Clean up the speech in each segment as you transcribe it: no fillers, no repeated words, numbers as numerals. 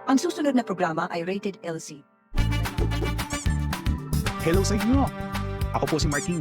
Ang susunod na programa ay rated LC. Hello sa inyo! Ako po si Martin.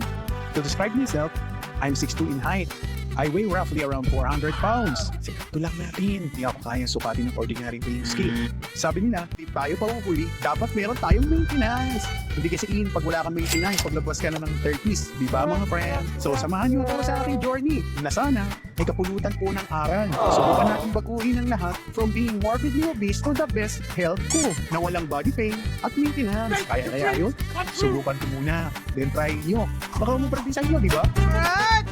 To describe myself, I'm 6'2 in height. I weigh roughly around 400 pounds. Sikreto lang natin, hindi ako kayang sukatin ng ordinary weighing scale. Sabi nila, di tayo pahuhuli, dapat meron tayong maintenance. Hindi kasi pag wala kang maintenance, paglabas ka na ng 30s, di ba mga friend? So samahan niyo ako sa ating journey na sana may kapulutan po ng aral. Subukan natin baguhin ang lahat from being morbidly obese to the best health ko na walang body pain at maintenance. Kaya yun? Subukan ko muna, then try nyo. Baka maprabisa nyo, di ba? Alright!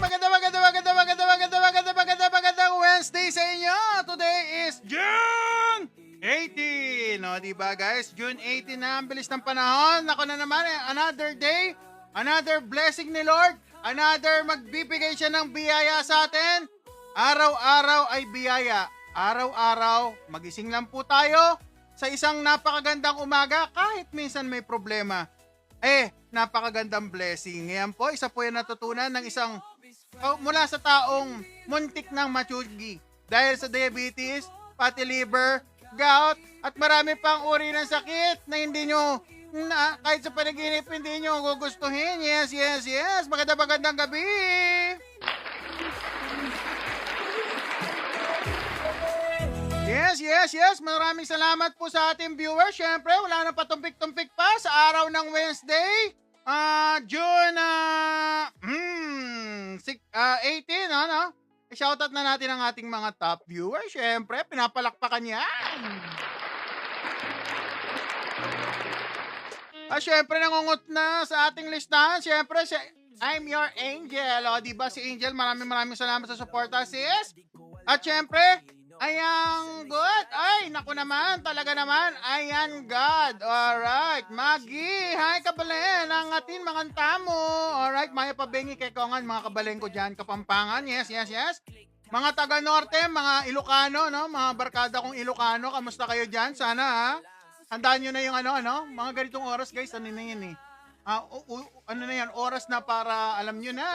Magandang Wednesday sa inyo! Today is June 18! O, diba guys? June 18 na, ang bilis ng panahon. Ako na naman, another day, another blessing ni Lord, another magbibigay siya ng biyaya sa atin. Araw-araw ay biyaya. Araw-araw, magising lang po tayo sa isang napakagandang umaga kahit minsan may problema. Napakagandang blessing. Ngayon po, isa po yung natutunan ng isang mula sa taong muntik ng matsugi dahil sa diabetes, fatty liver, gout, at marami pang uri ng sakit na hindi nyo, kahit sa panaginip, hindi nyo gugustuhin. Yes. Magandang gabi! Yes. Maraming salamat po sa ating viewers. Siyempre, wala na patumpik-tumpik pa sa araw ng Wednesday. June 18, ano? Shoutout na natin ang ating mga top viewers. Siyempre, pinapalakpakan yan. Siyempre, nangungot na sa ating listahan. Siyempre, I'm your angel. O, diba si Angel? Maraming salamat sa suporta, sis. At siyempre, ayan good. Ay, naku naman, talaga naman. Ayan God. Alright. Maggie, hi kabalen. Ang atin mga tamo. Alright, maya pabengi kay kongan mga kabalen ko dyan. Kapampangan. Yes. Mga taga-norte, mga Ilocano, no? Mga barkada kong Ilocano. Kamusta kayo dyan? Sana, ha? Handaan nyo na yung mga ganitong oras, guys. Ano na yan, ano na yan, oras na para, alam nyo na,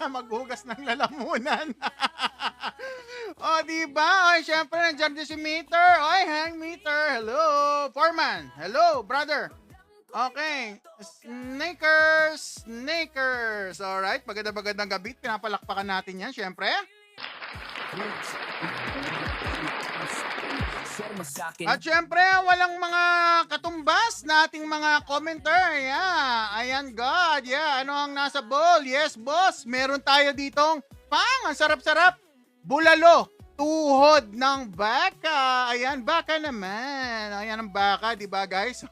maghugas ng lalamunan. O, diba? Oy, syempre, nandiyan din si Meter. Oy, hang Meter. Hello. Foreman. Hello, brother. Okay. Snakers. Alright, magandang gabi. Pinapalakpakan natin yan, syempre. At syempre, walang mga katumbas na ating mga commenter. Yeah. Ayan, God. Yeah. Ano ang nasa bowl? Yes, boss. Meron tayo ditong ang sarap-sarap. Bulalo. Tuhod ng baka. Ayan, baka naman. Ayan ang baka, di ba guys?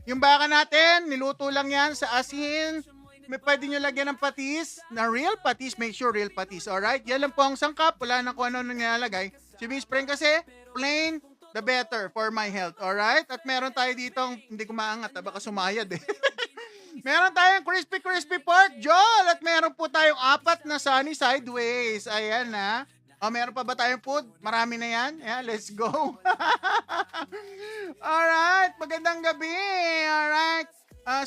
Yung baka natin, niluto lang yan sa asin. May pwede nyo lagyan ng patis. Na real patis. Make sure real patis. Alright? Yan lang po ang sangkap. Wala na kung ano nilalagay. Si Miss Spring kasi, plain, the better for my health. Alright? At meron tayo ditong, hindi ko maangat, baka sumayad eh. Meron tayong crispy pork jol. At meron po tayong 4 na sunny sideways. Ayan na. Meron pa ba tayong food? Marami na yan. Yeah, let's go. Alright, magandang gabi. Alright.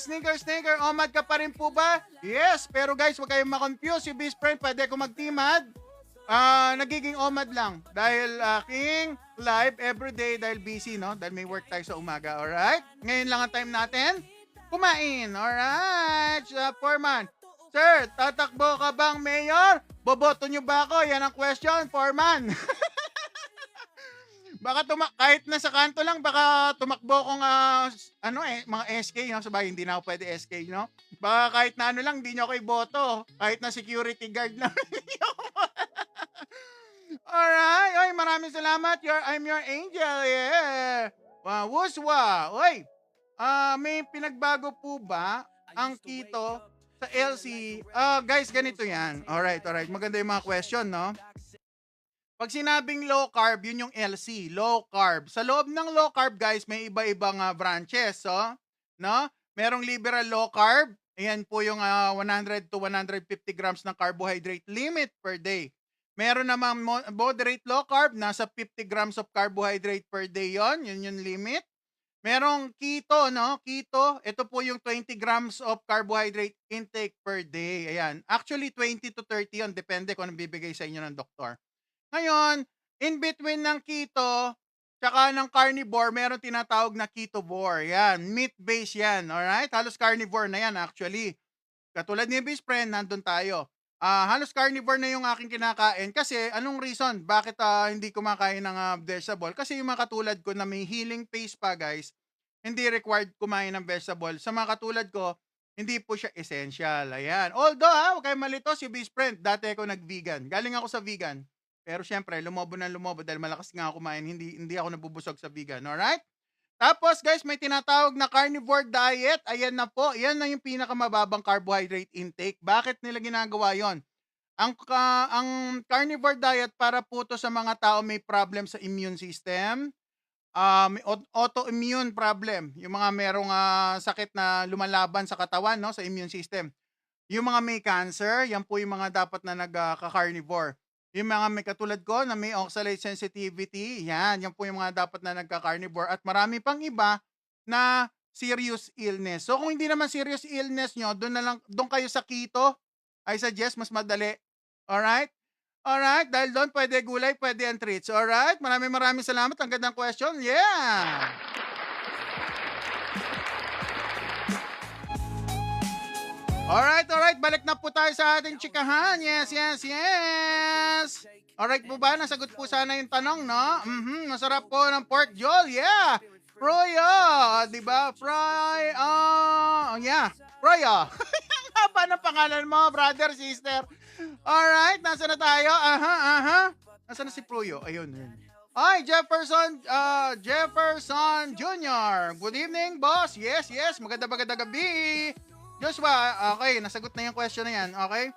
Sneaker, omad ka pa rin po ba? Yes, pero guys, huwag kayong makonfuse. Si best friend, pwede ko magtimad. Nagiging omad lang dahil aking live everyday dahil busy, no? Dahil may work tayo sa umaga, alright? Ngayon lang ang time natin kumain, alright? Foreman, sir, tatakbo ka bang mayor? Boboto nyo ba ako? Yan ang question, Foreman. Baka kahit nasa kanto lang, baka tumakbo kong mga SK, no? Sabay, hindi na ako pwede SK, no? Baka kahit na lang, hindi nyo ako iboto. Kahit na security guard lang. Alright, oy, maraming salamat. I'm your angel, yeah. Wuswa, oy. May pinagbago po ba ang keto sa LC? Guys, ganito yan. Alright. Maganda yung mga question, no? Pag sinabing low carb, yun yung LC, low carb. Sa loob ng low carb, guys, may iba-ibang branches, no? Merong liberal low carb. Ayan po yung 100 to 150 grams ng carbohydrate limit per day. Meron namang moderate low carb, nasa 50 grams of carbohydrate per day yon, yun yung limit. Merong keto, no? Keto, ito po yung 20 grams of carbohydrate intake per day. Ayan. Actually, 20 to 30 yon, depende kung anong bibigay sa inyo ng doktor. Ngayon, in between ng keto tsaka ng carnivore, meron tinatawag na ketovore. Yan, meat-based yan. Alright? Halos carnivore na yan actually. Katulad ni best friend, nandun tayo. Halos carnivore na yung aking kinakain kasi anong reason bakit hindi kumakain ng vegetable? Kasi yung mga katulad ko na may healing face pa guys, hindi required kumain ng vegetable. Sa mga katulad ko, hindi po siya essential. Ayan. Although, huwag kayong malito, si best friend, dati ako nag-vegan. Galing ako sa vegan. Pero syempre, lumobo ng lumobo dahil malakas nga ako kumain, hindi ako nabubusog sa vegan. Alright? Tapos guys, may tinatawag na carnivore diet. Ayan na po. Yan na yung pinakamababang carbohydrate intake. Bakit nila ginagawa yon? Ang carnivore diet para po to sa mga tao may problem sa immune system, may autoimmune problem, yung mga merong sakit na lumalaban sa katawan, no, sa immune system. Yung mga may cancer, yan po yung mga dapat na nagka-carnivore. Yung mga may katulad ko na may oxalate sensitivity, yan po yung mga dapat na nagka-carnivore at marami pang iba na serious illness. So kung hindi naman serious illness nyo, doon kayo sa keto. I suggest mas madali. Alright? Alright, dahil doon pwede gulay, pwede ang treats. Alright, maraming salamat. Ang gandang question. Yeah! Alright, balik na po tayo sa ating chikahan. Yes. Alright po ba? Nasagot po sana yung tanong, no? Masarap po ng pork jol. Yeah! Froyo! Diba? Froyo. Ang haba ng pangalan mo, brother, sister. Alright, nasa na tayo? Nasa na si Froyo? Ayun. Ay, Jefferson Jr. Good evening, boss. Yes. Maganda gabi. Joshua, okay, nasagot na yung question na yan, okay?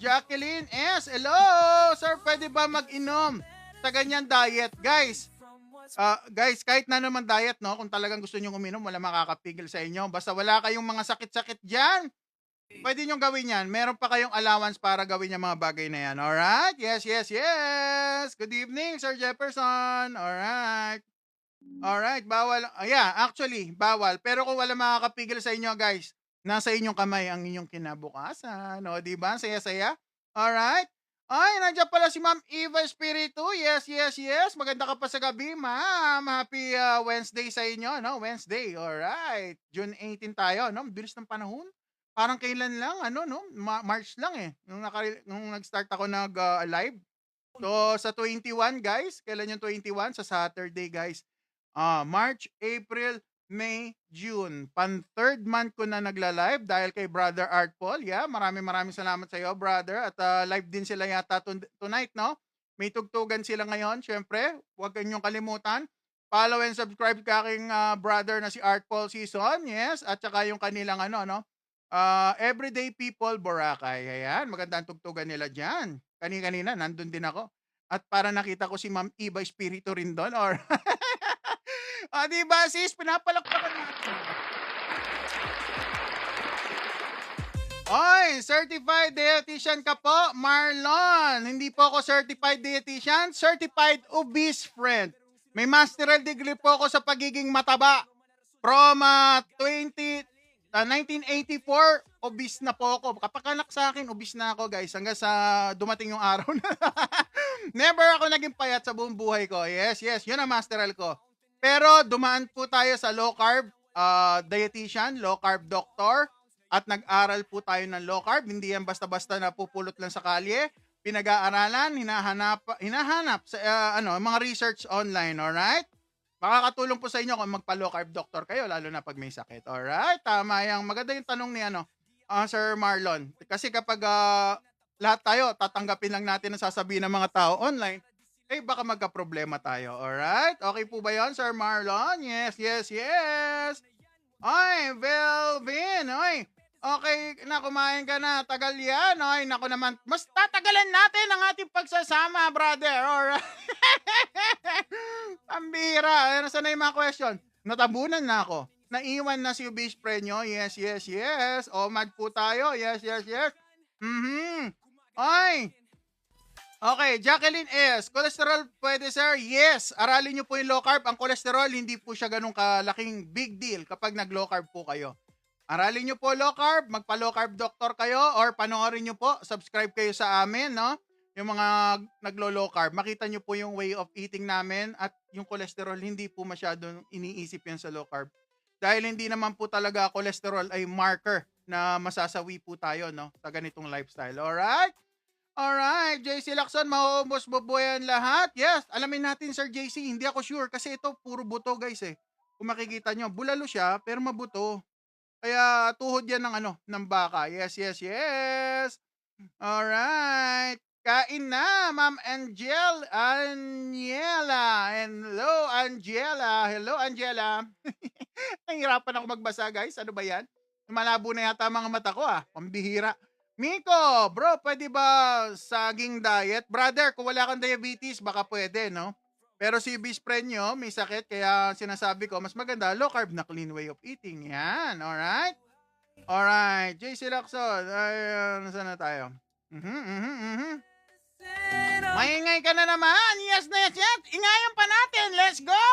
Jacqueline S. Hello, sir, pwede ba mag-inom sa ganyan diet? Guys, kahit na naman diet, no, kung talagang gusto nyo uminom, wala makakapigil sa inyo. Basta wala kayong mga sakit-sakit dyan, pwede nyo gawin yan. Meron pa kayong allowance para gawin yung mga bagay na yan. Alright? Yes. Good evening, Sir Jefferson. Alright, bawal. Actually, bawal. Pero kung wala makakapigil sa inyo, guys, nasa inyong kamay ang inyong kinabukasan. O, diba? Saya-saya. Alright? Ay, nandiyan pala si Ma'am Eva Espiritu. Yes. Maganda ka pa sa gabi, ma'am. Happy Wednesday sa inyo, no? Wednesday. Alright. June 18 tayo, no? Bilis ng panahon. Parang kailan lang, no? March lang eh. Nung nag-start ako nag-live. So, sa 21, guys. Kailan yung 21? Sa Saturday, guys. March, April, May, June. Pan-third month ko na nagla-live dahil kay Brother Art Paul. Yeah, maraming salamat sa iyo, brother. At live din sila yata tonight, no? May tugtugan sila ngayon. Syempre, huwag kanyong kalimutan. Follow and subscribe ka aking brother na si Art Paul Season. Yes, at saka yung kanilang Everyday People Boracay. Ayan, magandang tugtugan nila dyan. Kanina, nandun din ako. At para nakita ko si Ma'am Eva Espiritu rin doon. Or diba sis, pinapalakpakan natin. Oy, certified dietitian ka po, Marlon. Hindi po ako certified dietitian, certified obese friend. May masteral degree po ako sa pagiging mataba. From 1984, obese na po ako. Kapag anak sa akin, obese na ako, guys. Hanggang sa dumating yung araw na. Never ako naging payat sa buong buhay ko. Yes, yun ang masteral ko. Pero dumaan po tayo sa low carb dietitian, low carb doctor, at nag-aral po tayo ng low carb. Hindi yan basta-basta na pupulot lang sa kalye. Pinag-aaralan, hinahanap sa mga research online, alright? Makakatulong po sa inyo kung magpa-low carb doctor kayo, lalo na pag may sakit. Alright? Tama yung maganda yung tanong ni Sir Marlon. Kasi kapag lahat tayo, tatanggapin lang natin ang sasabihin ng mga tao online, baka magka-problema tayo. Alright? Okay po ba yun, Sir Marlon? Yes. Ay, Velvin. Ay, okay na, kumain ka na. Tagal yan. Ay, naku naman. Mas tatagalan natin ang ating pagsasama, brother. Alright? Pambira. Nasaan na yung mga question? Natabunan na ako. Naiwan na si Ubis Prenyo. Yes. Mad po tayo. Yes. Ay, okay, Jacqueline S. Cholesterol pwede, sir? Yes. Aralin nyo po yung low carb. Ang cholesterol, hindi po siya ganun kalaking big deal kapag nag-low carb po kayo. Aralin nyo po low carb, magpa-low carb doctor kayo, or panoorin nyo po, subscribe kayo sa amin, no? yung mga naglo-low carb, makita nyo po yung way of eating namin at yung cholesterol, hindi po masyadong iniisip yan sa low carb. Dahil hindi naman po talaga cholesterol ay marker na masasawi po tayo, no, sa ganitong lifestyle. Alright? Alright, JC Lacson, mauubos mo po yan lahat? Yes, alamin natin, Sir JC. Hindi ako sure kasi ito puro buto, guys eh. Kung makikita nyo, bulalo siya pero mabuto. Kaya tuhod yan ng ng baka. Yes, yes, yes. Alright. Kain na, Ma'am Aniela. Hello, Angela. Hello, Angela. Nahihirapan ako magbasa, guys. Ano ba yan? Malabo na yata mga mata ko, Pambihira. Miko, bro, pwede ba saging diet? Brother, kung wala kang diabetes, baka pwede, no? Pero si best friend nyo, may sakit, kaya sinasabi ko, mas maganda, low carb na clean way of eating. Yan, alright? Alright, JC Lacson, ay, saan na tayo? Maingay ka na naman. Yes na yes, yes. Ingayan pa natin. Let's go!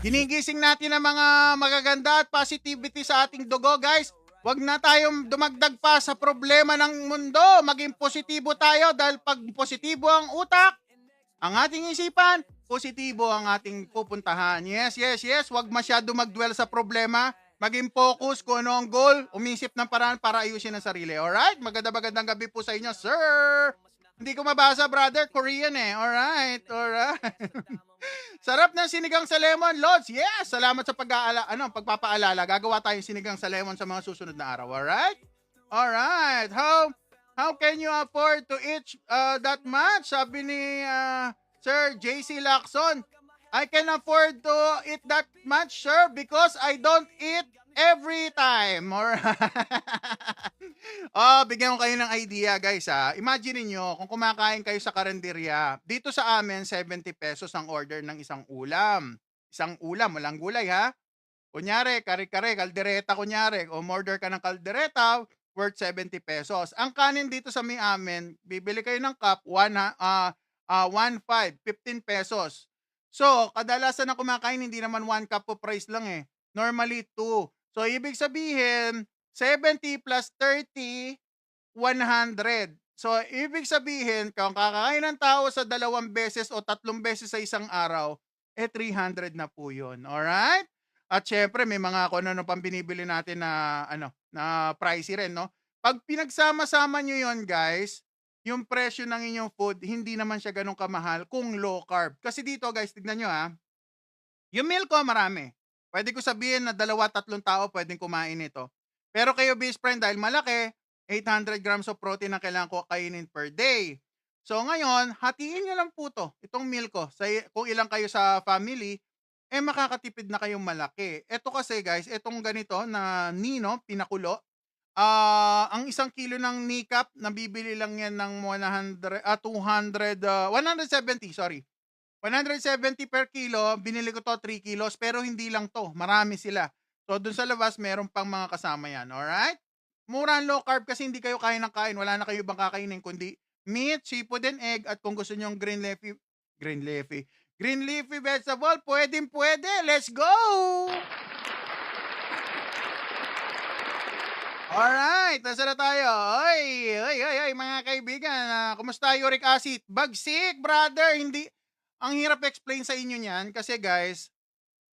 Ginigising natin ang mga magaganda at positivity sa ating dugo, guys. Huwag na tayong dumagdag pa sa problema ng mundo. Maging positibo tayo dahil pag positibo ang utak, ang ating isipan, positibo ang ating pupuntahan. Yes, yes, yes. Huwag masyado mag-dwell sa problema. Maging focus kung ano ang goal. Umisip ng paraan para ayusin ang sarili. Alright? Magandang gabi po sa inyo, sir. Hindi ko mabasa, brother. Korean eh. Alright, alright. Sarap ng sinigang sa lemon, Lods. Yes, salamat sa pagpapaalala. Gagawa tayong sinigang sa lemon sa mga susunod na araw. Alright? Alright. How can you afford to eat that much? Sabi ni Sir JC Lacson. I can afford to eat that much, sir, because I don't eat every time. Bigyan ko kayo ng idea, guys, Imagine niyo kung kumakain kayo sa karinderya. Dito sa amin, 70 pesos ang order ng isang ulam. Isang ulam, walang gulay, ha? Kunyari, kare-kare, kaldereta, kunyari. O order ka ng kaldereta, worth 70 pesos. Ang kanin dito sa may amin, bibili kayo ng cup, 1.5, 15 pesos. So, kadalasan na kumakain, hindi naman 1 cup po price lang eh. Normally 2. So, ibig sabihin, 70 plus 30, 100. So, ibig sabihin, kung kakain ng tao sa 2 beses o 3 beses sa isang araw, 300 na po yun. Alright? At syempre, may mga kung ano pang binibili natin na, na pricey rin, no? Pag pinagsama-sama nyo yun, guys, yung presyo ng inyong food, hindi naman siya ganun kamahal kung low carb. Kasi dito, guys, tignan nyo, yung meal ko, marami. Pwede ko sabihin na 2-3 tao pwedeng kumain ito. Pero kayo, best friend, dahil malaki, 800 grams of protein ang kailangan ko kainin per day. So ngayon, hatiin nyo lang po to, itong meal ko. Kung ilang kayo sa family, makakatipid na kayong malaki. Ito kasi, guys, itong ganito na Nino, pinakulo, ang 1 kilo ng kneecap, nabibili lang yan ng 170, sorry. 170 per kilo, binili ko to 3 kilos, pero hindi lang to, marami sila. So, dun sa labas, meron pang mga kasama yan, alright? Mura ang low carb kasi hindi kayo kain ng kain, wala na kayo ibang kakainin, kundi meat, seafood, and egg, at kung gusto nyo green leafy vegetable, pwede, let's go! Alright, nasa na tayo? Oy, mga kaibigan, kumusta uric acid? Bagsik, brother, hindi. Ang hirap explain sa inyo niyan kasi, guys,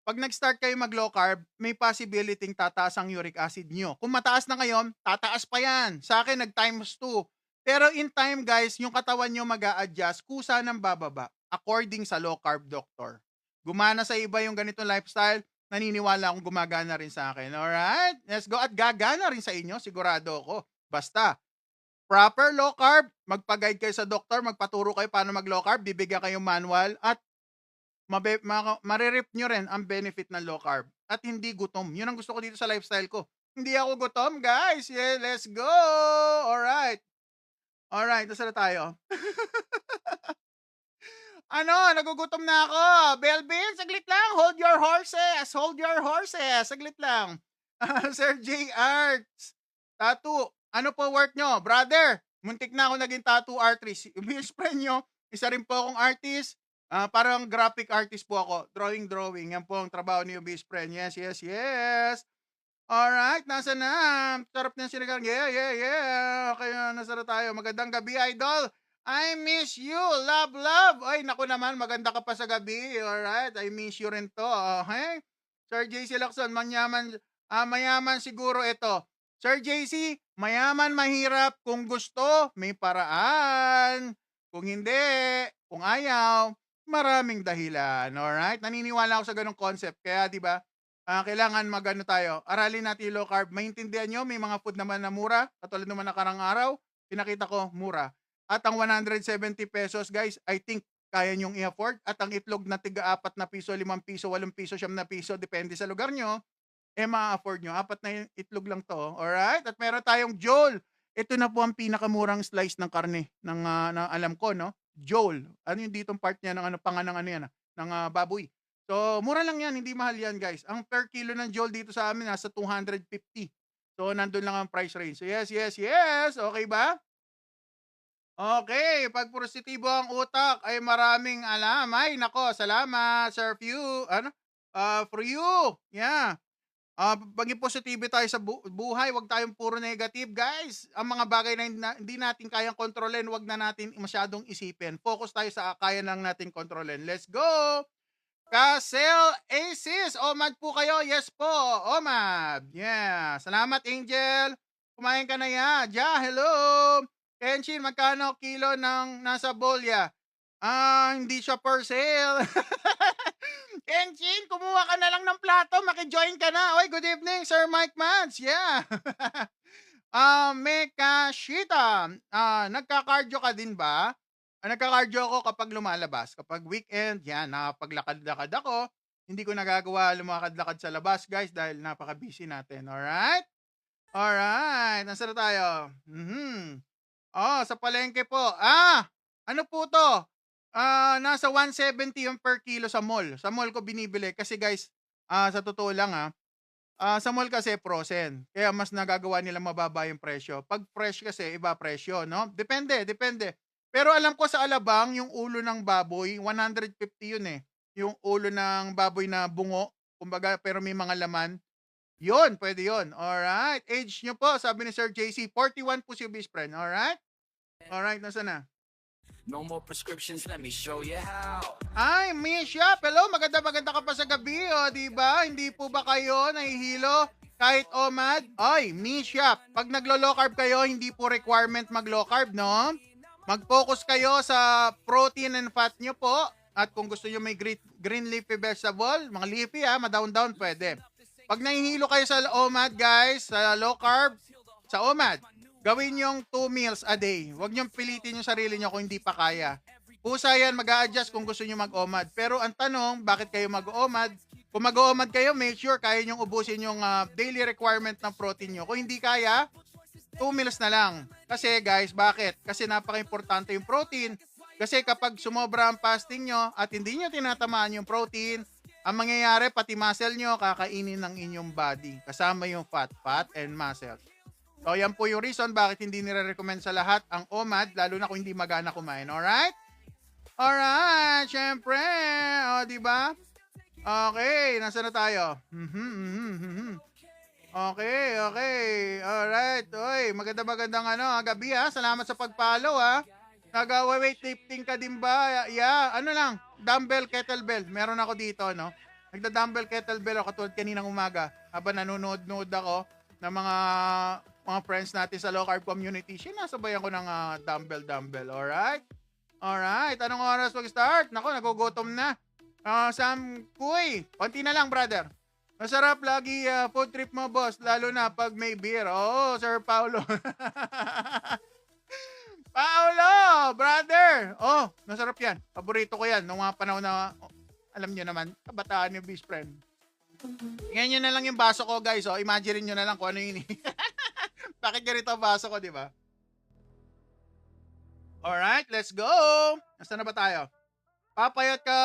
pag nag-start kayo mag-low carb, may possibility tataas ang uric acid nyo. Kung mataas na ngayon, tataas pa yan. Sa akin, nag-times 2. Pero in time, guys, yung katawan nyo mag-a-adjust, kusa ng bababa, according sa low carb doctor. Gumana sa iba yung ganitong lifestyle, naniniwala akong gumagana rin sa akin. Alright? Let's go. At gagana rin sa inyo, sigurado ako. Basta, proper low carb, magpa-guide kayo sa doktor, magpaturo kayo paano mag-low carb, bibigyan kayong manual, at maririp nyo rin ang benefit ng low carb. At hindi gutom. Yun ang gusto ko dito sa lifestyle ko. Hindi ako gutom, guys. Yeah, let's go! Alright. Alright, nasa na tayo? Nagugutom na ako. Belvin, saglit lang. Hold your horses. Saglit lang. Sir J. Arts. Tattoo. Ano po work nyo? Brother, muntik na ako naging tattoo artist. Yung friend nyo, isa rin po akong artist. Parang graphic artist po ako. Drawing. Yan po ang trabaho ni Ubis friend. Yes. Alright, nasa na? Sarap ng sinigang. Yeah, yeah, yeah. Okay, nasa na tayo. Magandang gabi, idol. I miss you. Love, love. Ay, naku naman, maganda ka pa sa gabi. Alright, I miss you rin to. Okay? Sir JC Lacson, mayaman siguro ito. Sir JC, mayaman, mahirap. Kung gusto, may paraan. Kung hindi, kung ayaw, maraming dahilan. Alright? Naniniwala ako sa ganong concept. Kaya, di ba, kailangan magano tayo, aralin natin yung low carb. Maintindihan nyo, may mga food naman na mura. Katulad naman nakarang araw, pinakita ko, mura. At ang 170 pesos, guys, I think kaya nyong i-afford. At ang itlog na tiga 4 na piso, 5 piso, 8 piso, 7 na piso, depende sa lugar nyo, ma-afford nyo. 4 na yung itlog lang to. Alright? At meron tayong Joel. Ito na po ang pinakamurang slice ng karne na alam ko, no? Joel. Ano yung ditong part niya ng panganang ano yan, ng baboy. So, mura lang yan, hindi mahal yan, guys. Ang per kilo ng Joel dito sa amin nasa 250. So, nandun lang ang price range. So, yes, yes, yes. Okay ba? Okay, pag positibo ang utak ay maraming alam. Ay, nako, salamat, Sir Few. Ano? For you. Yeah. Maging positibo tayo sa buhay, wag tayong puro negative, guys. Ang mga bagay na hindi natin kayang kontrolin, wag na natin masyadong isipin. Focus tayo sa kaya lang natin kontrolin. Let's go! Casel Aces, OMAD po kayo. Yes po, OMAD. Yeah. Salamat, Angel. Kumain ka na ya. Ja, hello. Kenshin, magkano kilo ng nasa bolya? Hindi siya for sale. Kenshin, kumuha ka na lang ng plato. Maki-join ka na. Oy, good evening, Sir Mike Mads. Yeah. Mekashita. Nagka-cardio ka din ba? Nagka-cardio ako kapag lumalabas. Kapag weekend, yan, nakapaglakad-lakad ako. Hindi ko nagagawa lumakad-lakad sa labas, guys, dahil napaka-busy natin. Alright? Alright. Nasaan na tayo? Sa palengke po. Ano po to? Nasa 170 yung per kilo sa mall. Sa mall ko binibili. Kasi, guys, sa totoo lang, sa mall kasi frozen. Kaya mas nagagawa nila mababa yung presyo. Pag fresh kasi, iba presyo, no? Depende. Pero alam ko sa Alabang, yung ulo ng baboy, 150 yun eh. Yung ulo ng baboy na bungo, kumbaga, pero may mga laman. Yun, pwede yun. Alright. Age nyo po, sabi ni Sir JC, 41 po si best friend. Alright? Alright, nasa na? No more prescriptions, let me show you how. Ay, Misha, hello, maganda ka pa sa gabi, di ba? Hindi po ba kayo nahihilo kahit OMAD? Ay, Misha, pag naglo-low carb kayo, hindi po requirement mag-low carb, no? Mag-focus kayo sa protein and fat nyo po. At kung gusto nyo may green leafy vegetable, mga leafy ma-down pwede. Pag nahihilo kayo sa OMAD, guys, sa low carb, sa OMAD, gawin yung 2 meals a day. Huwag nyo pilitin yung sarili nyo kung hindi pa kaya. Pusa yan, mag-a-adjust kung gusto nyo mag-OMAD. Pero ang tanong, bakit kayo mag-OMAD? Kung mag-OMAD kayo, make sure kaya nyo ubusin yung daily requirement ng protein nyo. Kung hindi kaya, 2 meals na lang. Kasi guys, bakit? Kasi napaka-importante yung protein. Kasi kapag sumobra ang fasting nyo at hindi nyo tinatamaan yung protein, ang mangyayari pati muscle nyo kakainin ng inyong body. Kasama yung fat and muscle. So yan po yung reason bakit hindi nire-recommend sa lahat ang OMAD, lalo na kung hindi magana kumain. Alright? Alright, syempre. Diba? Okay, nasa na tayo? Okay. Alright. Oy, magandang gabi Salamat sa pag-follow Nag-weightlifting ka din ba? Yeah, ano lang, dumbbell, kettlebell. Meron ako dito, no? Nagda-dumbbell, kettlebell ako katulad kaninang umaga. Habang nanonood ako ng mga friends natin sa low carb community, sinasabayan ko ng dumbbell. Alright? Alright. Anong oras mag-start? Nako, nagugutom na. Sam Kuy, konti na lang, brother. Masarap lagi food trip mo, boss. Lalo na pag may beer. Oo, Sir Paulo. Paulo, brother. Masarap yan. Paborito ko yan. Nung mga panahon na, alam nyo naman, kabataan yung best friend. Tingnan nyo na lang yung baso ko, guys. Imagine nyo na lang kung ano yun. Bakit ganito ang baso ko, di ba? Alright, let's go. Nasaan na ba tayo? Papayat ka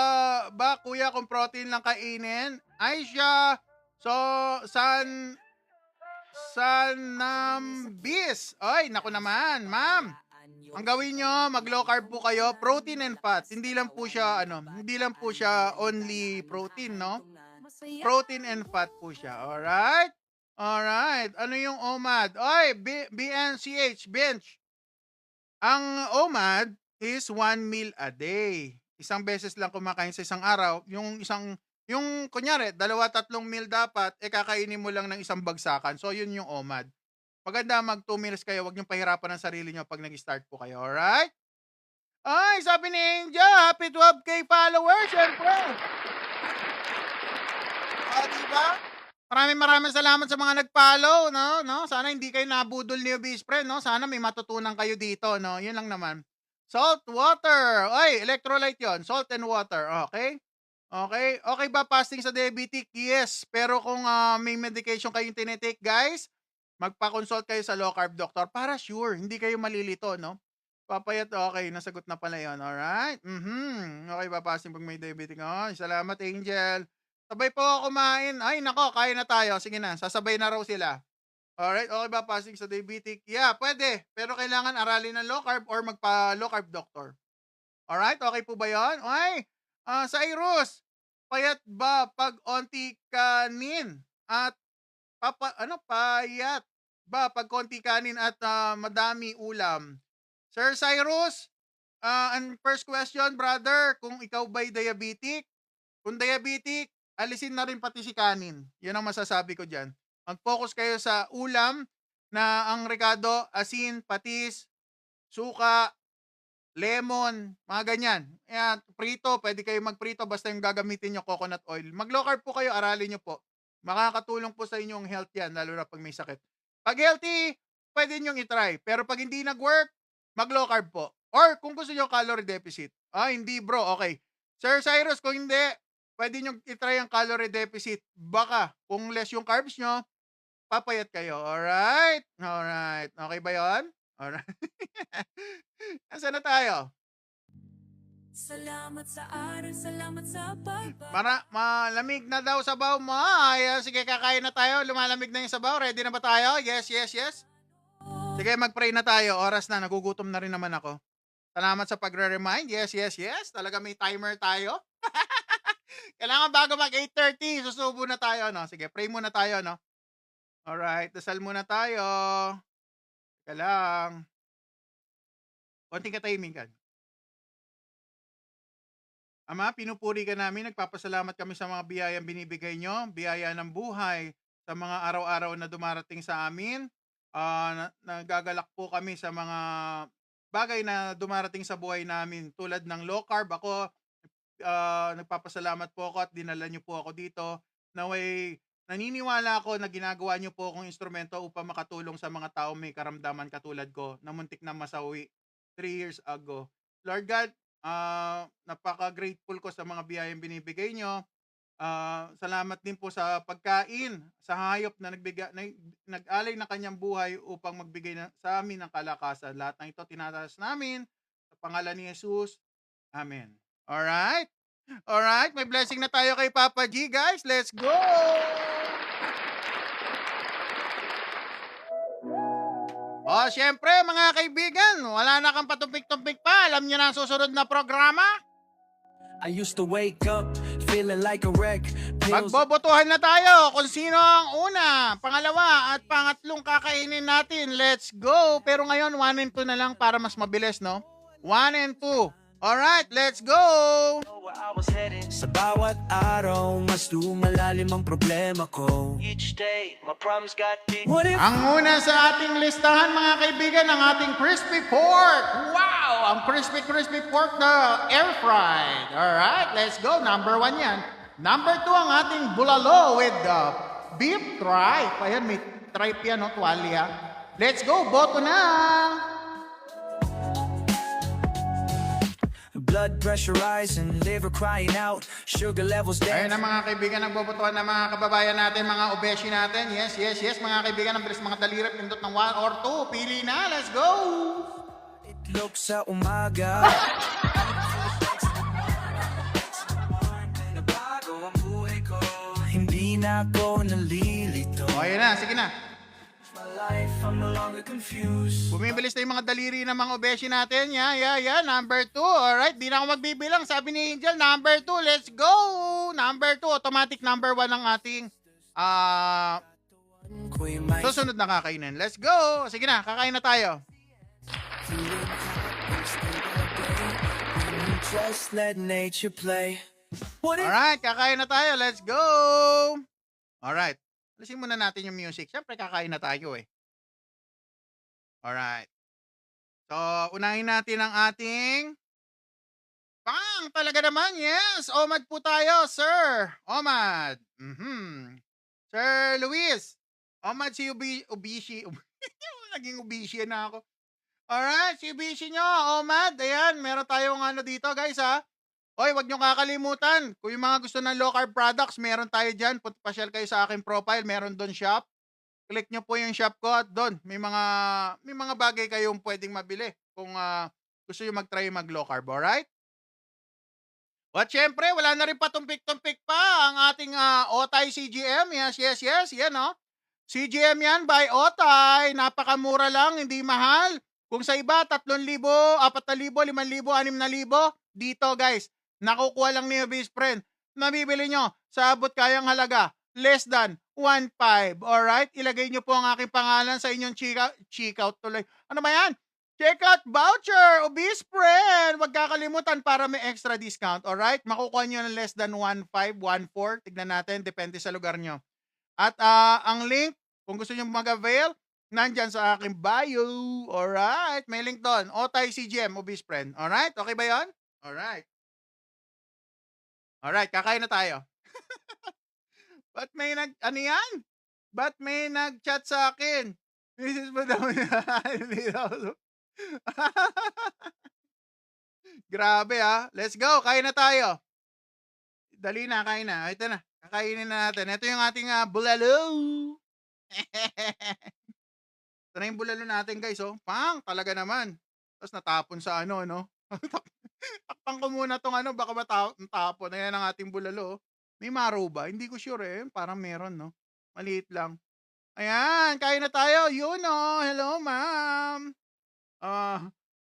ba, kuya, kung protein lang kainin? Aisha, Sanambis. Ay, naku naman, ma'am. Ang gawin nyo, mag-low carb po kayo, protein and fat. Hindi lang po siya, only protein, no? Protein and fat po siya. Alright? Alright. Ano yung OMAD? Oy, BNCH, bench. Ang OMAD is 1 meal a day. Isang beses lang kumakain sa isang araw. Yung kunyari, 2-3 meal dapat, kakainin mo lang ng isang bagsakan. So, yun yung OMAD. Maganda mag 2 meals kayo. Huwag niyong pahirapan ang sarili niyo pag nag-start po kayo. Alright? Ay, sabi ni Angel, happy 12K followers, syempre. Diba? Maraming salamat sa mga nag-follow, no? Sana hindi kayo nabudol ni Obis Friend, no? Sana may matutunan kayo dito, no? Yun lang naman. Salt water. Oy, electrolyte yon. Salt and water. Okay? Okay? Okay ba fasting sa diabetic? Yes. Pero kung may medication kayong tinitake, guys, magpa-consult kayo sa low carb doctor para sure, hindi kayo malilito, no? Papayat, okay, nasagot na pala yun. Alright? Okay ba fasting pag may diabetic? Oh, salamat, Angel. Sabay po ako kumain. Ay, nako, kain na tayo. Sige na, sasabay na raw sila. Alright, okay ba fasting sa diabetic? Yeah, pwede. Pero kailangan aralin ng low carb or magpa-low carb doctor. Alright, okay po ba yun? Ay, Cyrus, payat ba pag onti kanin at payat ba pag konti kanin at madami ulam? Sir Cyrus, ang first question, brother, kung ikaw ba'y diabetic? Kung diabetic, alisin na rin pati si kanin. Yan ang masasabi ko dyan. Mag-focus kayo sa ulam na ang rekado, asin, patis, suka, lemon, mga ganyan. Ayan, prito, pwede kayo magprito basta yung gagamitin nyo coconut oil. Mag-low carb po kayo, aralin nyo po. Makakatulong po sa inyong health yan, lalo na pag may sakit. Pag healthy, pwede nyo itry. Pero pag hindi nag-work, mag-low carb po. Or kung gusto nyo calorie deficit. Hindi bro, okay. Sir Cyrus, kung hindi, pwede nyo itry ang calorie deficit. Baka, kung less yung carbs nyo, papayat kayo. Alright? Alright. Okay ba yun? Alright. Asan na tayo? Salamat sa araw, salamat sa pagpapalala. Malamig na daw sabaw mo. Ay, sige, kakain na tayo. Lumalamig na yung sabaw. Ready na ba tayo? Yes, yes, yes. Sige, mag-pray na tayo. Oras na. Nagugutom na rin naman ako. Salamat sa pagre-remind. Yes, yes, yes. Talaga may timer tayo. Kailangan bago mag 8:30. Susubo na tayo, no? Sige, pray muna tayo, no? Alright. Dasal muna tayo. Teka lang. Konting katahimikan. Ama, pinupuri ka namin. Nagpapasalamat kami sa mga biyayang binibigay nyo. Biyaya ng buhay sa mga araw-araw na dumarating sa amin. Nagagalak po kami sa mga bagay na dumarating sa buhay namin tulad ng low carb. Ako, nagpapasalamat po ako at dinala nyo po ako dito. Naniniwala ako na ginagawa nyo po akong instrumento upang makatulong sa mga tao may karamdaman katulad ko na muntik na masawi 3 years ago. Lord God, napaka-grateful ko sa mga biyayang binibigay nyo. Salamat din po sa pagkain, sa hayop na nag-alay na kanyang buhay upang magbigay sa amin ng kalakasan. Lahat ng ito tinataas namin sa pangalan ni Jesus. Amen. Alright? Alright, may blessing na tayo kay Papa G, guys. Let's go! Syempre mga kaibigan, wala na kang patumpik-tumpik pa. Alam nyo na ang susunod na programa? I used to wake up feeling like a wreck. Pills Magbobotohan na tayo kung sino ang una, pangalawa at pangatlong kakainin natin. Let's go! Pero ngayon, 1 and 2 na lang para mas mabilis, no? 1 and 2. Alright, let's go! where I was heading. Sa bawat araw, mas lumalalim ang problema ko. Each day, my problems got big. What if Ang una sa ating listahan, mga kaibigan, ang ating crispy pork. Wow! Ang crispy pork na air fried. Alright, let's go. Number 1 yan. Number 2, ang ating bulalo with beef tripe. Ayan, may tripe yan, no? Tuwalya. Let's go. Boto na. blood pressure rising, liver crying out, sugar levels Ayun down. na mga kaibigan, nagbobotohan ng mga kababayan natin, mga obeshi natin. Yes, yes, yes, mga kaibigan, ang bilis mga daliri, pindot ng 1 or 2. Pili na, let's go! Itlog sa umaga. Nabago ang buhay ko. Hindi na ako nalilito. O, ayun na, sige na. My life, I'm no longer confused. Bumibilis na yung mga daliri ng mga obeshi natin. Yeah. Number 2. Alright, di na ako magbibilang. Sabi ni Angel, number 2. Let's go! Number 2. Automatic number 1 ang ating Ko'y may Susunod na kakainin. Let's go! Sige na, kakain na tayo. just let nature play. What if Alright, kakain na tayo. Let's go! Alright. Alisin muna natin yung music. Siyempre, kakain na tayo eh. Alright. So, unahin natin ang ating... Bang! Talaga naman, yes! Omad po tayo, sir! Omad! Sir Luis! Omad si Ubishi. Naging Ubishi na ako. Alright, si Ubishi nyo, Omad. Ayan, meron tayong ano dito, guys, ha? Hoy, wag nyo kakalimutan. Kung yung mga gusto ng low carb products, meron tayo dyan. Pasyal kayo sa aking profile. Meron doon shop. Click nyo po yung shop ko at doon. May mga bagay kayong pwedeng mabili kung gusto nyo mag-try mag low carb. Alright? At syempre, wala na rin patumpik-tumpik pa ang ating Otay CGM. Yes, yes, yes. Yan, no? CGM yan by Otay. Napakamura lang, hindi mahal. Kung sa iba, 3,000, 4,000, 5,000, 6,000. Dito, guys, nakukuha lang ni Best Friend. Nabibili nyo sa abot kayang halaga. Less than 1.5. Alright? Ilagay nyo po ang aking pangalan sa inyong checkout tuloy. Ano ba yan? Checkout voucher, Obese Friend. Huwag kakalimutan para may extra discount. Alright? Makukuha nyo ng less than 1.5, 1.4. Tignan natin. Depende sa lugar nyo. At ang link, kung gusto nyo mag-avail, nandyan sa aking bio. Alright? May link doon. Otay CGM, Obese Friend. Alright? Okay ba yun? Alright. Alright, kakain na tayo. Ba't may ano yan? Ba't may nag-chat sa akin? Mrs. mo daw Grabe let's go, kain na tayo. Dali na, kain na. Ito na, kakainin na natin. Ito yung ating bulalo. Ito na yung bulalo natin, guys, oh. Pang, talaga naman. Tapos natapon sa ano, no? Takpan ko muna tong ano, baka matapon. Ayan ang ating bulalo, oh. May maro ba? Hindi ko sure eh. Parang meron, no? Maliit lang. Ayan, kain na tayo. Yun, oh. Hello, ma'am.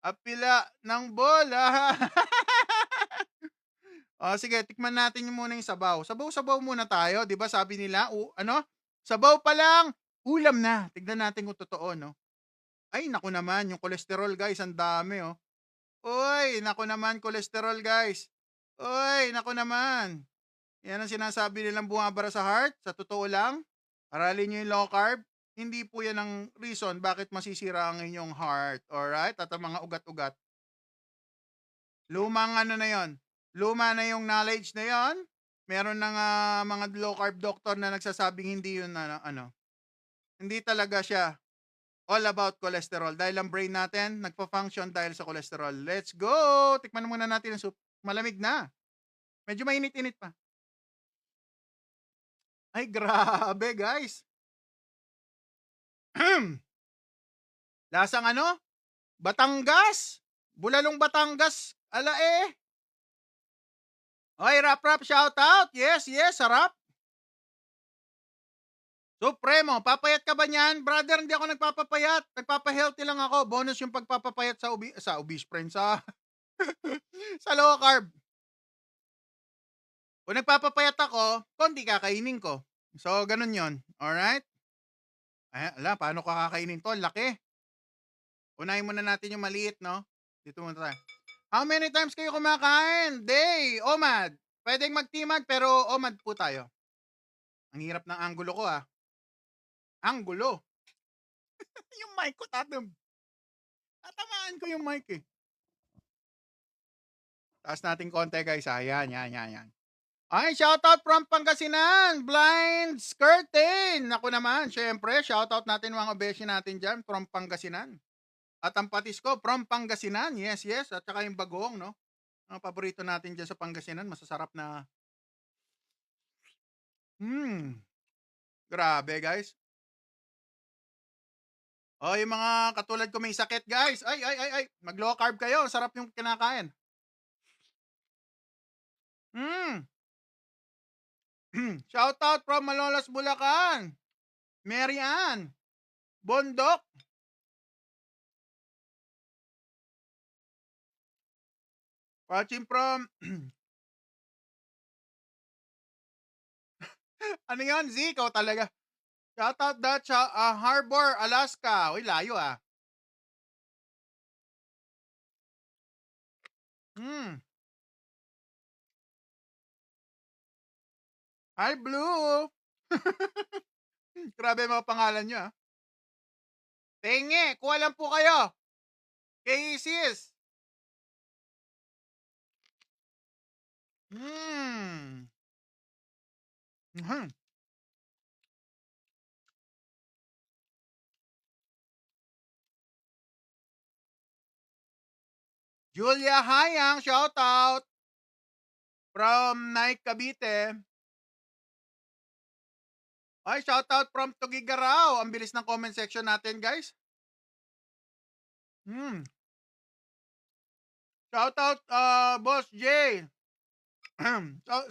Apila ng bola. Sige, tikman natin yung muna yung sabaw. Sabaw-sabaw muna tayo. Diba sabi nila, sabaw pa lang, ulam na. Tignan natin kung totoo, no? Ay, naku naman, yung cholesterol, guys, ang dami, oh. Uy, naku naman, cholesterol, guys. Uy, naku naman. Yan ang sinasabi nilang bumabara sa heart. Sa totoo lang, aralin nyo yung low carb. Hindi po yan ang reason bakit masisira ang inyong heart. Alright? At ang mga ugat-ugat. Lumang ano na yon. Luma na yung knowledge na yon. Meron ng mga low carb doctor na nagsasabing hindi yun hindi talaga siya all about cholesterol. Dahil ang brain natin nagpa-function dahil sa cholesterol. Let's go! Tikman muna natin ang soup. Malamig na. Medyo mainit-init pa. Ay, grabe, guys. Lasang ano? Batangas. Bulalong Batangas. Ala eh. Oy, rap, shout out. Yes, sarap. Supremo, papayat ka ba niyan? Brother, hindi ako nagpapapayat. Nagpapahealthy lang ako. Bonus yung pagpapapayat sa obese friend, sa low carb. Kung nagpapapayat ako, konti kakainin ko. So, ganun yon. Alright? Ay, paano ko kakainin to? Laki. Unahin muna natin yung maliit, no? Dito muna tayo. How many times kayo kumakain? Day, Omad. Pwedeng magtimag, pero Omad po tayo. Ang hirap ng anggulo ko, Anggulo. Yung mic ko, tatamaan ko yung mic, eh. Taas natin konti, guys, Yan. Ay, shoutout from Pangasinan. Blind Curtain. Ako naman, syempre, shoutout natin mga obeshi natin dyan from Pangasinan. At ang patis ko from Pangasinan. Yes. At saka yung bagong, no? Ang paborito natin dyan sa Pangasinan. Masasarap na. Grabe, guys. Yung mga katulad ko may sakit, guys. Ay. Mag low carb kayo. Sarap yung kinakain. Shout out from Malolos, Bulacan. Mary Ann. Bondok. Watching from ano yan, Z? Ikaw talaga. Shoutout Dutch Harbor, Alaska. Uy, layo ah. Hmm. Hi, Blue. Grabe mga pangalan nyo ah. Tenge, kuha lang po kayo. Kay sis. Hmm. Mhm. Julia Hayang, shoutout. From Nike Cavite. Ay, shoutout from Tugigaraw. Ang bilis ng comment section natin, guys. Hmm. Shoutout, Boss J.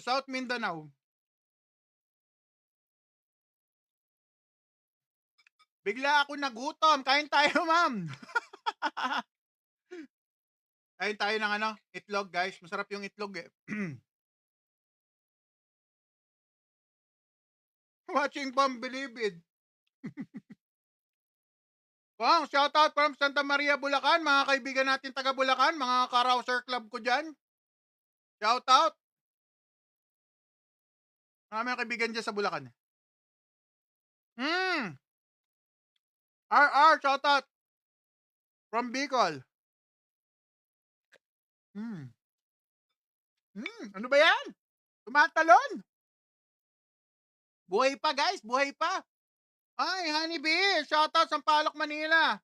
South Mindanao. Bigla ako nagutom. Kain tayo, ma'am. Kain tayo ng itlog, guys. Masarap yung itlog eh. Watching from Bilibid. Wow, shoutout from Santa Maria, Bulacan. Mga kaibigan natin taga Bulacan. Mga Carouser Club ko dyan. Shoutout. Marami kaibigan dyan sa Bulacan. RR, shoutout. From Bicol. Ano ba yan? Tumatalon. Buhay pa, guys. Buhay pa. Ay, Honeybee. Shoutout Sampaloc, Manila.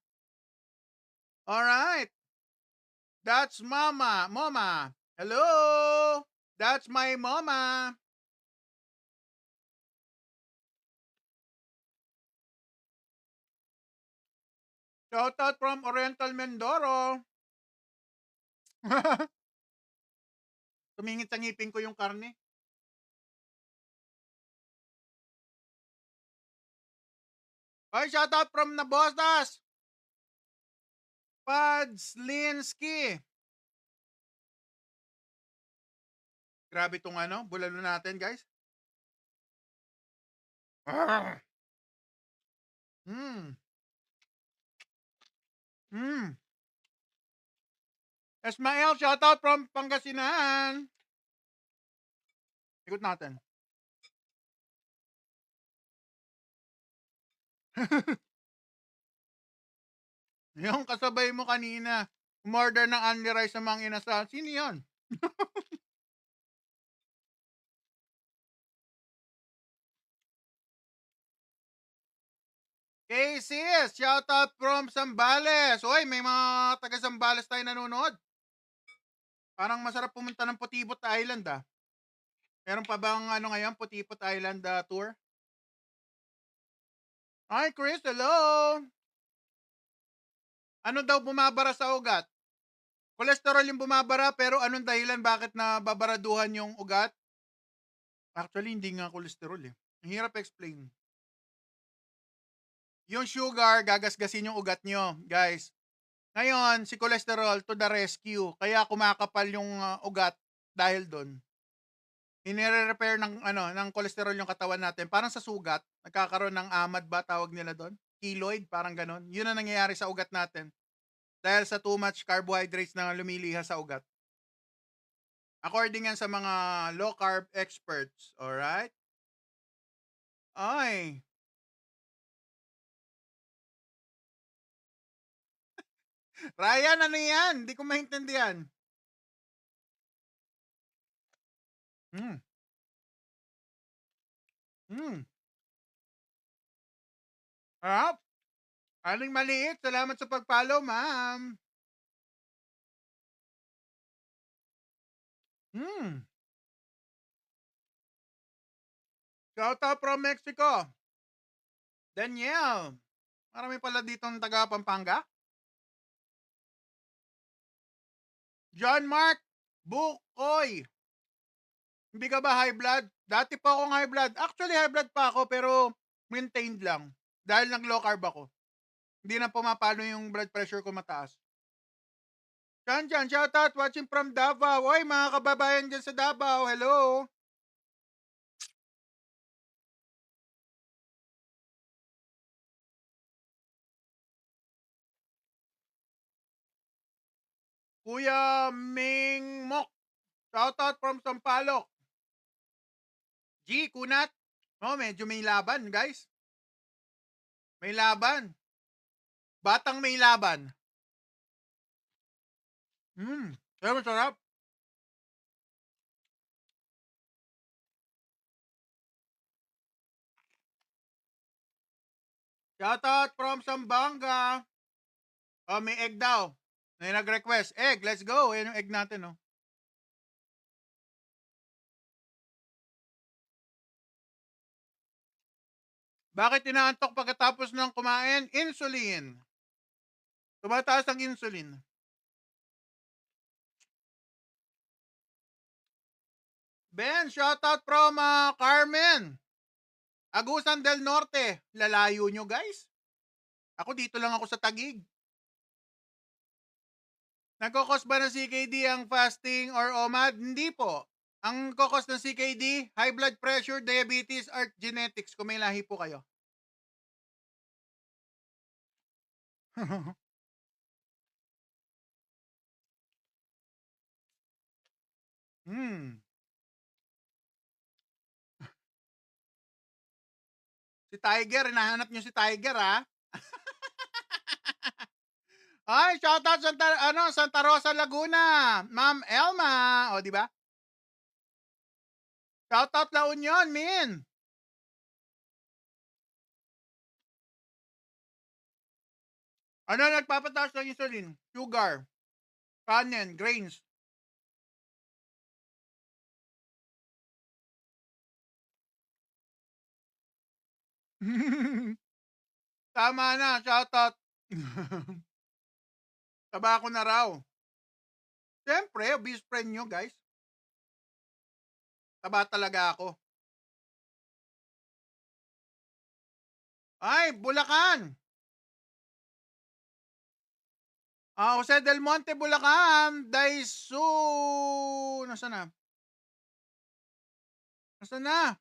Alright. That's Mama. Mama. Hello. That's my mama. Shoutout from Oriental Mindoro. Tumingit sa ngipin ko yung karne. Ay, shoutout from Nabostas. Padslinski. Grabe tong bulalo natin, guys. Esmael, shoutout from Pangasinan. Ikot natin. Yung kasabay mo kanina, umorder ng only rice sa mga inasal. Sino yun? Hey sis, shoutout from Zambales. Oy, may mga taga Zambales tayo nanonood. Parang masarap pumunta ng Putibot Island ah. Meron pa bang ngayon, Putibot Island tour? Hi Chris, hello! Ano daw bumabara sa ugat? Cholesterol yung bumabara, pero anong dahilan bakit nababaraduhan yung ugat? Actually, hindi nga cholesterol eh. Ang hirap explain. Yung sugar, gagasgasin yung ugat nyo, guys. Ngayon, si cholesterol to the rescue. Kaya kumakapal yung ugat dahil doon. Inire-repair ng cholesterol yung katawan natin. Parang sa sugat, nagkakaroon ng amad ba tawag nila doon? Keloid, parang ganon. Yun ang nangyayari sa ugat natin. Dahil sa too much carbohydrates na lumiliha sa ugat. According yan sa mga low carb experts. Alright? Ay. Ryan, ano yan? Hindi ko maintindihan. Harap. Aling maliit. Salamat sa pag-follow, ma'am. Shout out from Mexico. Danielle. Marami pala dito ng taga Pampanga. John Mark Bukoy. Hindi ka ba high blood? Dati pa akong high blood. Actually, high blood pa ako pero maintained lang. Dahil nag-low carb ako. Hindi na pumapalo yung blood pressure ko mataas. Dyan, shout out, watching from Davao. Oy, mga kababayan dyan sa Davao. Hello. Kuya Ming Mok. Shoutout from Sampaloc. G, Kunat. Oh, medyo may laban, guys. May laban. Batang may laban. Pero masarap. Shoutout from Sambanga. Oh, may egg daw. May nag-request. Egg, let's go. Yan yung egg natin, oh. Bakit inaantok pagkatapos ng kumain? Insulin. Tumataas ang insulin. Ben, shoutout from Carmen. Agusan del Norte. Lalayo nyo, guys. Ako dito lang ako sa Taguig. Nagkakos ba ng CKD ang fasting or OMAD? Hindi po. Ang kokos ng CKD, high blood pressure, diabetes, or genetics kung may lahi po kayo. Si Tiger, hinahanap nyo si Tiger, ha? Ay, shoutout Santa Rosa, Laguna. Ma'am Elma. O, di ba? Shoutout La Union, min. Ano nagpapataas ng insulin? Sugar, kanin, grains. Tama na, shoutout. Tabako na raw. Siyempre, obese friend nyo, guys. Taba talaga ako. Ay, Bulacan. Jose Del Monte, Bulacan. Daisu. Nasaan na? Nasaan na?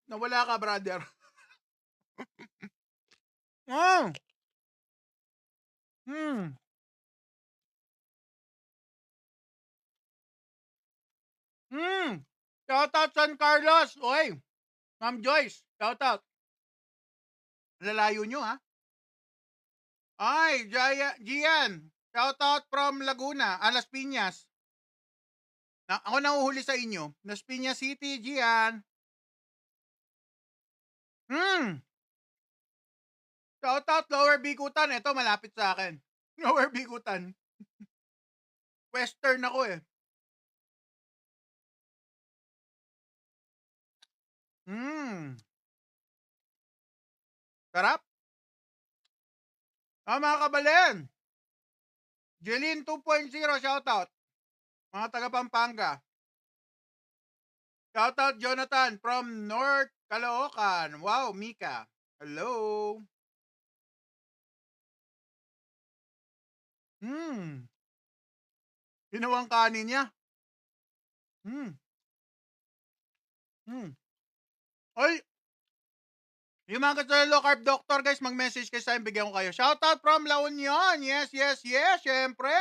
Nawala ka, brother. Oh. Shoutout San Carlos. Oy. Ma'am Joyce, shoutout. Lalayo nyo, ha? Ay, Gian. Shoutout from Laguna, Las Piñas. Ako nahuhuli sa inyo. Las Piñas City, Gian. Shoutout Lower Bigutan. Ito, malapit sa akin. Lower Bigutan. Western ako eh. Sarap. Mga kabalen. Jeline 2.0, shoutout. Mga taga Pampanga. Shoutout Jonathan from North Caloocan. Wow, Mika. Hello. Ginawang kanin niya. Oy, yung mga kasal low carb doctor, guys, mag-message kayo sa akin, bigyan ko kayo. Shoutout from La Union. Yes, syempre.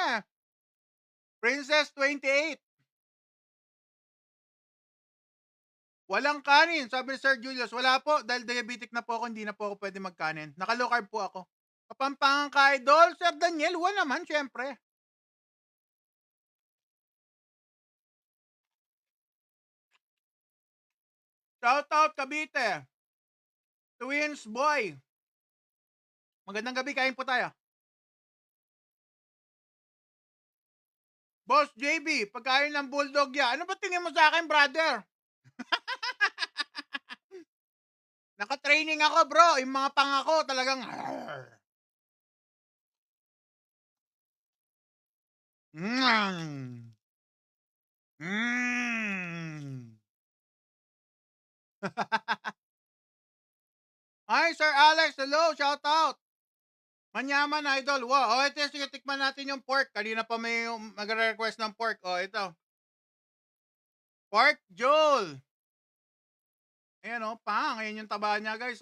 Princess 28. Walang kanin, sabi ni Sir Julius. Wala po, dahil diabetic na po ako, hindi na po ako pwede magkanin. Naka-low carb po ako. Kapampangan ka, idol. Sir Daniel, wala naman, syempre. Shoutout Cavite. Twins boy. Magandang gabi, kain po tayo. Boss JB, pagkain ng bulldog ya. Ano ba tingin mo sa akin, brother? Naka-training ako, bro. Yung mga pangako talagang Hi, Sir Alex. Hello, shout out. Manyaman, idol. Wow. Ito, sige, tikman natin yung pork. Kanina pa may mag-request ng pork. Ito. Pork Joel. Ayan, pang. Ayan yung taba niya, guys,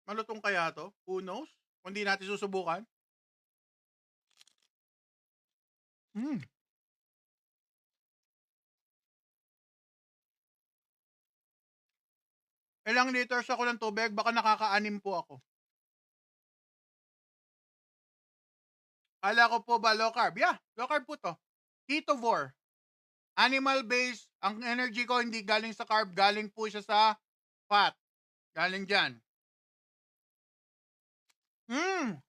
Malutong kaya 'to? Who knows? Kung di natin susubukan. Hmm. Ilang liters ako ng tubig? Baka nakaka-6 po ako. Akala ko po ba low carb? Yeah, low carb po 'to. Ketovore. Animal based. Ang energy ko hindi galing sa carb, galing po siya sa fat. Galing diyan. Hmm,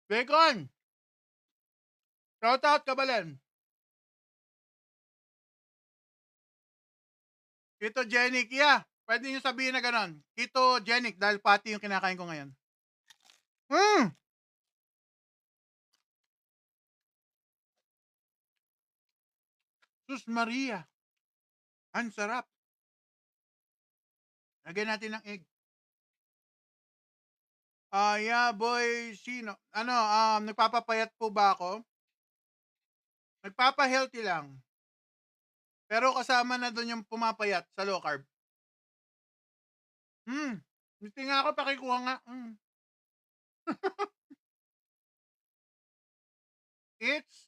bacon. Shout out Kabalen. Ketogenic, yeah. Pwede niyo sabihin na gano'n. Ketogenic dahil pati yung kinakain ko ngayon. Hmm, sus Maria. Ang sarap. Lagyan natin ng egg. Yeah, boy, sino? Ano, nagpapapayat po ba ako? Nagpapa-healthy lang. Pero kasama na doon yung pumapayat sa low carb. Ngiti nga ako, pakikuha nga. It's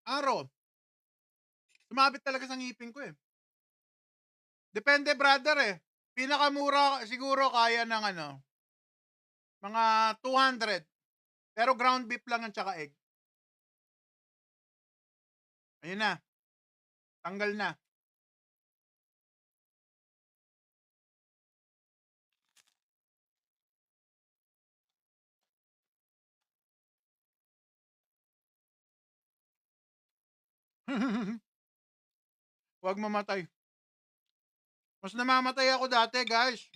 araw. Sumabit talaga sa ngipin ko eh. Depende brother eh. Pinakamura siguro kaya ng ano, mga 200. Pero ground beef lang at saka egg. Ayun na. Tanggal na. Huwag mamatay. Mas namamatay ako dati, guys.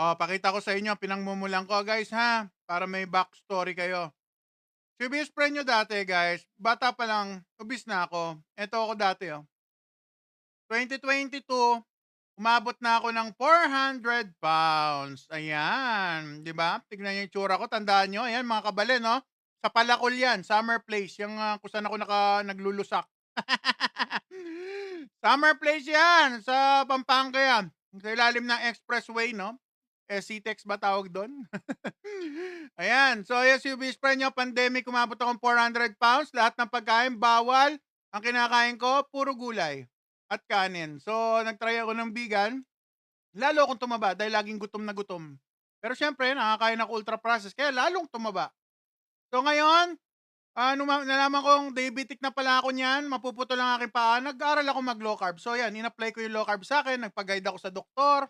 Pakita ko sa inyo, pinangmumulan ko, guys, ha? Para may backstory kayo. Si best friend nyo dati, guys, bata pa lang, obese na ako. Ito ako dati, 2022, umabot na ako ng 400 pounds. Ayan, di ba? Tignan niyo yung tsura ko, tandaan nyo. Ayan, mga kabale, no? Sa Palacol yan, Summer Place, yung kung saan ako naglulusak. Summer Place yan, sa Pampanga yan. Sa ilalim ng expressway, no? CTEX ba tawag doon? Ayan. So, yes, yung best friend nyo, pandemic, umabot akong 400 pounds. Lahat ng pagkain, bawal. Ang kinakain ko, puro gulay at kanin. So, nagtry ako ng vegan. Lalo akong tumaba dahil laging gutom na gutom. Pero syempre, nakakain ako ultra processed, kaya lalong tumaba. So, ngayon, nalaman kong diabetic na pala ako niyan, mapuputo lang aking paa, nag-aaral ako mag-low carb. So, yan, in-apply ko yung low carb sa akin, nagpag-guide ako sa doktor,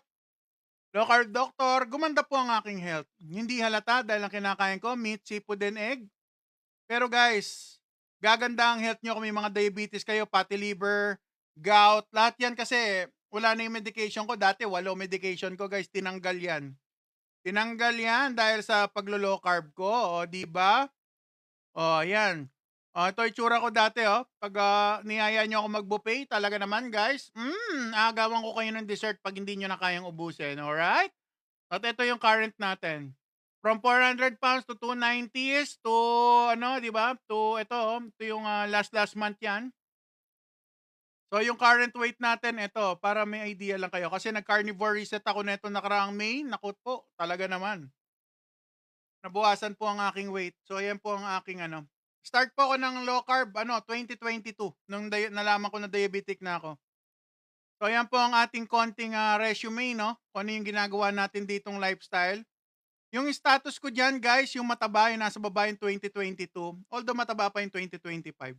low carb doctor, gumanda po ang aking health. Hindi halata dahil ang kinakain ko, meat, seafood, and egg. Pero guys, gaganda ang health nyo kung may mga diabetes kayo, fatty liver, gout, lahat yan kasi wala na yung medication ko. Dati, 8 medication ko, guys, tinanggal yan. Tinanggal yan dahil sa paglo-low carb ko, o, di ba? Yan. Ito itsura ko dati, pag niyaya nyo ako mag-buffet, talaga naman, guys, aagawan ko kayo ng dessert pag hindi nyo na kayang ubusin, alright? At ito yung current natin. From 400 pounds to 290s to, ano, di ba? To, ito yung last month yan. So, yung current weight natin, ito, para may idea lang kayo. Kasi nag-carnivore reset ako neto nakaraang May. Naku po, talaga naman. Nabuwasan po ang aking weight. So, ayan po ang aking ano. Start po ako ng low carb, 2022, nung nalaman ko na diabetic na ako. So, ayan po ang ating konting resume, no? Kung ano yung ginagawa natin ditong lifestyle. Yung status ko dyan, guys, yung mataba, yung nasa baba yung 2022, although mataba pa yung 2025.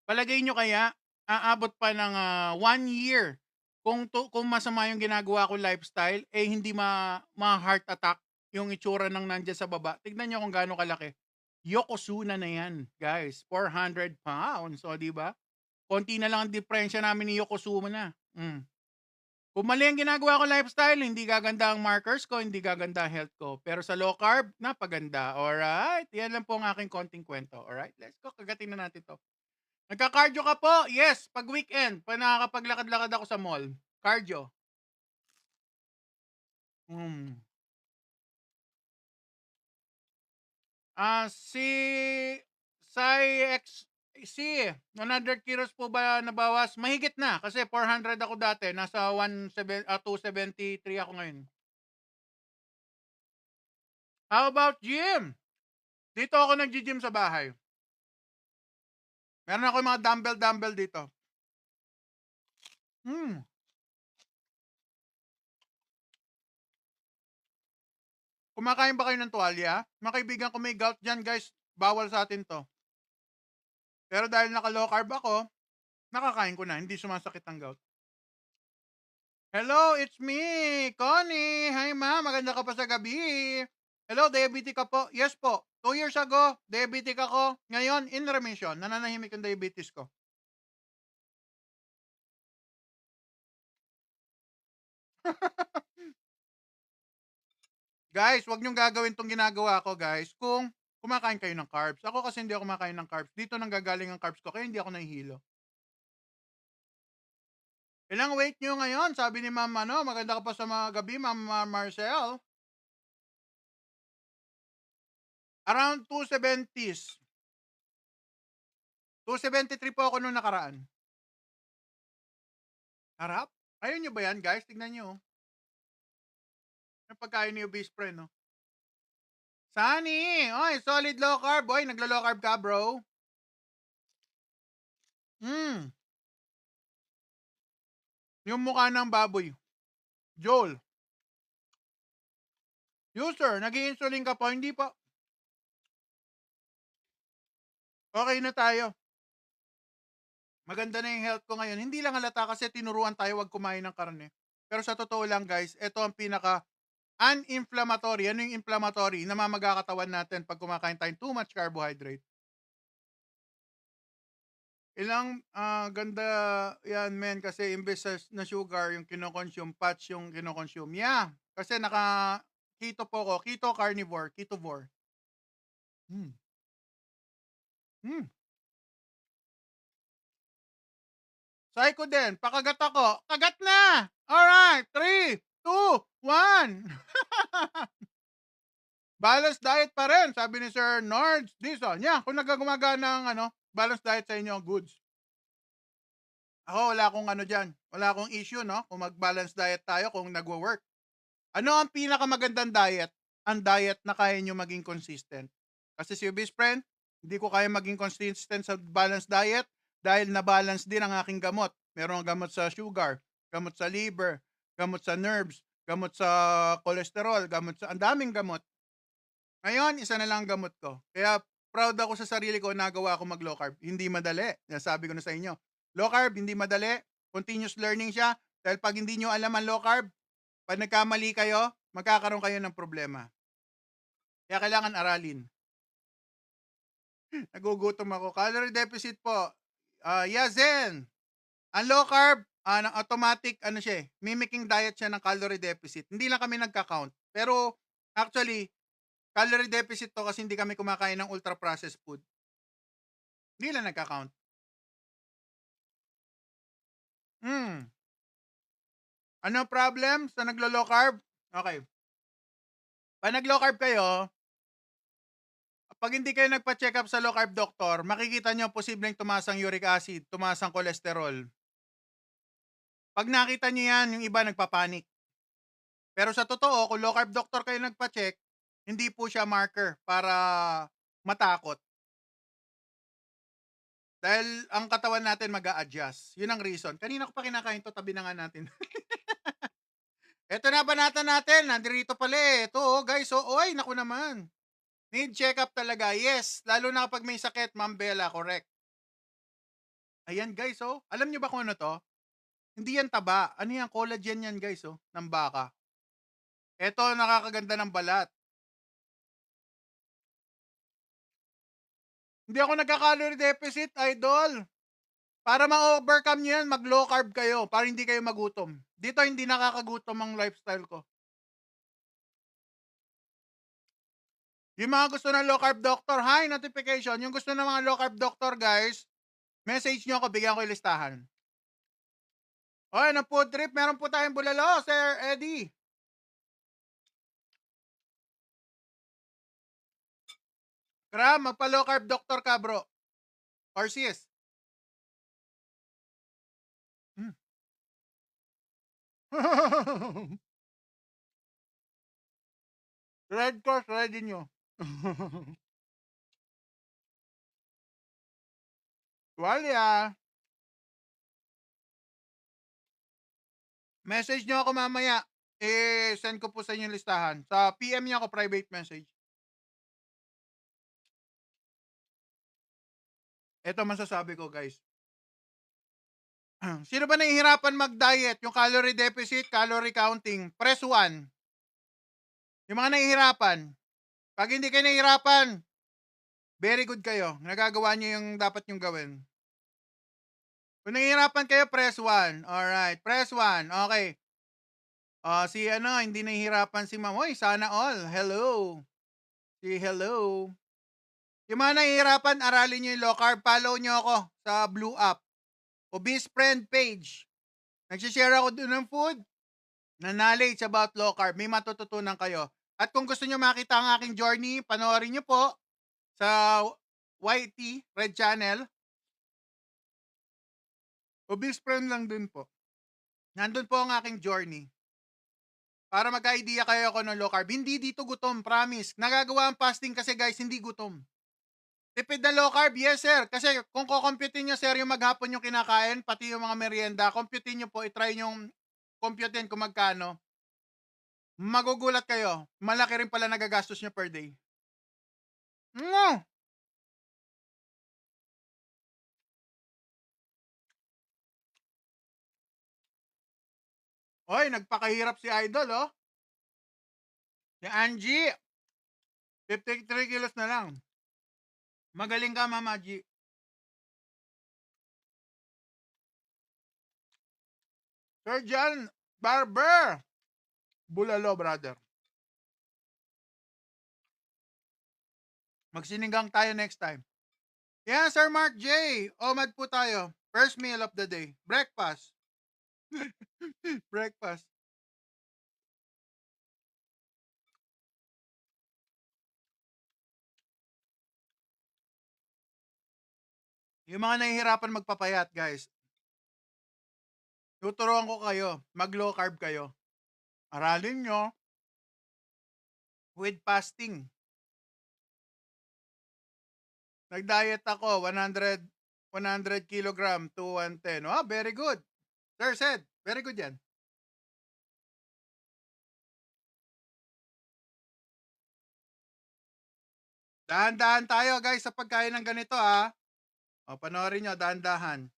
Palagay nyo kaya, aabot pa ng 1 year kung masama yung ginagawa ko lifestyle, hindi ma-heart attack yung itsura ng nandyan sa baba. Tignan nyo kung gaano kalaki. Yokozuna na yan, guys. 400 pounds. O, di ba? Konti na lang ang diferensya namin ni Yokozuna. Kung mali ang ginagawa ko lifestyle, hindi gaganda ang markers ko, hindi gaganda ang health ko. Pero sa low carb, napaganda. Alright? Yan lang po ang aking konting kwento. Alright? Let's go. Kagatin na natin to. Nagka-cardio ka po? Yes. Pag weekend, pag nakakapaglakad-lakad ako sa mall. Cardio. Si 100 kilos po ba nabawas? Mahigit na kasi 400 ako dati. Nasa 273 ako ngayon. How about gym? Dito ako nag-gym sa bahay. Meron ako mga dumbbell dito. Hmm. Kumakain ba kayo ng tuwalya? Mga kaibigan ko may gout dyan guys. Bawal sa atin to. Pero dahil naka-low carb ako, nakakain ko na. Hindi sumasakit ang gout. Hello, it's me, Connie. Hi ma, maganda ka pa sa gabi. Hello, diabetic ka po? Yes po. 2 years ago, diabetic ako. Ngayon, in remission. Nananahimik ang diabetes ko. Guys, wag niyong gagawin tong ginagawa ko, guys, kung kumakain kayo ng carbs. Ako kasi hindi ako kumakain ng carbs. Dito nanggagaling ang carbs ko, kaya hindi ako nahihilo. Ilang weight niyo ngayon? Sabi ni Ma'am, maganda ka pa sa mga gabi, Ma'am Marcel. Around 270s. 273 po ako nung nakaraan. Harap? Ayun nyo ba yan, guys? Tignan nyo. Yung pagkain ni obese friend, no? Sunny! Oy, solid low carb. Oy, naglo-low carb ka, bro. Yung mukha ng baboy. Joel. User, nag-i-insulin ka po? Hindi po. Okay na tayo. Maganda na yung health ko ngayon. Hindi lang halata kasi tinuruan tayo wag kumain ng karne. Pero sa totoo lang guys, ito ang pinaka uninflammatory. Ano yung inflammatory? Namamaga katawan natin pag kumakain tayo too much carbohydrate. Ilang ganda yan men kasi imbes na sugar yung kinoconsume, fats yung kinoconsume. Yeah, kasi naka keto po ko, keto carnivore, ketovore. Hmm. Hmm. Psycho din, pakagat ako. Kagat na! Alright, 3, 2, 1. Balanced diet pa rin, sabi ni Sir Nords Dison. Yeah, kung nagagumagana ng balanced diet sa inyo, goods. Ako, wala akong dyan. Wala akong issue, no? Kung mag-balance diet tayo, kung nagwo-work. Ano ang pinakamagandang diet? Ang diet na kaya nyo maging consistent. Kasi si obese friend, hindi ko kaya maging consistent sa balanced diet dahil na-balance din ang aking gamot. Merong gamot sa sugar, gamot sa liver, gamot sa nerves, gamot sa cholesterol, gamot sa... Ang daming gamot. Ngayon, isa na lang ang gamot ko. Kaya proud ako sa sarili ko, nagawa ako mag-low carb. Hindi madali. Nasabi ko na sa inyo. Low carb, hindi madali. Continuous learning siya. Dahil pag hindi nyo alam ang low carb, pag nagkamali kayo, magkakaroon kayo ng problema. Kaya kailangan aralin. Nagugutom ako. Calorie deficit po. Zen. Ang low carb, automatic, siya mimicking diet siya ng calorie deficit. Hindi lang kami nagka-count. Pero, actually, calorie deficit to kasi hindi kami kumakain ng ultra-processed food. Hindi lang nagka-count. Ano problem sa naglo-low carb? Okay. Pag nag-low carb kayo, pag hindi kayo nagpa-check up sa low carb doctor, makikita nyo posibleng tumaas ang uric acid, tumaas ang cholesterol. Pag nakita nyo yan, yung iba nagpapanik. Pero sa totoo, kung low carb doctor kayo nagpa-check, hindi po siya marker para matakot. Dahil ang katawan natin mag-a-adjust. Yun ang reason. Kanina ko pa kinakain to, tabi na nga natin. Eto na banata natin. Nandito pala eh. Ito guys. Oy, naku naman. Need check-up talaga. Yes. Lalo na kapag may sakit, Ma'am Bella. Correct. Ayan guys Alam nyo ba kung ano to? Hindi yan taba. Ano yan? Collagen yan guys ng baka. Eto, nakakaganda ng balat. Hindi ako nagka-calorie deficit, idol. Para ma-overcome nyo yan, mag-low carb kayo para hindi kayo magutom. Dito hindi nakakagutom ang lifestyle ko. Yung mga gusto ng low carb doctor, hi, notification. Yung gusto ng mga low carb doctor, guys, message nyo ako, bigyan ko yung listahan. Ng food trip, meron po tayong bulalo, Sir Eddie. Kram, magpa-low carb doctor ka, bro. or sis? Hmm. Red Cross, ready nyo. Walya. Message nyo ako mamaya. Send ko po sa inyo yung listahan. Sa PM niyo ako, private message. Ito masasabi ko, guys. Sino ba nahihirapan mag-diet? Yung calorie deficit, calorie counting. Press 1. Yung mga nahihirapan. Pag hindi kayo nahihirapan, very good kayo. Nagagawa nyo yung dapat nyong gawin. Kung nahihirapan kayo, press 1. Alright, press 1. Okay. Si hindi nahihirapan si ma'am. Oy, sana all. Hello. Hello. Yung mga nahihirapan, aralin nyo yung low carb. Follow nyo ako sa Blue App. Obese Friend page. Nagsishare ako doon ng food na knowledge about low carb. May matututunan kayo. At kung gusto nyo makita ang aking journey, panoorin nyo po sa YT, Red Channel. Obese Friend lang din po. Nandun po ang aking journey. Para magka-idea kayo ako ng low carb. Hindi dito gutom, promise. Nagagawa ang fasting kasi guys, hindi gutom. Tipid na low carb, yes sir. Kasi kung kukomputin nyo sir yung maghapon yung kinakain, pati yung mga merienda, computin nyo po, itry nyo computin kung magkano. Magugulat kayo. Malaki rin pala nagagastos nyo per day. Mm. Oy, nagpakahirap si Idol, oh. Si Angie, 53 kilos na lang. Magaling ka, Mama G. Sir John Barber. Bulalo, brother. Magsinigang tayo next time. Yeah, Sir Mark J. Omad po tayo. First meal of the day. Breakfast. Breakfast. Yung mga nahihirapan magpapayat, guys. Tuturuan ko kayo. Mag low carb kayo. Aralin nyo with fasting. Nag-diet ako, 100 kilogram to 110. Oh, very good. Sir said, very good yan. Dahan-dahan tayo guys sa pagkain ng ganito ha. O, panoorin nyo, dahan-dahan.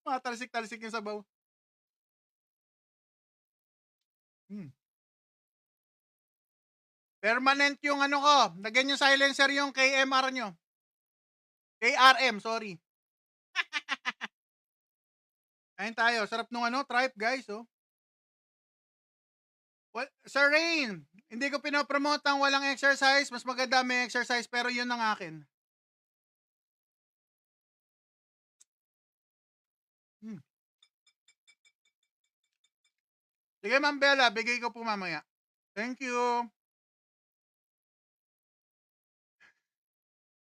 Matalsik-talsik yung sabaw. Permanent yung ano ko. Lagyan yung silencer yung KMR nyo. KRM, sorry. Ayun tayo. Sarap nung tripe guys, oh. Well, Sir Rain, hindi ko pinopromote ang walang exercise. Mas maganda may exercise, pero yun ang akin. Sige, Ma'am Bella, bigay ko po mamaya. Thank you.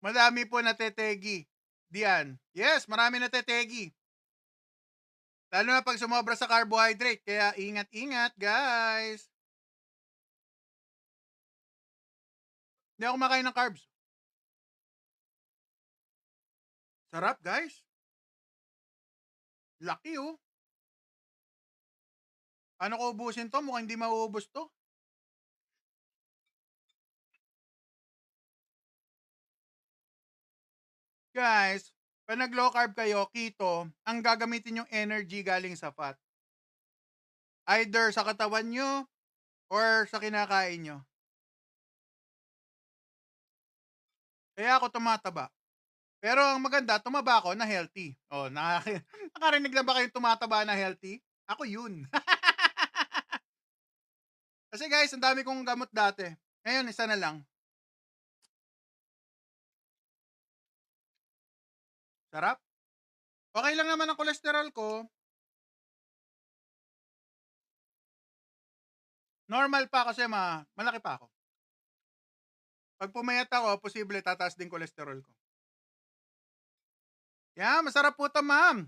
Madami po natetegi. Diyan. Yes, marami natetegi. Lalo na pag sumobra sa carbohydrate. Kaya ingat-ingat, guys. Hindi ako makain ng carbs. Sarap, guys. Laki, oh. Ano ko ubusin to? Mukhang hindi mauubos to. Guys, pag nag-low carb kayo, keto, ang gagamitin yung energy galing sa fat. Either sa katawan nyo or sa kinakain nyo. Kaya ako tumataba. Pero ang maganda, tumaba ako na healthy. Oh, nakarinig na ba kayong tumataba na healthy? Ako yun. Kasi guys, ang dami kong gamot dati. Ngayon, isa na lang. Sarap. Okay lang naman ang cholesterol ko. Normal pa kasi malaki pa ako. Pag pumayat ako, posible tataas din cholesterol ko. Yeah, masarap po to, ma'am.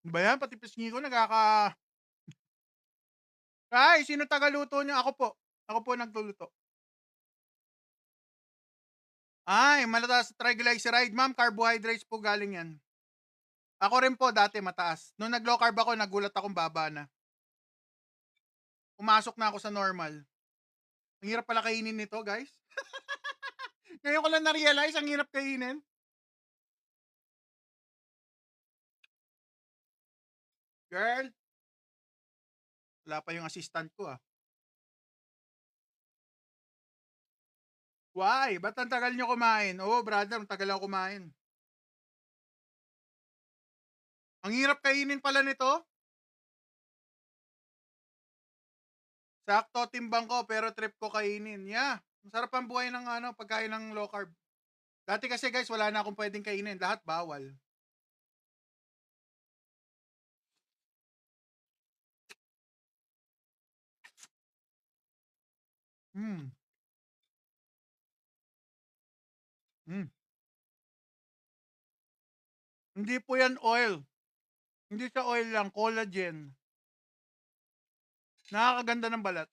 Ano ba yan? Pati pisngi ko Ay, sino tagaluto niyo? Ako po. Ako po nagluluto. Ay, malataas sa triglyceride, ma'am. Carbohydrates po galing yan. Ako rin po dati mataas. Nung nag-low carb ako, nagulat akong baba na. Pumasok na ako sa normal. Ang hirap pala kainin nito, guys. Ngayon ko lang na-realize, ang hirap kainin. Girl, wala pa yung assistant ko ah. Why? Ba't ang tagal nyo kumain? Oo, brother, ang tagal ako kumain. Ang hirap kainin pala nito. Sakto timbang ko pero trip ko kainin. Yeah. Masarap ang buhay ng pagkain ng low carb. Dati kasi guys, wala na akong pwedeng kainin. Lahat bawal. Hmm. Hmm. Hindi po yan oil. Hindi sa oil lang, collagen. Nakakaganda ng balat.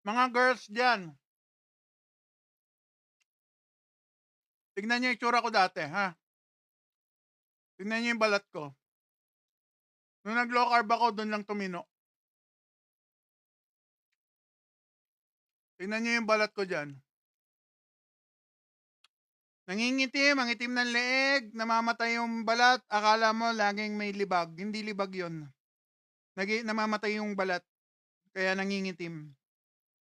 Mga girls dyan, tignan niyo yung itsura ko dati, ha? Tignan niyo yung balat ko. Nung nag-low carb ako, doon lang tumino. Tignan niyo yung balat ko dyan. Nangingitim, ang itim ng leeg, namamatay yung balat, akala mo laging may libag. Hindi libag yon. Namamatay yung balat, kaya nangingitim.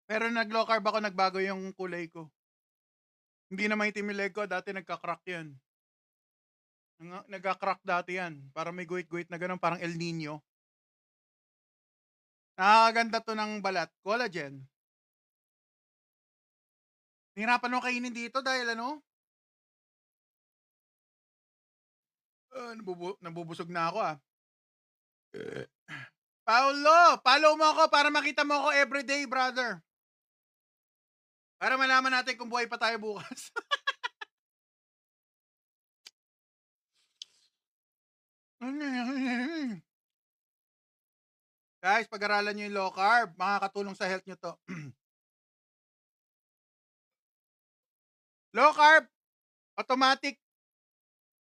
Pero nag-low carb ako, nagbago yung kulay ko. Hindi na maitim yung leg ko, dati nagka-crack yan. Nagka-crack dati yan. Para may guhit-guhit na ganun, parang El Nino. Nakakaganda to ng balat. Collagen. Nahirapan mo kainin dito dahil nabubusog na ako ah. Paulo, follow mo ako para makita mo ako everyday, brother. Para malaman natin kung buhay pa tayo bukas. Guys, pag-aralan nyo yung low carb, makakatulong sa health nyo to. Low carb, automatic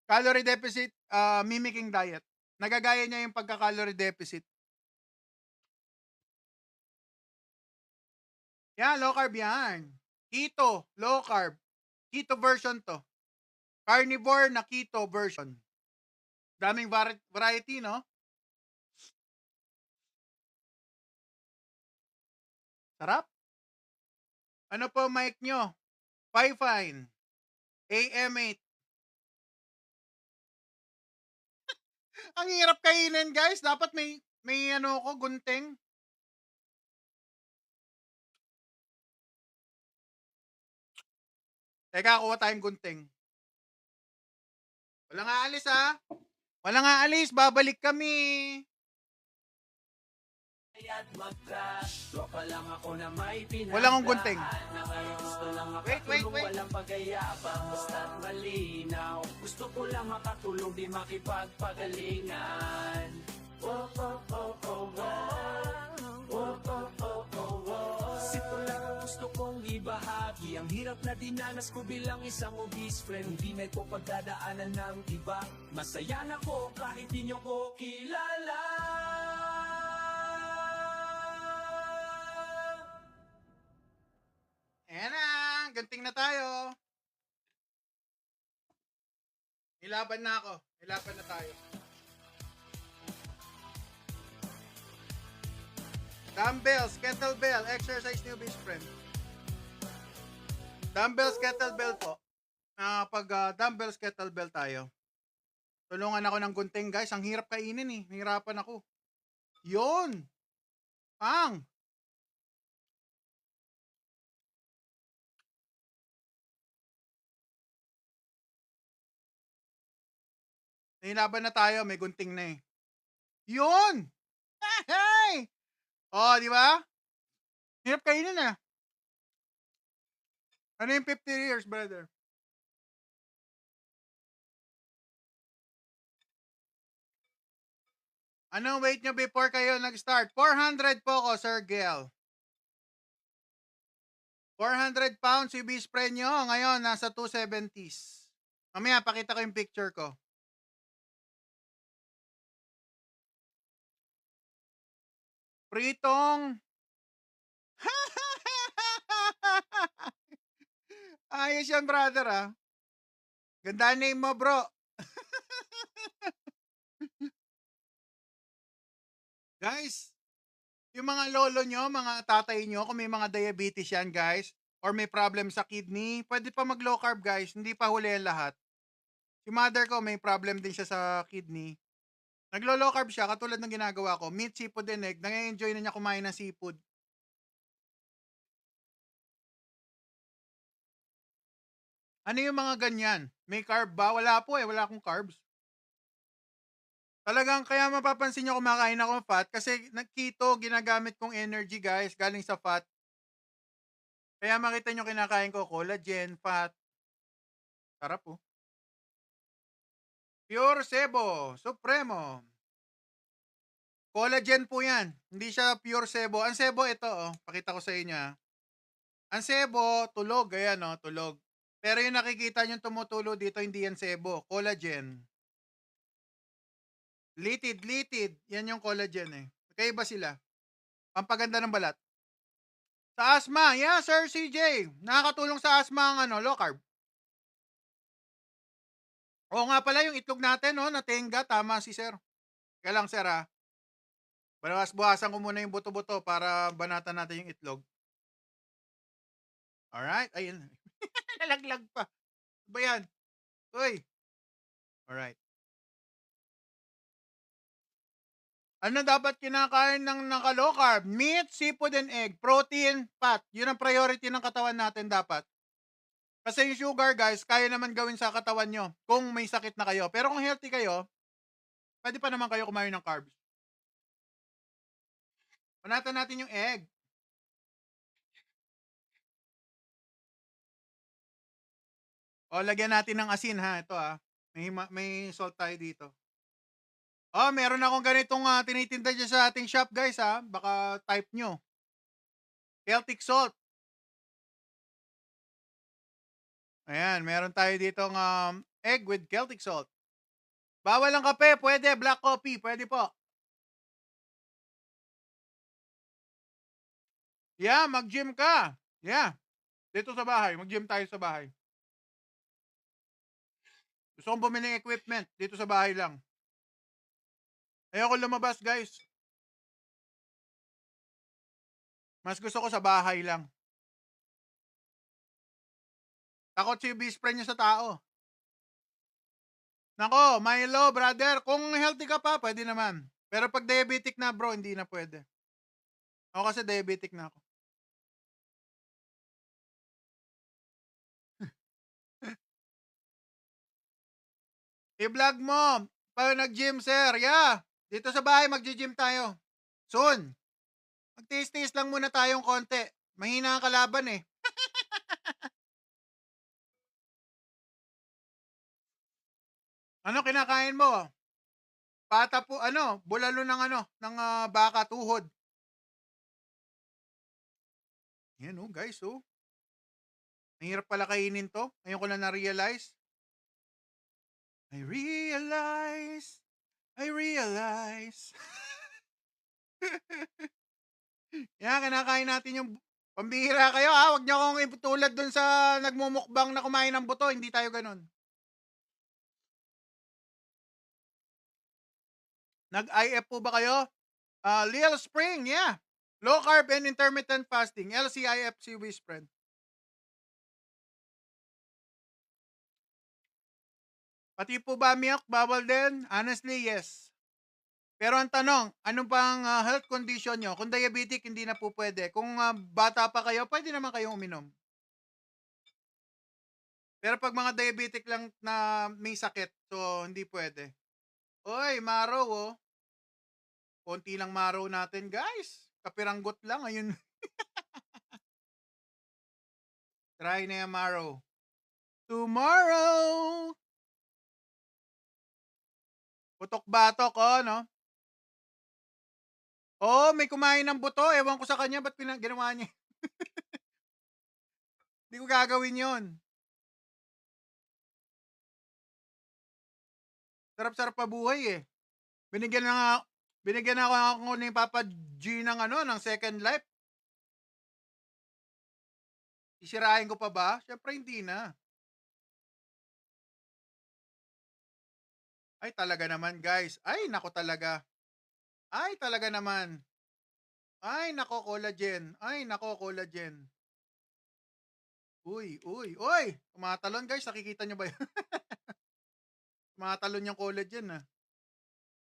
calorie deficit mimicking diet. Nagagaya niya yung pagka-calorie deficit. Yan, low carb yan. Keto, low carb. Keto version to. Carnivore na keto version. Daming variety, no? Sarap. Ano po mic nyo? Fine. AM8. Ang hirap kainin, guys. Dapat may gunting. Teka, kuha tayong gunting. Walang aalis, ha? Walang aalis. Babalik kami. Wala akong gunting. Wait. Walang pagayabang, basta't malinaw. Gusto ko lang makatulong, di makipagpagalingan. Sito lang ang gusto kong ibahagi. Ang hirap na dinanas ko bilang isang obese friend. Hindi na ito pagdadaanan ng iba. Masaya na ko kahit di nyo ko kilala. Ayan na, ganting na tayo. Ilaban na ako. Ilaban na tayo. Dumbbells, kettlebell, exercise new best friend. Dumbbells, kettlebell po. Pag dumbbells, kettlebell tayo. Tulungan ako ng gunting, guys. Ang hirap kainin eh. Nahirapan ako. Yun! Pang! Nilaban na tayo, may gunting na eh. Yun! Hey! Oh, di ba? Hirap kainin ah. Ano yung 50 years, brother? Anong weight nyo before kayo nag-start? 400 po ko, Sir Gel. 400 pounds yung spray nyo. Ngayon, nasa 270s. Mamaya, pakita ko yung picture ko. Pritong. Ayos yan, brother, ah. Ganda name mo, bro. Guys, yung mga lolo nyo, mga tatay nyo, kung may mga diabetes yan, guys, or may problem sa kidney, pwede pa mag-low carb, guys. Hindi pa huli ang lahat. Si mother ko, may problem din siya sa kidney. Naglo-low carb siya, katulad ng ginagawa ko. Meat, seafood, and egg. Nang-enjoy na niya kumain ng seafood. Ano yung mga ganyan? May carb ba? Wala po eh. Wala akong carbs. Talagang kaya mapapansin nyo kumakain ako ng fat kasi keto, ginagamit kong energy, guys, galing sa fat. Kaya makita nyo kinakain ko collagen, fat. Sarap po. Pure Sebo, Supremo. Collagen po yan. Hindi siya pure sebo. Ang sebo ito, oh. Pakita ko sa inyo. Ah. Ang sebo, tulog. Ayan, oh, tulog. Pero yung nakikita nyo tumutulo dito, hindi yan sebo. Collagen. Litid. Yan yung collagen eh. Kaya sila? Pampaganda ng balat. Sa asthma, yeah, Sir CJ. Nakakatulong sa asthma ang low carb. Oo nga pala, yung itlog natin, no, natenga. Tama si Sir. Kaya lang, Sir, ah. Buwasan ko muna yung buto-buto para banatan natin yung itlog. Alright, ayun. Nalaglag pa. Ano ba yan? Uy. Alright. Ano dapat kinakain ng naka-low carb? Meat, seafood, and egg. Protein, fat. Yun ang priority ng katawan natin dapat. Kasi yung sugar, guys, kaya naman gawin sa katawan nyo kung may sakit na kayo. Pero kung healthy kayo, pwede pa naman kayo kumain ng carbs. Panatan natin yung egg. O, lagyan natin ng asin, ha. Ito, ha. May salt tayo dito. Oh, meron akong ganitong tinitinda dyan sa ating shop, guys, ha. Baka type nyo. Celtic salt. Ayan, meron tayo ditong egg with Celtic salt. Bawal ang kape, pwede. Black coffee, pwede po. Yeah, mag-gym ka. Yeah. Dito sa bahay, mag-gym tayo sa bahay. Gusto kong bumili ng equipment dito sa bahay lang. Ayoko lumabas, guys. Mas gusto ko sa bahay lang. Takot si best friend niya sa tao. Nako, Milo, brother, kung healthy ka pa, pwede naman. Pero pag diabetic na, bro, hindi na pwede. Ako kasi diabetic na ako. I-vlog mo. Pag nag-gym, sir. Yeah. Dito sa bahay, mag-gym tayo. Soon. Magtiis-tiis lang muna tayong konti. Mahina ang kalaban eh. Ano kinakain mo? Pata po, bulalo ng ng baka tuhod. Yan oh, guys oh. Mahirap pala kainin to. Ngayon ko lang na-realize. I realize. Yan, kinakain natin yung pambihira kayo ha. Huwag niyo akong iputulad dun sa nagmumukbang na kumain ng buto. Hindi tayo ganun. Nag-IF po ba kayo? Lil Spring, yeah. Low carb and intermittent fasting. LCIF si Wispren. Pati po ba milk? Bawal din? Honestly, yes. Pero ang tanong, anong pang health condition nyo? Kung diabetic, hindi na po pwede. Kung bata pa kayo, pwede naman kayong uminom. Pero pag mga diabetic lang na may sakit, so hindi pwede. Oy, maraw oh. Konti lang maraw natin, guys. kapiranggot lang. Ayun. Try na yan, Maro. Tomorrow! Putok-batok, oh, no? Oh, may kumain ng buto. Ewan ko sa kanya, ba't ginawa niya? Hindi ko gagawin yon. Sarap-sarap pa buhay eh. Binigyan na nga, binigyan ako ni Papa G ng ng second life. Sisirain ko pa ba? Syempre hindi na. Ay talaga naman guys. Ay nako talaga. Ay talaga naman. Ay nako collagen. Ay nako collagen. Uy, uy, uy. Tumatalon guys. Nakikita nyo ba yun? Tumatalon yung collagen ah.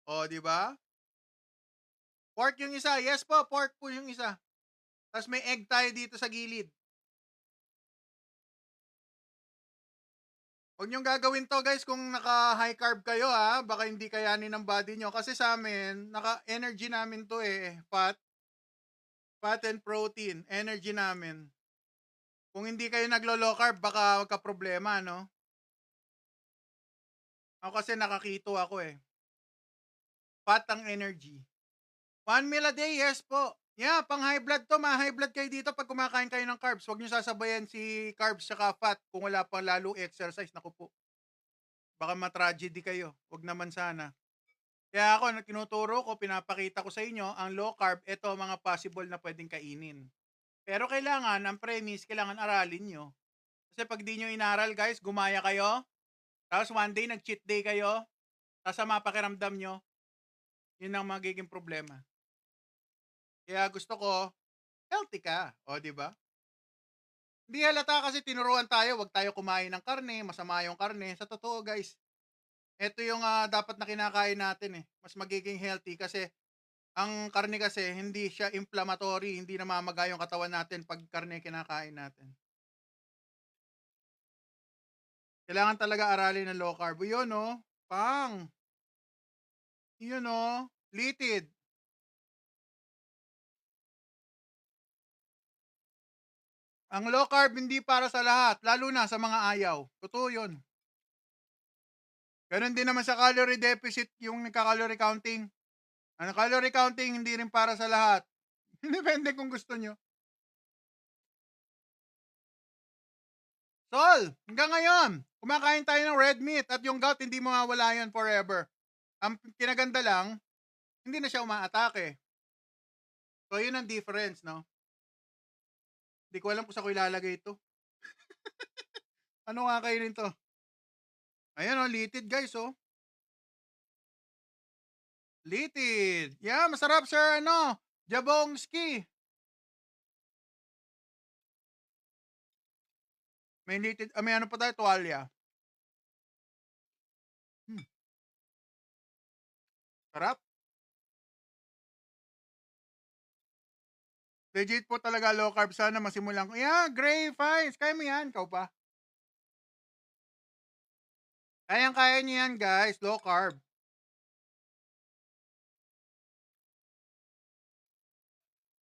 O, di ba? Pork yung isa. Yes po, pork po yung isa. Tapos may egg tayo dito sa gilid. Huwag niyong gagawin to guys kung naka-high carb kayo ha. Baka hindi kayanin ng body nyo. Kasi sa amin, naka-energy namin to eh. Fat and protein. Energy namin. Kung hindi kayo naglo-low carb, baka magka-problema, no? Ako kasi nakakito ako eh. Fat ang energy. 1 meal a day, yes po. Yeah, pang high blood to. Ma-high blood kayo dito pag kumakain kayo ng carbs. Huwag nyo sasabayan si carbs tsaka fat kung wala pang lalo exercise. Naku po. Baka ma-tragedy kayo. Huwag naman sana. Kaya ako, tinuturo ko, pinapakita ko sa inyo, ang low carb, ito mga possible na pwedeng kainin. Pero kailangan, ang premise, kailangan aralin nyo. Kasi pag di nyo inaral, guys, gumaya kayo. Tapos one day, nag-cheat day kayo. Tapos sa mapakiramdam nyo, yun ang magiging problema. Kaya gusto ko, healthy ka. O, di ba? Hindi halata kasi tinuruan tayo, wag tayo kumain ng karne, masama yung karne. Sa totoo, guys, ito yung dapat na kinakain natin eh. Mas magiging healthy kasi ang karne kasi hindi siya inflammatory, hindi namamaga yung katawan natin pag karne kinakain natin. Kailangan talaga aralin ng low carb. Yun oh, pang. Yun oh, litid. Ang low carb hindi para sa lahat, lalo na sa mga ayaw. Totoo yun. Ganon din naman sa calorie deficit, yung nagka-calorie counting. Ang calorie counting hindi rin para sa lahat. Depende kung gusto nyo. Sol, hanggang ngayon, kumakain tayo ng red meat at yung gout hindi mawawala yun forever. Ang kinaganda lang, hindi na siya umaatake. So, yun ang difference, no? Hindi ko alam kung saan ko ilalagay ito. Ano nga kainin to? Ayan oh, litid guys oh. Litid. Yeah, masarap sir Jabongski. May litid, may ano pa tayo, tuwalya. Sarap. Legit po talaga low carb. Sana masimulan ko. Yeah, Gray Fines. Kaya mo yan. Ikaw pa. Kayang-kaya niyo yan, guys. Low carb.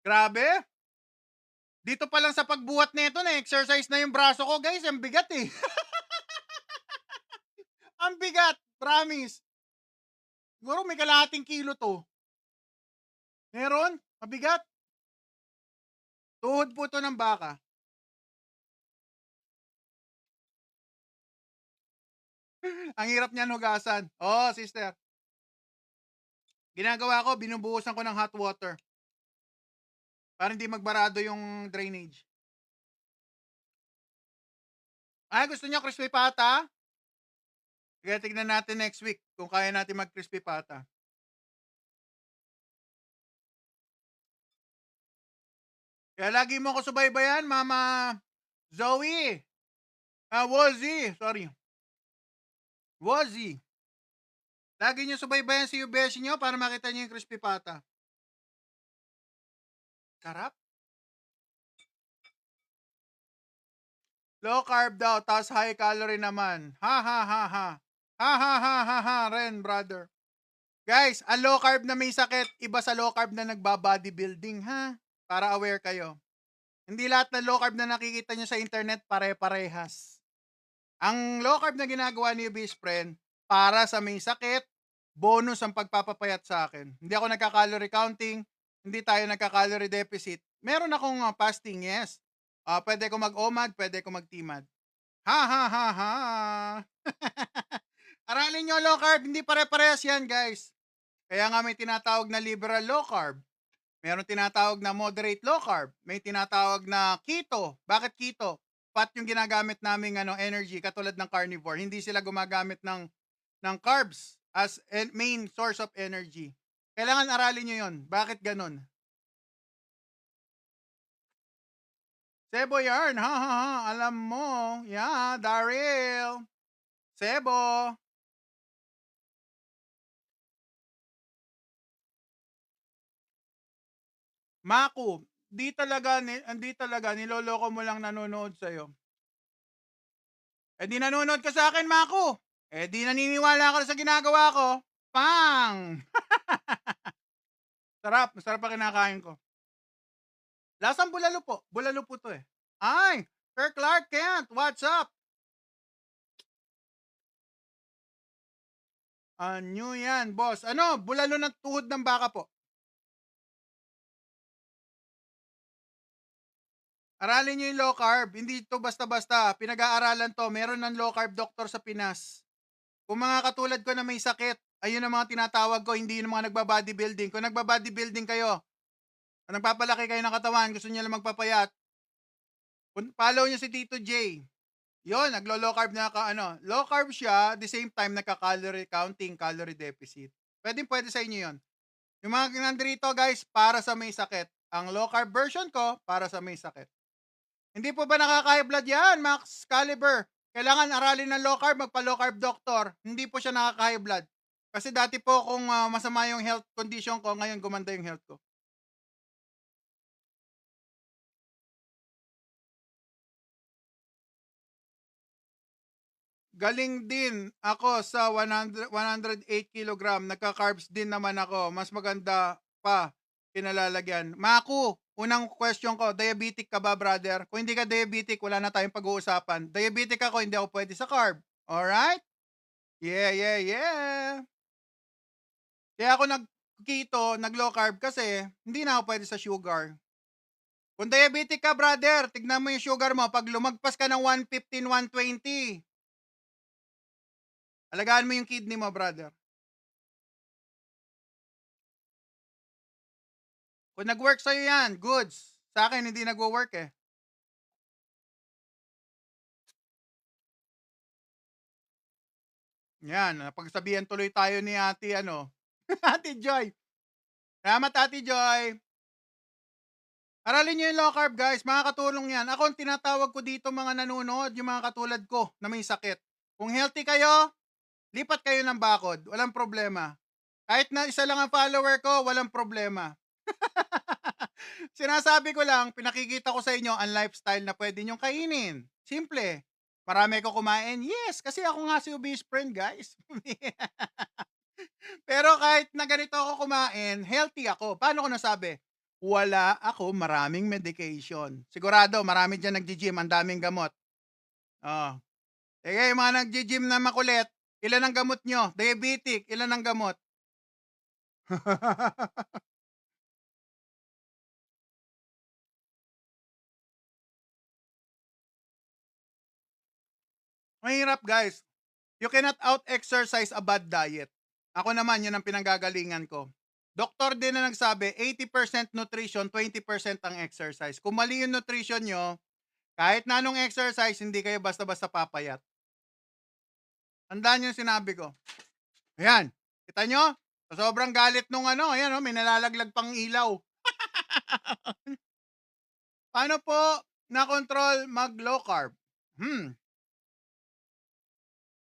Grabe. Dito pa lang sa pagbuhat nito na exercise na yung braso ko, guys. Ang bigat eh. Ang bigat. Promise. Siguro may kalahating kilo to. Meron? Mabigat. Tuhod po to ng baka. Ang hirap niyan hugasan. Oh, sister. Ginagawa ko, binubuhusan ko ng hot water. Para hindi magbarado yung drainage. Ay, gusto niyo crispy pata? Kaya tignan natin next week kung kaya natin mag-crispy pata. Kaya lagi mo ako subaybayan, Mama Zoe. Wozzy. Sorry. Wozzy. Lagi niyo subaybayan si Ubeshi niyo para makita niyo yung crispy pata. Sarap. Low carb daw, tapos high calorie naman. Ha ha ha ha. Ha ha ha ha ha, Ren, brother. Guys, ang low carb na may sakit, iba sa low carb na nagba-bodybuilding, ha? Para aware kayo. Hindi lahat ng low carb na nakikita nyo sa internet pare-parehas. Ang low carb na ginagawa ni Best Friend, para sa may sakit, bonus ang pagpapapayat sa akin. Hindi ako nagka-calorie counting, hindi tayo nagka-calorie deficit. Meron akong fasting, yes. Pwede ko mag-OMAD, pwede ko mag-TMAD. Ha ha ha ha. Aralin nyo low carb, hindi pare-parehas yan, guys. Kaya nga may tinatawag na liberal low carb. Meron tinatawag na moderate low carb. May tinatawag na keto. Bakit keto? Fat yung ginagamit naming energy katulad ng carnivore. Hindi sila gumagamit ng carbs as main source of energy. Kailangan aralin nyo yun. Bakit ganun? Sebo yarn. Ha ha ha. Alam mo. Yeah, Daryl. Sebo. Maku, di talaga niloloko mo lang nanonood sa'yo. Di nanonood ka sa akin, Maku. Di naniniwala ka sa ginagawa ko. Pang! Sarap, masarap pa kinakain ko. Lasang bulalo po. Bulalo po to eh. Ay, Sir Clark Kent, what's up? Ano yan, boss? Bulalo ng tuhod ng baka po. Aralin nyo yung low carb. Hindi ito basta-basta. Pinag-aaralan to. Meron ng low carb doctor sa Pinas. Kung mga katulad ko na may sakit, ayun ang mga tinatawag ko, hindi yung mga nagba-bodybuilding. Kung nagba-bodybuilding kayo, nagpapalaki kayo ng katawan, gusto niyo lang magpapayat, follow nyo si Tito J. Yon, naglo-low carb na low carb siya, the same time nagka-calorie counting, calorie deficit. Pwede sa inyo yon. Yung mga nandito guys, para sa may sakit. Ang low carb version ko, para sa may sakit. Hindi po ba nakaka-high blood yan, Max Caliber? Kailangan aralin ng low carb, magpa-low carb doctor. Hindi po siya nakaka-high blood. Kasi dati po kung masama yung health condition ko, ngayon gumanda yung health ko. Galing din ako sa 108 kilogram. Nagka-carbs din naman ako. Mas maganda pa kinalalagyan. Maku, unang question ko, diabetic ka ba, brother? Kung hindi ka diabetic, wala na tayong pag-uusapan. Diabetic ako, hindi ako pwede sa carb. Alright? Yeah. Kaya ako nag-keto, nag-low carb kasi hindi na ako pwede sa sugar. Kung diabetic ka, brother, tignan mo yung sugar mo. Pag lumagpas ka ng 115, 120, alagaan mo yung kidney mo, brother. Kung nag-work sa'yo yan, goods. Sa akin, hindi nag-work eh. Yan, napagsabihan tuloy tayo ni Ate, Ate Joy. Salamat, Ate Joy. Aralin nyo yung low carb, guys. Makakatulong yan. Ako, ang tinatawag ko dito mga nanonood, yung mga katulad ko na may sakit. Kung healthy kayo, lipat kayo ng bakod. Walang problema. Kahit na isa lang ang follower ko, walang problema. Sinasabi ko lang, pinakikita ko sa inyo ang lifestyle na pwede nyong kainin. Simple. Marami ko kumain? Yes, kasi ako nga si obese friend, guys. Pero kahit na ganito ako kumain, healthy ako. Paano ko nasabi? Wala ako maraming medication. Sigurado, marami dyan nag-gym, ang daming gamot. Yung mga nag-gym na makulit, ilan ang gamot nyo? Diabetic, ilan ang gamot? Mahirap, guys. You cannot out-exercise a bad diet. Ako naman, yun ang pinanggagalingan ko. Doktor din na nagsabi, 80% nutrition, 20% ang exercise. Kung mali yung nutrition nyo, kahit na anong exercise, hindi kayo basta-basta papayat. Tandaan yung sinabi ko. Ayan, kita nyo? Sa sobrang galit nung ayan may nalalaglag pang ilaw. Paano po na-control mag-low carb?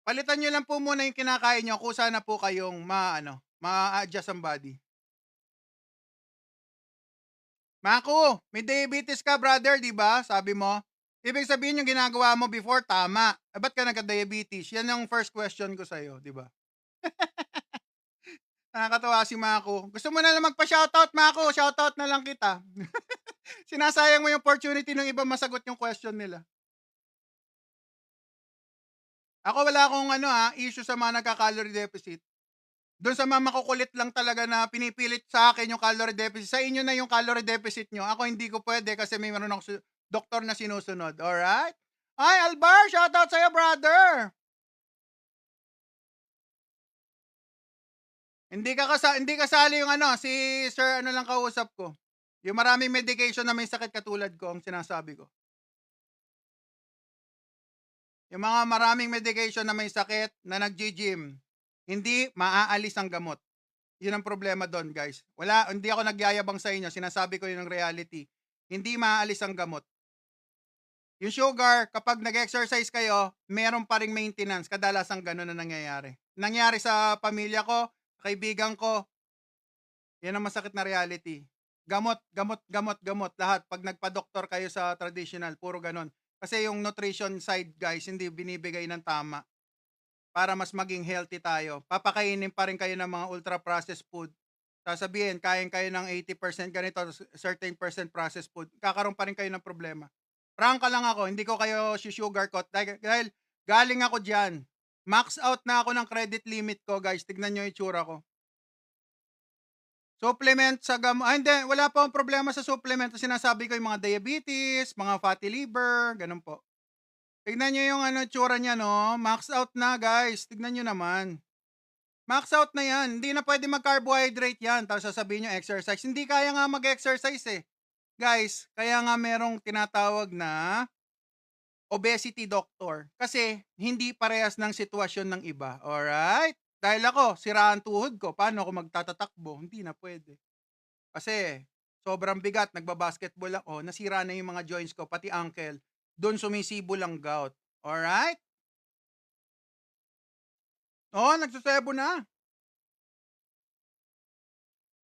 Palitan nyo lang po muna yung kinakain nyo kung sana po kayong ma-adjust ang body. Maku, may diabetes ka, brother, di ba? Sabi mo. Ibig sabihin yung ginagawa mo before, tama. Ba't ka nagka-diabetes? Yan yung first question ko sa'yo, di ba? Nakakatawa si Mako. Gusto mo na lang magpa-shoutout, Mako? Shoutout na lang kita. Sinasayang mo yung opportunity ng iba masagot yung question nila. Ako wala akong issue sa mga nagka-calorie deficit. Doon sa mga makukulit lang talaga na pinipilit sa akin yung calorie deficit. Sa inyo na yung calorie deficit nyo. Ako hindi ko pwede kasi may meron ako doktor na sinusunod. Alright? Ay, Albar! Shoutout sa'yo, brother! Hindi kasali yung si Sir lang kausap ko. Yung maraming medication na may sakit katulad ko ang sinasabi ko. Yung mga maraming medication na may sakit na nag-gym, hindi maaalis ang gamot. Yun ang problema doon, guys. Hindi ako nagyayabang sa inyo, sinasabi ko yun ng reality. Hindi maaalis ang gamot. Yung sugar, kapag nag-exercise kayo, meron pa ring maintenance. Kadalasang gano'n na nangyayari. Nangyari sa pamilya ko, kaibigan ko, yan ang masakit na reality. Gamot, gamot, gamot, gamot, lahat. Pag nagpa-doktor kayo sa traditional, puro ganon. Kasi yung nutrition side, guys, hindi binibigay ng tama para mas maging healthy tayo. Papakainin pa rin kayo ng mga ultra-processed food. Sasabihin, kain kayo ng 80% ganito, certain percent processed food. Kakaroon pa rin kayo ng problema. Prangka lang ako, hindi ko kayo sugarcoat dahil galing ako dyan. Max out na ako ng credit limit ko, guys. Tignan nyo yung itsura ko. Supplement sa hindi, wala pa akong problema sa supplement. Sinasabi ko yung mga diabetes, mga fatty liver, ganun po. Tignan nyo yung itsura niya, no? Max out na, guys. Tignan nyo naman. Max out na yan. Hindi na pwede mag-carbohydrate yan. Tapos sasabihin nyo exercise. Hindi kaya nga mag-exercise eh. Guys, kaya nga merong tinatawag na obesity doctor. Kasi hindi parehas ng sitwasyon ng iba. Alright? Dahil ako, siraan tuhod ko. Paano ako magtatatakbo? Hindi na pwede. Kasi sobrang bigat. Nagbabasketball ako. Nasira na yung mga joints ko. Pati ankle. Doon sumisibo lang gout. Alright? Nagsusebo na.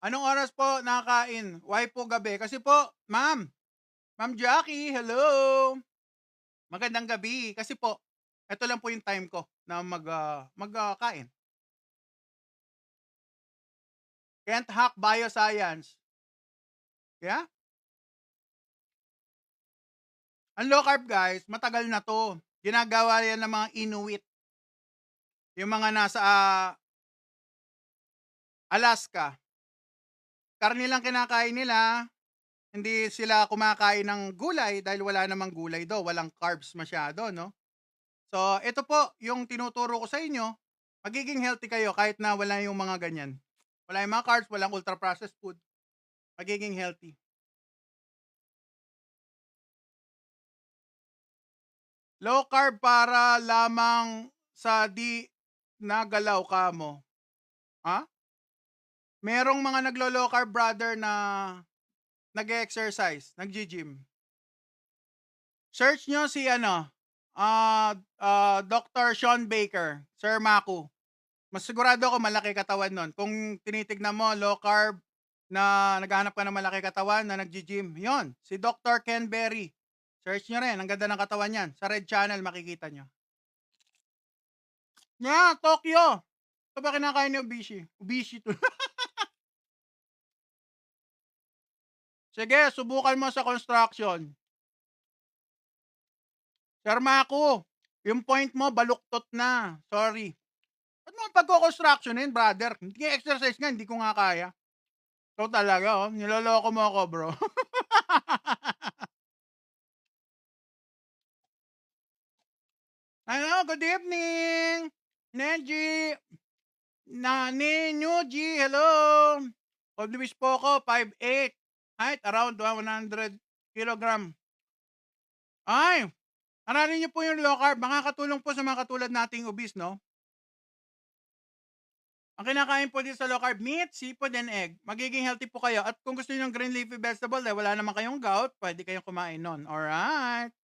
Anong oras po nakakain? Why po gabi? Kasi po, Ma'am Jackie, hello. Magandang gabi. Kasi po, ito lang po yung time ko na magkain. Kent Hack Bioscience. Yeah? Ang low carb, guys, matagal na to. Ginagawa yan ng mga Inuit. Yung mga nasa Alaska. Karne lang kinakain nila. Hindi sila kumakain ng gulay dahil wala namang gulay daw. Walang carbs masyado, no? So, ito po yung tinuturo ko sa inyo. Magiging healthy kayo kahit na wala yung mga ganyan. Wala yung mga carbs, walang ultra-processed food. Magiging healthy. Low carb para lamang sa di nagalaw ka mo. Ha? Merong mga naglo-low carb, brother, na nag-exercise, nag-gym. Search nyo si Dr. Sean Baker, Sir Maku. Mas sigurado ako malaki katawan nun. Kung tinitignan mo, low carb, na naghahanap ka ng malaki katawan na nag-gym. Yon, si Dr. Ken Berry. Search nyo rin, ang ganda ng katawan yan. Sa Red Channel, makikita nyo. Tokyo. Ito ba kinakain ni Ubishi? Ubishi to. Sige, subukan mo sa construction. Sir Maku, yung point mo, baluktot na. Sorry. Ba't mo pagko-constructionin, brother? Hindi exercise nga, hindi ko nga kaya. So talaga, niloloko mo ako, bro. Hello, good evening. Neji. Nuji, hello. Oblis po ako, 5'8". Height, around 100 kilogram. Ay, aralin niyo po yung low carb. Makakatulong po sa mga katulad nating obese, no? Ang kinakain po dito sa low carb, meat, seafood, and egg. Magiging healthy po kayo. At kung gusto niyo ng green leafy vegetable, wala naman kayong gout, pwede kayong kumain nun. Alright.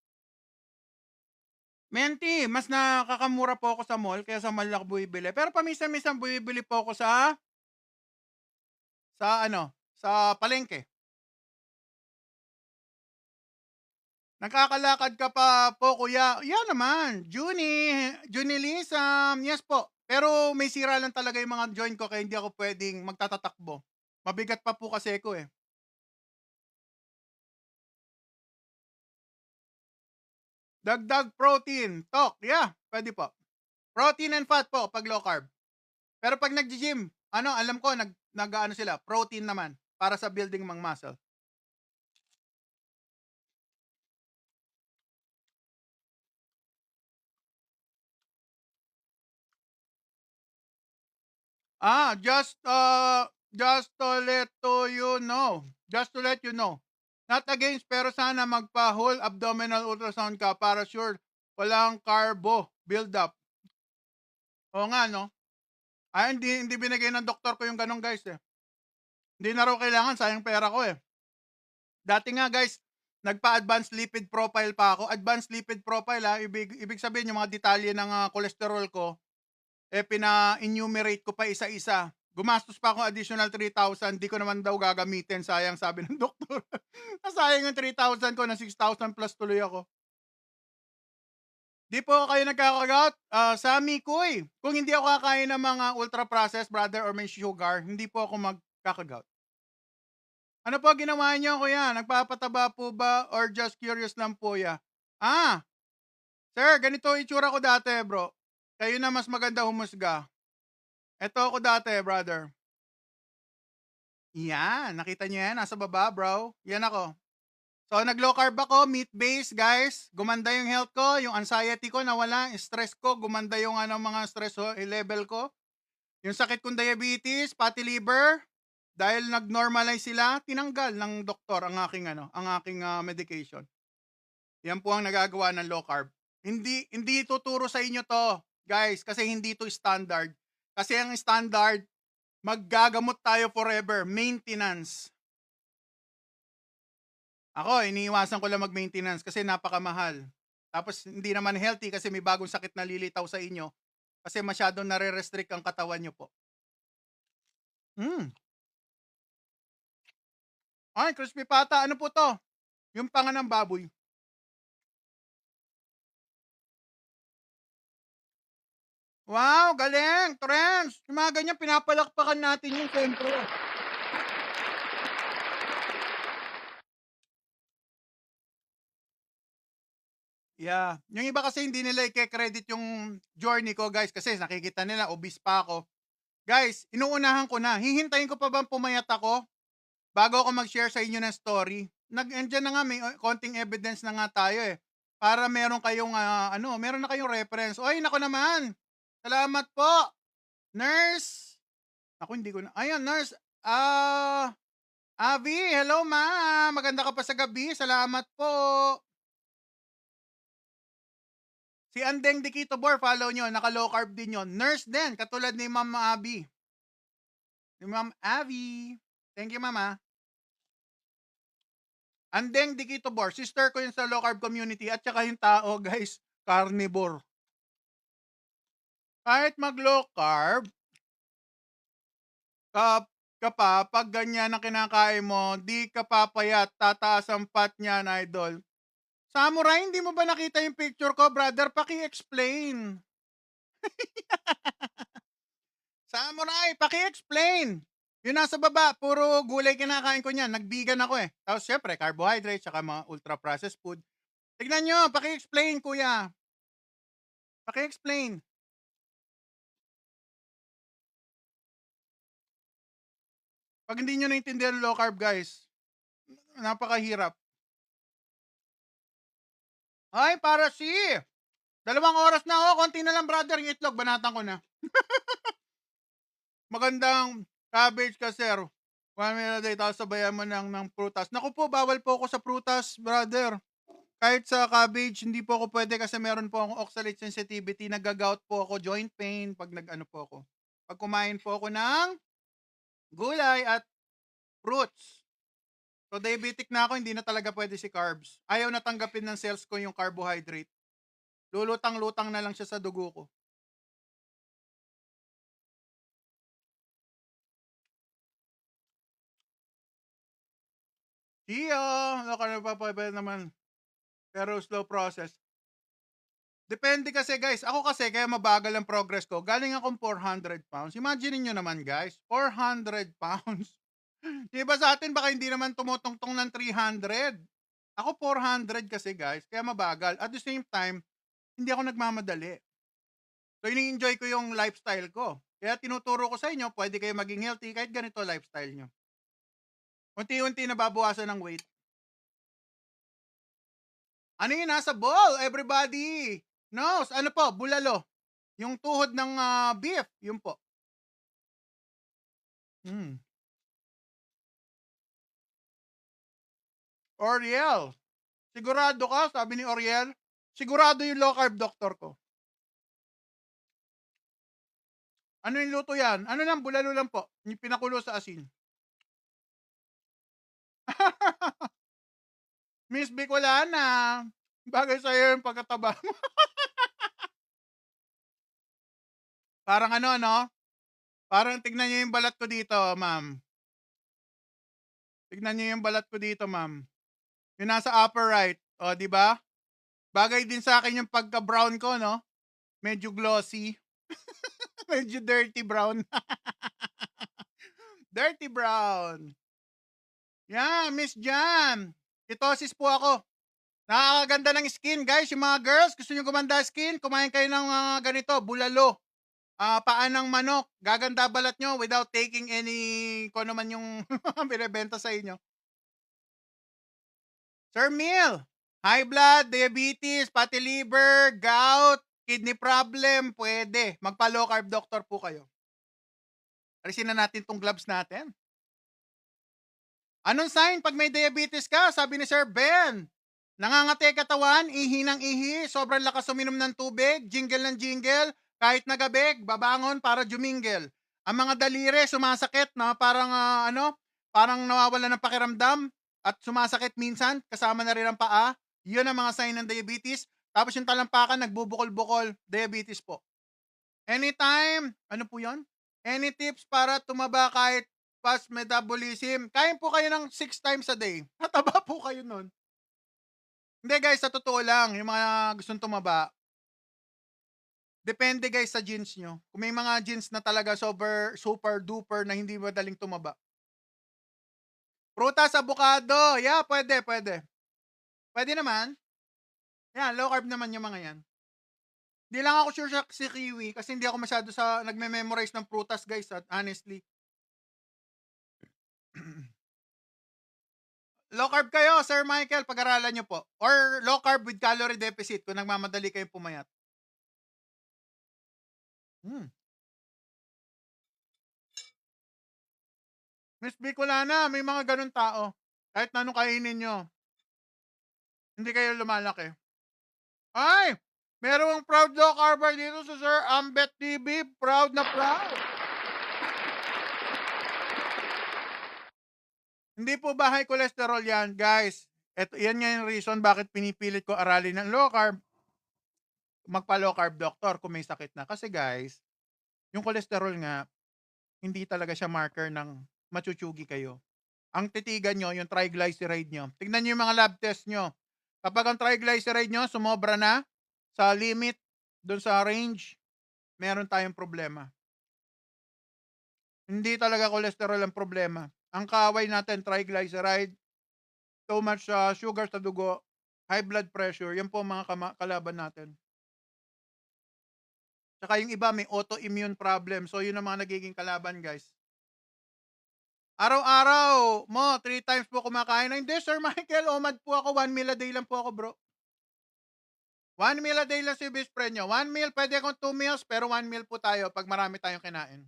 Menti, mas nakakamura po ako sa mall, kaya sa mall ako bumibili. Pero paminsan-minsan bumibili po ako sa palengke. Nagkakalakad ka pa po, kuya. Yan naman. Junie Lisam. Yes po. Pero may sira lang talaga yung mga joint ko kaya hindi ako pwedeng magtatatakbo. Mabigat pa po kasi ko eh. Dagdag protein. Tok, yeah, pwede po. Protein and fat po pag low carb. Pero pag nag-gym, alam ko, nag-ano sila, protein naman para sa building ng muscle. Just to let to you know. Just to let you know. Not against, pero sana magpa-whole abdominal ultrasound ka para sure walang carbo build up. Oo nga, no? Hindi binigay ng doktor ko yung ganun, guys, eh. Hindi na raw kailangan, sayang pera ko, eh. Dati nga, guys, nagpa-advanced lipid profile pa ako. Advanced lipid profile, ibig sabihin yung mga detalye ng cholesterol ko, pina-enumerate ko pa isa-isa. Gumastos pa ako additional 3,000, di ko naman daw gagamitin, sayang sabi ng doktor. Nasayang yung 3,000 ko, na 6,000 plus tuloy ako. Di po kayo nagkakagout? Sami Koy, kung hindi ako kakain ng mga ultra-processed, brother, or may sugar, hindi po ako magkakagout. Ano po ginawa niyo, kuya? Nagpapataba po ba or just curious lang po ya? Sir, ganito itsura ko dati, bro. Kayo na mas maganda humusga. Ito ako dati, brother. Yan, nakita niyo yan? Nasa baba, bro. Yan ako. So, nag-low carb ako, meat-based, guys. Gumanda yung health ko, yung anxiety ko nawala, stress ko, gumanda yung mga stress level ko. Yung sakit kong diabetes, fatty liver, dahil nag-normalize sila, tinanggal ng doktor ang aking medication. Yan po ang nagagawa ng low carb. Hindi tuturo sa inyo to, guys, kasi hindi to standard. Kasi ang standard, maggagamot tayo forever, maintenance. Ako, iniiwasan ko lang mag-maintenance kasi napakamahal. Tapos hindi naman healthy kasi may bagong sakit na lilitaw sa inyo kasi masyadong nare-restrict ang katawan nyo po. Ay, crispy pata. Ano po to? Yung panga ng baboy. Wow, galing! Trends! Yung mga ganyan, pinapalakpakan natin yung siyempre. Yeah. Yung iba kasi hindi nila i-credit yung journey ko, guys, kasi nakikita nila, obese pa ako. Guys, inuunahan ko na. Hihintayin ko pa bang pumayat ako bago ako mag-share sa inyo ng story? Andyan na nga, may konting evidence na nga tayo eh. Para meron kayong, meron na kayong reference. Oy, nako naman. Salamat po. Nurse. Ako, hindi ko na. Ayun, nurse. Avi, hello ma. Maganda ka pa sa gabi. Salamat po. Si Andeng Dikito Bor, follow nyo. Naka-low carb din yon. Nurse din, katulad ni Ma'am Abby. Ni Ma'am Abby. Thank you, Mama. Andeng Dikito Bor, sister ko yun sa low carb community at saka yung tao, guys, carnivore. Kahit mag-low carb, pag ganyan ang kinakain mo, di ka papayat, tataas ang fat niyan, idol. Samurai, hindi mo ba nakita yung picture ko, brother? Paki-explain. Samurai, paki-explain. Yung nasa baba, puro gulay kinakain ko niyan. Nagbigan ako eh. Tapos syempre, carbohydrates, saka mga ultra-processed food. Tignan nyo, paki-explain, kuya. Paki-explain. Pag hindi nyo naintindihan low carb, guys, napakahirap. Ay, para si 2 oras na ako. Konti na lang, brother. Yung itlog, banatan ko na. Magandang cabbage ka, sir. 1 meal a day, tapos sabayan mo ng prutas. Naku po, bawal po ako sa prutas, brother. Kahit sa cabbage, hindi po ako pwede kasi meron po akong oxalate sensitivity. Nag-gout po ako, joint pain, pag nag-ano po ako. Pag kumain po ako ng gulay at fruits. So, diabetic na ako, hindi na talaga pwede si carbs. Ayaw na tanggapin ng cells ko yung carbohydrate. Lulutang-lutang na lang siya sa dugo ko. Iyo, ano ka na naman. Pero slow process. Depende kasi guys. Ako kasi kaya mabagal ang progress ko. Galing akong 400 pounds. Imagine niyo naman guys, 400 pounds. Di ba sa atin baka hindi naman tumutungtong ng 300. Ako 400 kasi guys, kaya mabagal. At the same time, hindi ako nagmamadali. So ini-enjoy ko yung lifestyle ko. Kaya tinuturo ko sa inyo, pwede kayo maging healthy kahit ganito lifestyle nyo. Unti-unti nababawasan ng weight. Ano yun, nasa ball, everybody? Nose, ano po, bulalo. Yung tuhod ng beef, yun po. Oriel, sigurado ka, sabi ni Oriel. Sigurado yung low carb doctor ko. Ano yung luto yan? Ano lang, bulalo lang po. Yung pinakulo sa asin. Miss Bicolana, bagay sa'yo yung pagkataba mo. Parang ano, no? Parang tignan niyo yung balat ko dito, ma'am. Tignan niyo yung balat ko dito, ma'am. Yung nasa upper right. O, di ba? Bagay din sa akin yung pagka-brown ko, no? Medyo glossy. Medyo dirty brown. Dirty brown. Yeah, Miss Jan. Ketosis po ako. Nakakaganda ng skin, guys. Yung mga girls, gusto nyo gumanda skin, kumain kayo ng ganito, bulalo. Paan ng manok. Gaganda balat nyo without taking any, kung naman yung binibenta sa inyo. Sir Mil, high blood, diabetes, fatty liver, gout, kidney problem, pwede. Magpa-low carb doctor po kayo. Alisin na natin tong gloves natin. Anong sign pag may diabetes ka? Sabi ni Sir Ben. Nangangati katawan, ihi ng ihi, sobrang lakas uminom ng tubig, jingle ng jingle, kahit na gabi, babangon para jumingel. Ang mga daliri sumasakit na parang parang nawawala ng pakiramdam at sumasakit minsan, kasama na rin ang paa. Yun ang mga sign ng diabetes. Tapos yung talampakan nagbubukol-bukol, diabetes po. Anytime, ano po yun? Any tips para tumaba kahit fast metabolism? Kain po kayo ng 6 times a day. Nataba po kayo nun. Hindi guys, sa totoo lang, yung mga gustong tumaba, depende guys sa genes nyo. Kung may mga genes na talaga super duper na hindi madaling tumaba. Prutas, avocado, yeah, pwede. Pwede naman. Yan, low carb naman yung mga yan. Hindi lang ako sure si kiwi kasi hindi ako masyado nagme-memorize ng prutas guys, honestly. Low carb kayo, Sir Michael, pag-aralan nyo po. Or low carb with calorie deficit kung nagmamadali kayong pumayat. Miss Bicolana, may mga ganun tao. Kahit na anong kainin nyo, hindi kayo lumalaki. Ay! Merong proud low carber dito sa Sir Ambet TV. Proud na proud. Hindi po ba high cholesterol yan, guys? Yan nga yung reason bakit pinipilit ko aralin ng low carb. Magpa-low carb doctor kung may sakit na. Kasi guys, yung cholesterol nga, hindi talaga siya marker ng machuchugi kayo. Ang titigan nyo, yung triglyceride nyo. Tignan nyo yung mga lab test nyo. Kapag ang triglyceride nyo sumobra na sa limit, dun sa range, meron tayong problema. Hindi talaga cholesterol ang problema. Ang kaaway natin, triglyceride, too much sugar sa dugo, high blood pressure, yan po ang mga kalaban natin. Tsaka yung iba may autoimmune problem. So yun ang mga nagiging kalaban, guys. Araw-araw mo, 3 times po kumakain. Hindi, Sir Michael, omad po ako. 1 meal a day lang po ako, bro. 1 meal a day lang si best friend nyo. 1 meal, pwede akong 2 meals, pero 1 meal po tayo pag marami tayong kinain.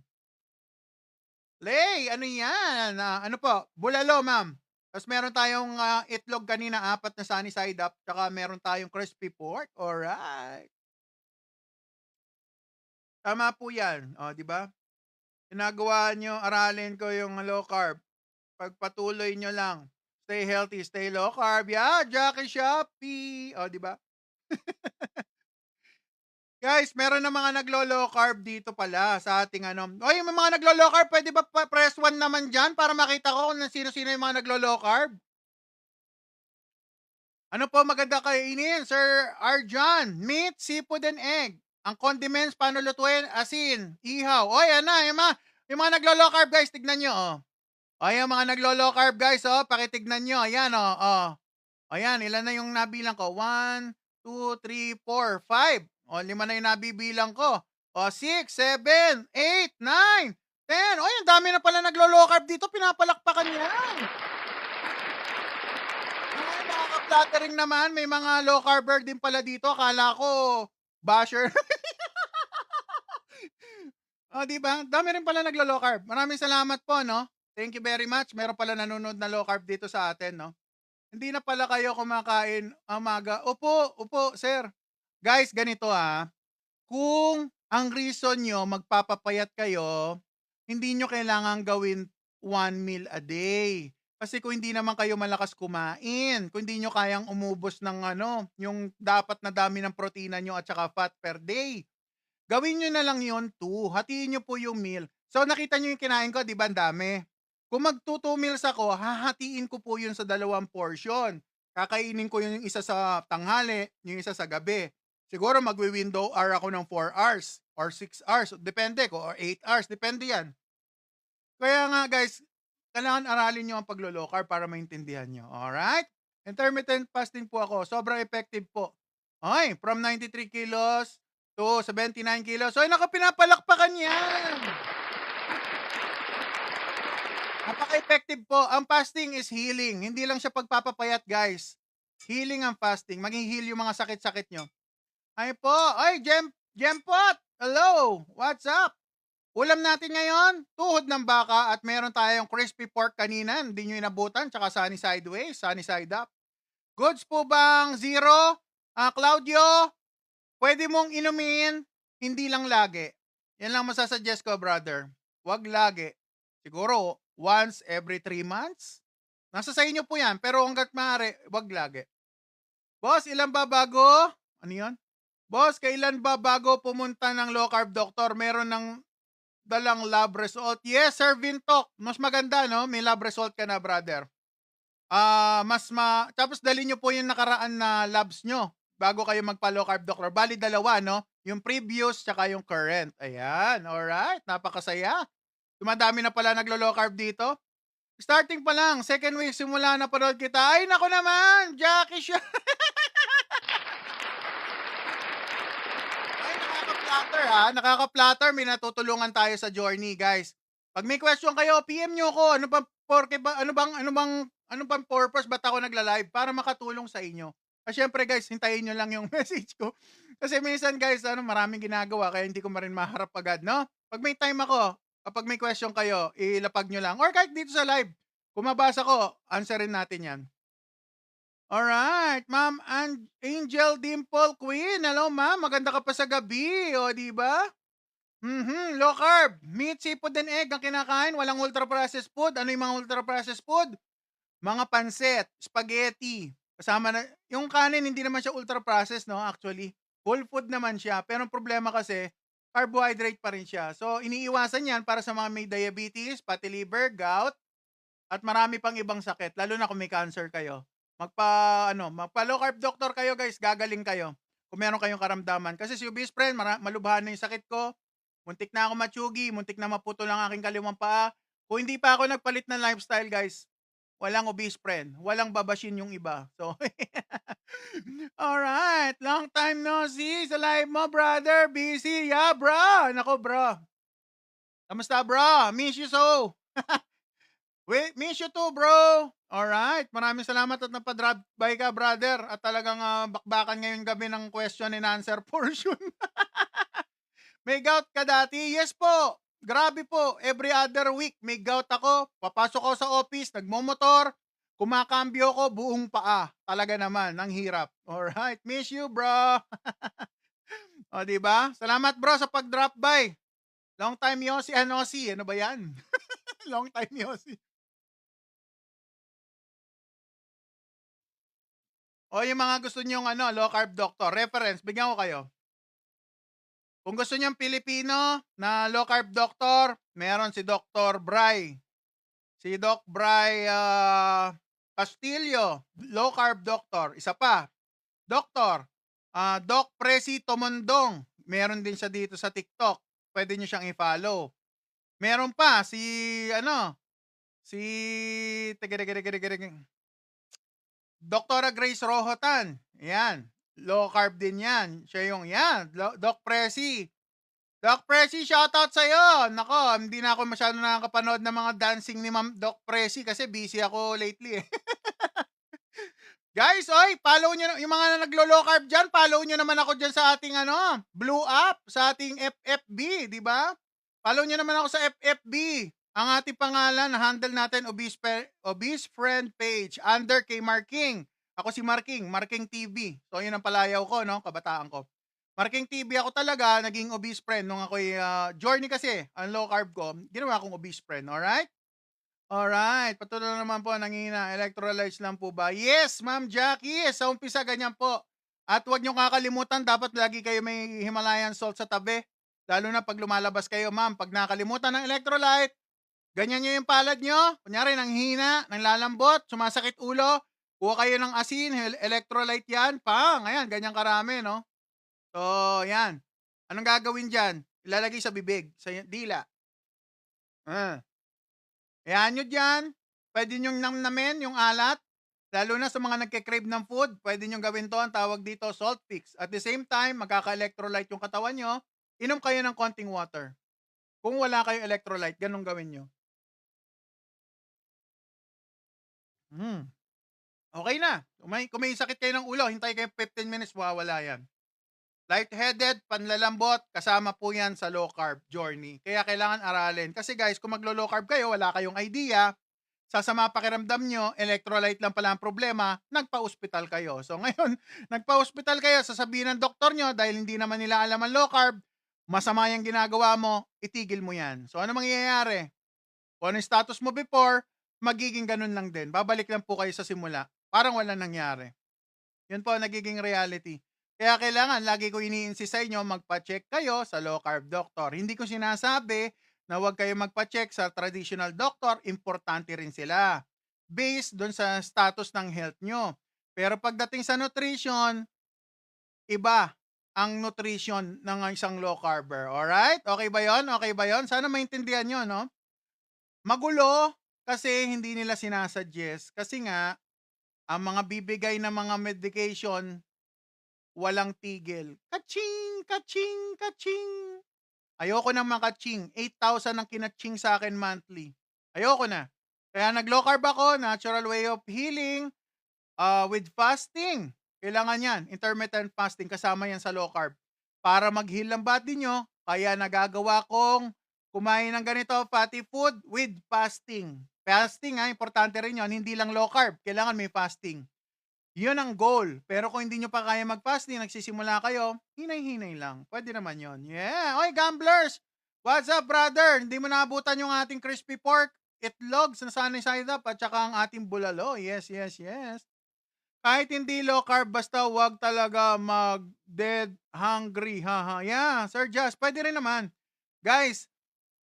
Lay, ano yan? Ano po? Bulalo, ma'am. Tapos meron tayong itlog kanina, 4 na sunny side up. Tsaka meron tayong crispy pork. Alright. Tama po yan. O, di ba? Ginagawa nyo, aralin ko yung low carb. Pagpatuloy nyo lang. Stay healthy, stay low carb. Yeah, Jackie Shopee. O, di ba? Guys, meron na mga naglo-low carb dito pala sa ating Oy, may mga naglo-low carb, pwede ba press 1 naman dyan para makita ko kung sino-sino yung mga naglo-low carb? Ano po maganda kainin, Sir Arjan? Meat, seafood, and egg. Ang condiments, paano lutuin? Asin, ihaw. O, yan na. Yung mga naglo-low carb, guys, tignan nyo. Oh. O, yung mga naglo-low carb, guys, oh, pakitignan nyo. Ayan, oh. Oh. Ayan, ilan na yung nabilang ko? 1, 2, 3, 4, 5. O, 5 na yung nabibilang ko. O, 6, 7, 8, 9, 10. O, yung dami na pala naglo-low carb dito. Pinapalakpakan yan. Ay, nakaka-flattering naman. May mga low carber din pala dito. Akala ko, basher. O, di ba? Dami rin pala naglo-low carb. Maraming salamat po, no? Thank you very much. Meron pala nanonood na low carb dito sa atin, no? Hindi na pala kayo kumakain umaga. Upo, sir. Guys, ganito kung ang reason nyo magpapapayat kayo, hindi nyo kailangan gawin 1 meal a day. Kasi kung hindi naman kayo malakas kumain, kung hindi nyo kayang umubos ng yung dapat na dami ng protina nyo at saka fat per day, gawin nyo na lang yon 2. Hatiin nyo po yung meal. So nakita nyo yung kinain ko, di ba ang dami? Kung mag-2 meals ako, hahatiin ko po yun sa 2 portion. Kakainin ko yung isa sa tanghali, yung isa sa gabi. Siguro magwi-window hour ako ng 4 hours or 6 hours. Depende ko, or 8 hours. Depende yan. Kaya nga guys, kailangan aralin nyo ang paglo-low carb para maintindihan nyo. Alright? Intermittent fasting po ako. Sobrang effective po. Okay, from 93 kilos to 79 kilos. So, pinapalakpakan yan. Napaka-effective po. Ang fasting is healing. Hindi lang siya pagpapapayat, guys. Healing ang fasting. Mag-heal yung mga sakit-sakit nyo. Ay po. Ay, Jempot. Hello. What's up? Ulam natin ngayon, tuhod ng baka at meron tayong crispy pork kanina. Hindi nyo inabutan. Tsaka sunny sideways, sunny side up. Goods po bang zero? Claudio, pwede mong inumin, hindi lang lagi. Yan lang masasuggest ko, brother. Wag lagi. Siguro, once every 3 months. Nasa sa inyo po yan, pero hanggat maaari, wag lagi. Boss, ilan ba bago? Ano yan? Boss, kailan ba bago pumunta ng low carb doctor? Meron ng dalang lab result. Yes, Sir Vintok. Mas maganda, no? May lab result ka na, brother. Tapos dali nyo po yung nakaraan na labs nyo bago kayo magpa-low carb doctor. Bali, 2, no? Yung previous tsaka yung current. Ayan, alright. Napakasaya. Dumadami na pala naglo-low carb dito. Starting pa lang, second week simula na panood kita. Ay, nako naman, Jackie siya. Ay, nakaka-flatter Nakaka-flatter. May natutulungan tayo sa journey, guys. Pag may question kayo, PM nyo ko. Ano bang purpose ba't ako nagla-live? Para makatulong sa inyo. Syempre guys, hintayin nyo lang yung message ko. Kasi minsan guys, maraming ginagawa kaya hindi ko rin maharap agad, no? Pag may time ako, kapag may question kayo, ilapag nyo lang. Or kahit dito sa live, kung mabasa ko, answerin natin yan. Alright, Ma'am Angel Dimple Queen. Hello, ma'am. Maganda ka pa sa gabi. O, di ba? Low carb. Meat, seafood, and egg ang kinakain. Walang ultra-processed food. Ano yung mga ultra-processed food? Mga pansit, spaghetti. Kasama na, yung kanin hindi naman siya ultra-processed, no? Actually, whole food naman siya. Pero ang problema kasi, carbohydrate pa rin siya. So, iniiwasan yan para sa mga may diabetes, fatty liver, gout, at marami pang ibang sakit. Lalo na kung may cancer kayo. Magpa low carb doctor kayo, guys. Gagaling kayo. Kung meron kayong karamdaman. Kasi si Ubis friend, malubhan na yung sakit ko. Muntik na ako matsugi, muntik na maputol ang aking kaliwang paa. Kung hindi pa ako nagpalit ng lifestyle, guys, walang obese friend. Walang babashin yung iba. So, alright. Long time no see sa live mo, brother. Busy. Yeah, bro. Nako, bro. Kamusta, bro? Miss you so. Wait, miss you too, bro. Alright. Maraming salamat at napadrop by ka, brother. At talagang bakbakan ngayong gabi ng question and answer portion. May gout ka dati? Yes po. Grabe po. Every other week may gout ako. Papasok ako sa office, nagmomotor, kumakambyo ko, buong paa. Talaga naman, ang hirap. Alright. Miss you, bro. O, diba? Salamat, bro, sa pag-drop by. Long time Yossi. Yossi. Ano ba yan? Long time Yossi. O, yung mga gusto nyong low carb doctor, reference, bigyan ko kayo. Kung gusto nyong Pilipino na low carb doctor, meron si Dr. Bry. Si Doc Bry Castillo, low carb doctor. Isa pa, Doctor, Doc Presi Tomondong. Meron din siya dito sa TikTok. Pwede niyo siyang i-follow. Meron pa si si teka, teka, teka, teka, teka. Doktora Grace Rohotan. Yan. Low carb din yan. Siya yung yan. Doc Presi. Doc Presi, shoutout sa'yo. Nako, hindi na ako masyado nakakapanood ng mga dancing ni Ma'am Doc Presi kasi busy ako lately. Guys, oy, follow nyo yung mga naglo-low carb dyan, follow nyo naman ako dyan sa ating Blue App, sa ating FFB, di ba? Follow nyo naman ako sa FFB. Ang ating pangalan, handle natin, Obese Friend Page, under kay Marking. Ako si Marking TV. So, yun ang palayaw ko, no? Kabataan ko. Marking TV ako talaga, naging obese friend nung ako'y journey kasi, ang low carb ko, ginawa akong obese friend, alright? Alright, patuloy naman po, nangina, electrolytes lang po ba? Yes, Ma'am Jackie, sa umpisa ganyan po. At huwag nyo kakalimutan, dapat lagi kayo may Himalayan salt sa tabi. Lalo na pag lumalabas kayo, ma'am, pag nakalimutan ng electrolyte, ganyan nyo yung palad nyo, kunyari nang hina, nang lalambot, sumasakit ulo, kuha kayo ng asin, electrolyte yan, ayan, ganyan karami, no? So, yan. Anong gagawin dyan? Ilalagay sa bibig, sa dila. Ayan nyo dyan. Pwede nyo namnamin yung alat. Lalo na sa mga nagke-crave ng food, pwede nyo gawin to, ang tawag dito, salt fix. At the same time, magkaka-electrolyte yung katawan nyo, inom kayo ng konting water. Kung wala kayong electrolyte, ganun gawin nyo. Okay na. Kung may sakit kayo ng ulo, hintay kayo 15 minutes, mawawala yan. Lightheaded, panlalambot, kasama po yan sa low carb journey. Kaya kailangan aralin. Kasi guys, kung maglo-low carb kayo, wala kayong idea, sasama pakiramdam nyo, electrolyte lang pala ang problema, nagpa-hospital kayo. So ngayon, nagpa-hospital kayo, sasabihin ng doktor nyo, dahil hindi naman nila alam ang low carb, masama yung ginagawa mo, itigil mo yan. So ano mangyayari? Kung ano yung status mo before, magiging ganun lang din. Babalik lang po kayo sa simula. Parang wala nangyari. Yun po, nagiging reality. Kaya kailangan, lagi ko ini-insist sa inyo, magpa-check kayo sa low carb doctor. Hindi ko sinasabi na huwag kayo magpa-check sa traditional doctor, importante rin sila. Based doon sa status ng health nyo. Pero pagdating sa nutrition, iba ang nutrition ng isang low carber. Alright? Okay ba yon? Okay ba yon? Sana maintindihan nyo, no? Magulo kasi hindi nila sinasuggest. Kasi nga, ang mga bibigay na mga medication, walang tigil. Kaching, kaching, kaching. Ayoko na makaching. 8,000 ang kinaching sa akin monthly. Ayoko na. Kaya nag-low carb ako, natural way of healing, with fasting. Kailangan yan. Intermittent fasting, kasama yan sa low carb. Para mag-heal ang body nyo, kaya nagagawa kong kumain ng ganito, fatty food with fasting. Fasting, importante rin yun. Hindi lang low carb. Kailangan may fasting. Yun ang goal. Pero kung hindi nyo pa kaya mag-fasting, nagsisimula kayo, hinay-hinay lang. Pwede naman yun. Yeah. Oy, gamblers! What's up, brother? Hindi mo naabutan yung ating crispy pork, itlog, sunny side up, at saka ang ating bulalo. Yes, yes, yes. Kahit hindi low carb, basta wag talaga mag-dead hungry. Haha. Yeah, Sir Jazz, pwede rin naman. Guys,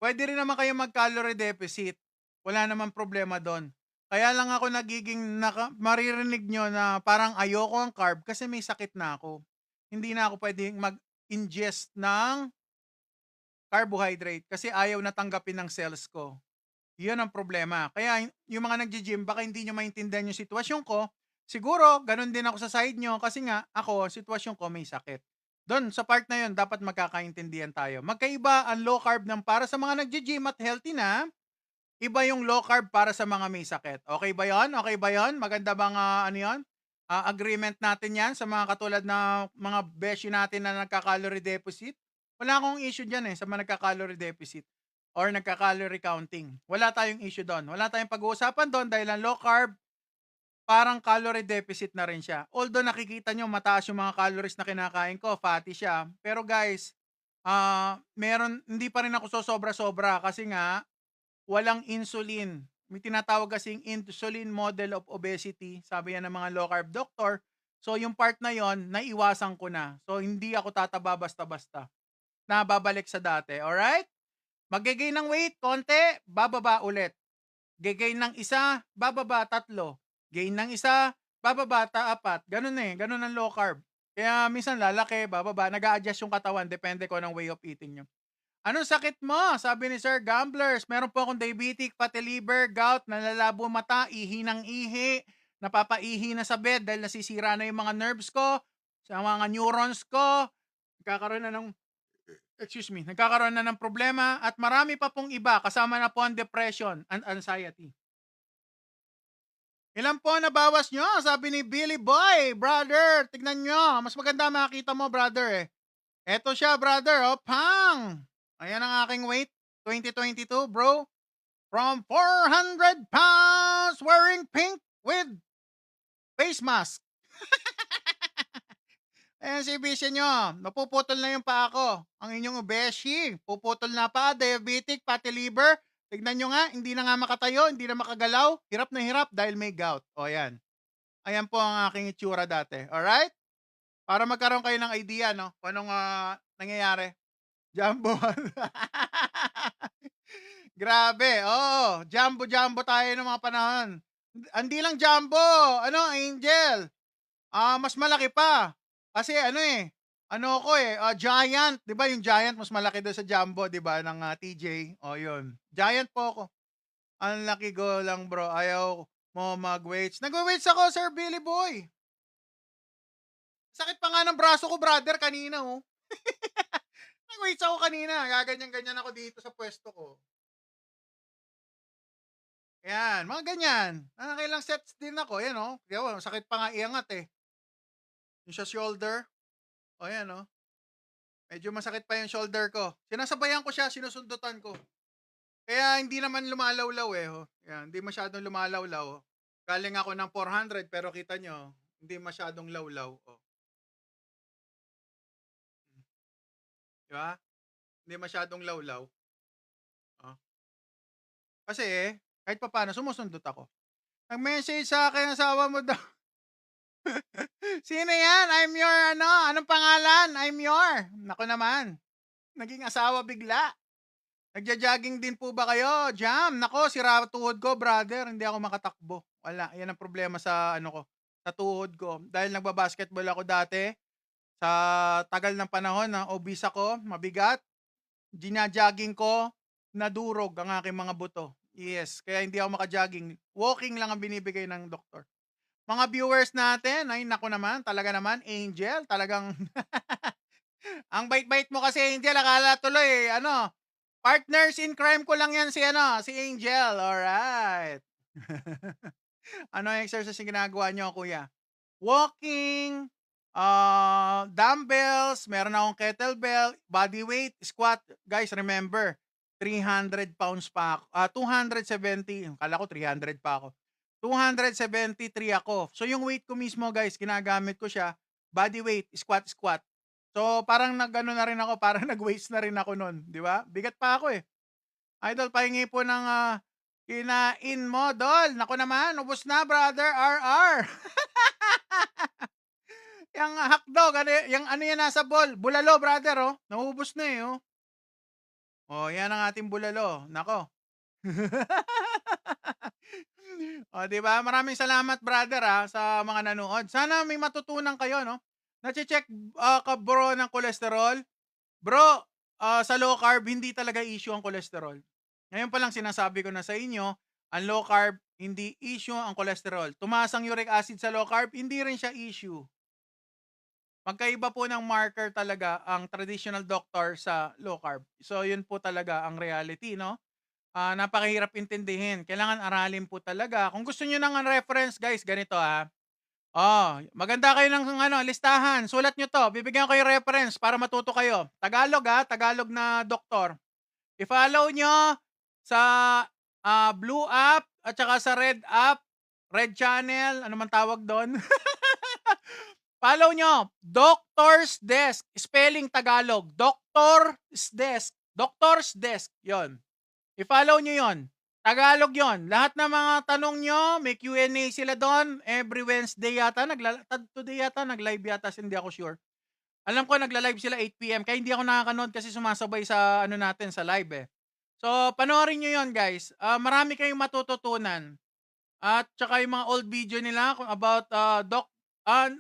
pwede rin naman kayo mag-calorie deficit. Wala naman problema doon. Kaya lang ako nagiging maririnig nyo na parang ayoko ang carb kasi may sakit na ako. Hindi na ako pwedeng mag-ingest ng carbohydrate kasi ayaw na tanggapin ng cells ko. Yun ang problema. Kaya yung mga nagji-gym, baka hindi nyo maintindihan yung sitwasyon ko. Siguro, ganun din ako sa side nyo kasi nga ako, sitwasyon ko may sakit. Doon, sa part na yun, dapat magkakaintindihan tayo. Magkaiba ang low carb ng para sa mga nagji-gym at healthy na, iba yung low carb para sa mga may sakit. Okay ba yon? Okay ba yon? Maganda bang agreement natin yan sa mga katulad na mga beshi natin na nagka-calorie deficit? Wala akong issue dyan sa mga nagka-calorie deficit or nagka-calorie counting. Wala tayong issue doon. Wala tayong pag-uusapan doon dahil ang low carb, parang calorie deficit na rin siya. Although nakikita nyo mataas yung mga calories na kinakain ko, fatty siya. Pero guys, hindi pa rin ako sobra-sobra kasi nga, walang insulin. May tinatawag kasing insulin model of obesity. Sabi yan ng mga low carb doctor. So yung part na yon, naiwasan ko na. So hindi ako tataba basta-basta. Nababalik sa dati. Alright? Mag-gain ng weight, konti, bababa ulit. Gain ng isa, bababa, 3. Gain ng isa, bababa, apat. Ganun ganun ang low carb. Kaya minsan lalaki, bababa, nag-a-adjust yung katawan, depende ko ng way of eating nyo. Anong sakit mo? Sabi ni Sir Gamblers, meron po akong diabetic, fatty liver, gout, nalalabo mata, ihi ng ihi, napapaihi na sa bed dahil nasisira na yung mga nerves ko, sa mga neurons ko, nagkakaroon na ng nagkakaroon na ng problema at marami pa pong iba kasama na po ang depression and anxiety. Ilan po nabawas nyo? Sabi ni Billy Boy, brother, tignan nyo. Mas maganda makita mo, brother eh. Eto siya, brother, oh, pang! Ayan ang aking weight, 2022, bro. From 400 pounds wearing pink with face mask. Ayan si Vision nyo, napuputol na yung paa ko. Ang inyong beshi, puputol na pa, diabetic, fatty liver. Tignan nyo nga, hindi na nga makatayo, hindi na makagalaw. Hirap na hirap dahil may gout. O ayan. Ayan po ang aking itsura dati. Alright? Para magkaroon kayo ng idea, no? Kung anong nangyayari. Jumbo. Grabe, oo. Jumbo tayo ng mga panahon. Hindi lang jumbo. Ano, Angel? Mas malaki pa. Kasi giant, 'di ba? Yung giant mas malaki doon sa jumbo, 'di ba, ng TJ. O 'yun. Giant po ako. Ang laki ko lang, bro. Ayaw mo mag-weights. Nag-weights ako, Sir Billy Boy. Sakit pa nga ng braso ko, brother, kanina, oh. Nag-weights ako kanina. Gaganyan-ganyan ako dito sa pwesto ko. Yan, mga ganyan. Nakakailang sets din ako. Yan, oh. Kaya, sakit pa nga iangat, eh. Yung sa shoulder. O, yan, oh. Medyo masakit pa yung shoulder ko. Sinasabayan ko siya, sinusundutan ko. Kaya hindi naman lumalawlaw, eh. Oh. Yan, hindi masyadong lumalawlaw. Oh. Galing ako ng 400, pero kita nyo, hindi masyadong lawlaw. Oh. Diba? Hindi masyadong lawlaw. Oh. Kasi, kahit pa paano, sumusundot ako. Nag-message sa akin, asawa mo daw. Sino yan? I'm your, anong pangalan? I'm your. Nako naman. Naging asawa bigla. Nagja-jogging din po ba kayo? Jam. Nako, sira tuhod ko, brother. Hindi ako makatakbo. Wala. Yan ang problema sa, sa tuhod ko. Dahil nagbabasketball ako dati, sa tagal ng panahon, obese ako, mabigat. Gina-jogging ko, nadurog ang aking mga buto. Yes, kaya hindi ako maka-jogging. Walking lang ang binibigay ng doktor. Mga viewers natin, ay nako naman, talaga naman, Angel, talagang ang bait-bait mo kasi, Angel, akala tuloy, partners in crime ko lang yan si Angel, alright. Ano yung exercise yung ginagawa nyo, kuya? Walking, dumbbells, meron akong kettlebell, body weight, squat. Guys, remember, 300 pounds pa ako. 270, kala ko 300 pa ako. 273 ako. So yung weight ko mismo, guys, ginagamit ko siya, body weight, squat. So parang nag-ano na rin ako, parang nag-weights na rin ako nun, di ba? Bigat pa ako eh. Idol, pahingi po ng kinain mo, Dol. Naku naman, ubos na, brother, RR. Yung hotdog, yung yan nasa bowl, bulalo, brother, oh. Naubos na eh, oh. Oh, yan ang ating bulalo. Nako. O, di ba? Maraming salamat, brother, sa mga nanood. Sana may matutunan kayo, no? Nache-check ka, bro, ng cholesterol. Bro, sa low carb, hindi talaga issue ang cholesterol. Ngayon pa lang sinasabi ko na sa inyo, ang low carb, hindi issue ang cholesterol. Tumaas ang uric acid sa low carb, hindi rin siya issue. Magkaiba po ng marker talaga ang traditional doctor sa low carb. So, yun po talaga ang reality, no? Napakahirap intindihin. Kailangan aralin po talaga. Kung gusto nyo ng reference, guys, ganito maganda kayo ng listahan. Sulat nyo to. Bibigyan ko kayo reference para matuto kayo. Tagalog Tagalog na doktor. I-follow nyo sa blue app at saka sa red app, red channel, ano man tawag doon. Follow nyo, Doctor's Desk, spelling Tagalog, Doctor's Desk, yon. I-follow nyo yon. Tagalog yon. Lahat ng mga tanong nyo, may Q&A sila doon. Every Wednesday yata, today yata, nag-live yata, hindi ako sure. Alam ko, nagla-live sila 8 p.m. Kaya hindi ako nakakanood kasi sumasabay sa natin sa live eh. So, panoorin nyo yon, guys. Marami kayong matututunan. At tsaka yung mga old video nila about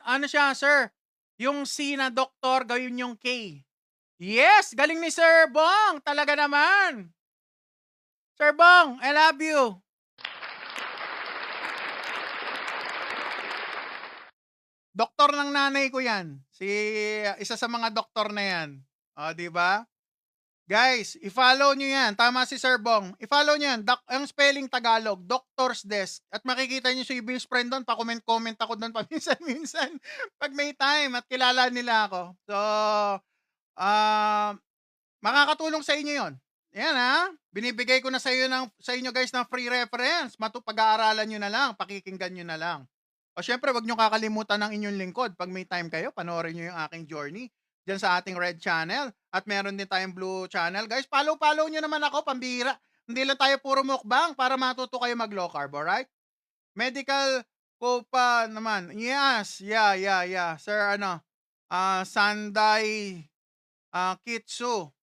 ano siya, sir? Yung C na doktor, gawin yung K. Yes! Galing ni Sir Bong! Talaga naman! Sir Bong, I love you! Doktor ng nanay ko yan. Isa sa mga doktor na yan. O, di ba? Guys, i-follow nyo yan. Tama si Sir Bong. I-follow nyo yan. Ang spelling Tagalog, Doctor's Desk. At makikita nyo si best friend doon. Pa-comment-comment ako doon paminsan-minsan. Pag may time at kilala nila ako. So, makakatulong sa inyo yon. Yan ha. Binibigay ko na sa inyo guys ng free reference. Pag-aaralan nyo na lang. Pakikinggan nyo na lang. O syempre, wag nyo kakalimutan ng inyong lingkod. Pag may time kayo, panoorin nyo yung aking journey dyan sa ating red channel. At meron din tayong blue channel. Guys, follow nyo naman ako, pambira. Hindi lang tayo puro mukbang para matuto kayo mag-low carb, alright? Medical ko pa naman. Yes, yeah. Sir, Sanday Kitsu.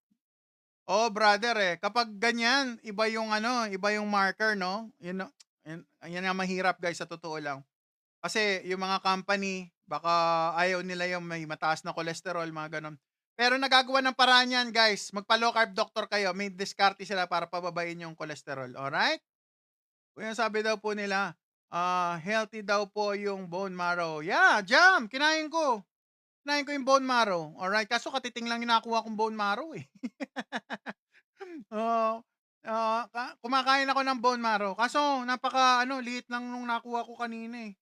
Oh, brother kapag ganyan, iba yung marker, no? Yan ang mahirap guys, sa totoo lang. Kasi yung mga company, baka ayaw nila yung may mataas na cholesterol, mga ganon. Pero nagagawa ng paraan yan, guys. Magpa-low carb doctor kayo. May diskarte sila para pababain yung cholesterol. Alright? Kaya sabi daw po nila, healthy daw po yung bone marrow. Yeah, Jam! Kinain ko yung bone marrow. Alright? Kaso katiting lang yung nakuha kong bone marrow eh. Kumakain ako ng bone marrow. Kaso, liit lang nung nakuha ko kanina eh.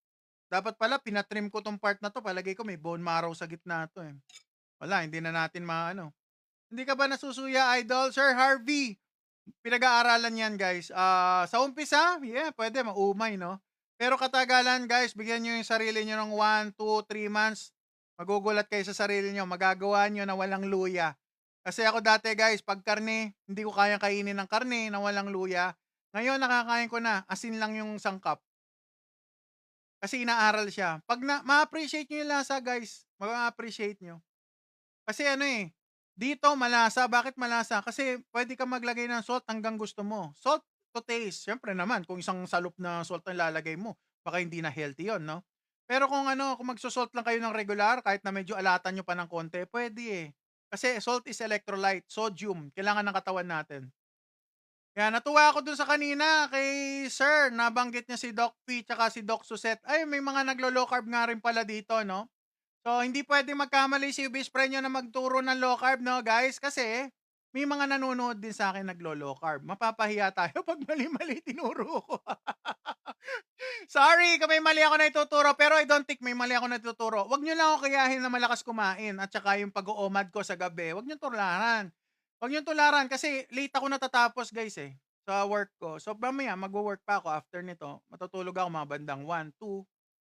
Dapat pala, pinatrim ko tong part na to. Palagay ko may bone marrow sa gitna to eh. Wala, hindi na natin Hindi ka ba nasusuya, idol? Sir Harvey, pinag-aaralan yan, guys. Sa umpisa, yeah, pwede, maumay, no? Pero katagalan, guys, bigyan nyo yung sarili nyo ng 1, 2, 3 months. Magugulat kayo sa sarili nyo. Magagawa nyo na walang luya. Kasi ako dati, guys, pag karne, hindi ko kayang kainin ng karne na walang luya. Ngayon, nakakain ko na. Asin lang yung sangkap. Kasi inaaral siya. Pag ma-appreciate nyo yung lasa, guys, ma-appreciate nyo. Kasi dito malasa. Bakit malasa? Kasi pwede ka maglagay ng salt hanggang gusto mo. Salt to taste. Siyempre naman, kung isang salop na salt ang lalagay mo, baka hindi na healthy yon, no? Pero kung magsusalt lang kayo ng regular, kahit na medyo alatan nyo pa ng konti, pwede eh. Kasi salt is electrolyte, sodium. Kailangan ng katawan natin. Kaya natuwa ako dun sa kanina kay Sir, nabanggit niya si Doc P tsaka si Doc Suset. Ay, may mga naglo-low carb nga rin pala dito, no? So, hindi pwede magkamali si best friend nyo na magturo ng low carb, no, guys? Kasi, may mga nanonood din sa akin naglo-low carb. Mapapahiya tayo pag mali-mali tinuro ko. Sorry kung may mali ako na ituturo, pero I don't think may mali ako na ituturo. Huwag nyo lang ako kayahin na malakas kumain at saka yung pag-uumad ko sa gabi. Huwag nyo tularan. Huwag nyo tularan kasi late ako natatapos, guys sa work ko. So, mamaya mag-work pa ako after nito. Matutulog ako mga bandang 1, 2.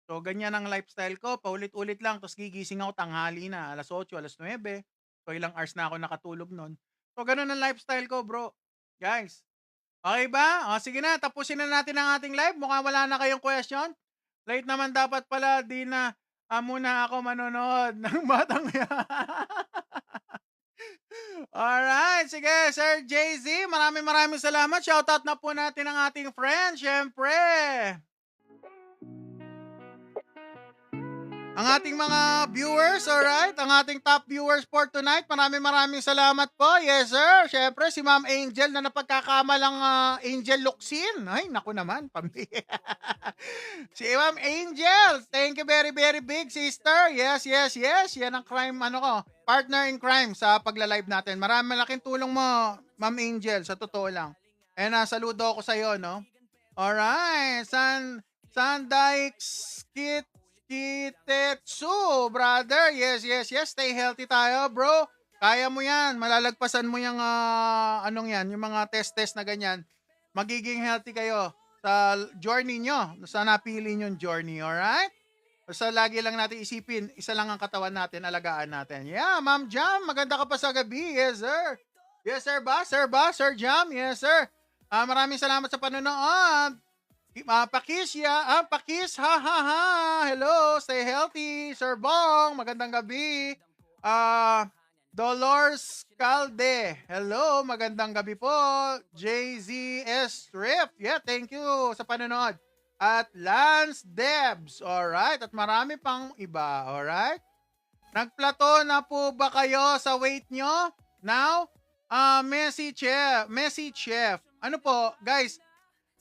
So, ganyan ang lifestyle ko. Paulit-ulit lang. Tapos gigising ako tanghali na. Alas 8, alas 9. So, ilang hours na ako nakatulog nun. So, ganun ang lifestyle ko, bro. Guys. Okay ba? O, sige na. Tapusin na natin ang ating live. Mukhang wala na kayong question. Late naman dapat pala. Di na muna ako manonood ng batang Alright, sige, Sir JZ, maraming salamat. Shoutout na po natin ang ating friend, syempre. Ang ating mga viewers, alright? Ang ating top viewers for tonight. Maraming salamat po. Yes, sir. Syempre, si Ma'am Angel na napagkakamalang Angel Luxin. Ay, naku naman. Si Ma'am Angel. Thank you very big, sister. Yes. Yan ang crime, partner in crime sa pagla-live natin. Malaking tulong mo, Ma'am Angel, sa totoo lang. And saludo ako sa iyo, no? Alright. Sanday Kitetsu, brother. Yes. Stay healthy tayo, bro. Kaya mo yan. Malalagpasan mo yung, yung mga test na ganyan. Magiging healthy kayo sa journey nyo. Sa napili nyong journey, alright? Basta lagi lang natin isipin, isa lang ang katawan natin, alagaan natin. Yeah, Ma'am Jam, maganda ka pa sa gabi. Yes, sir. Yes, sir ba? Sir Jam? Yes, sir. Maraming salamat sa panonood. Pakis, ha. Hello, stay healthy. Sir Bong, magandang gabi. Dolores Calde, hello, magandang gabi po. JZS Strip, yeah, thank you sa panonood. at Lance Debs. Alright? At marami pang iba. Alright? Nagplato na po ba kayo sa weight nyo? Now, Messi Chef. Ano po, guys,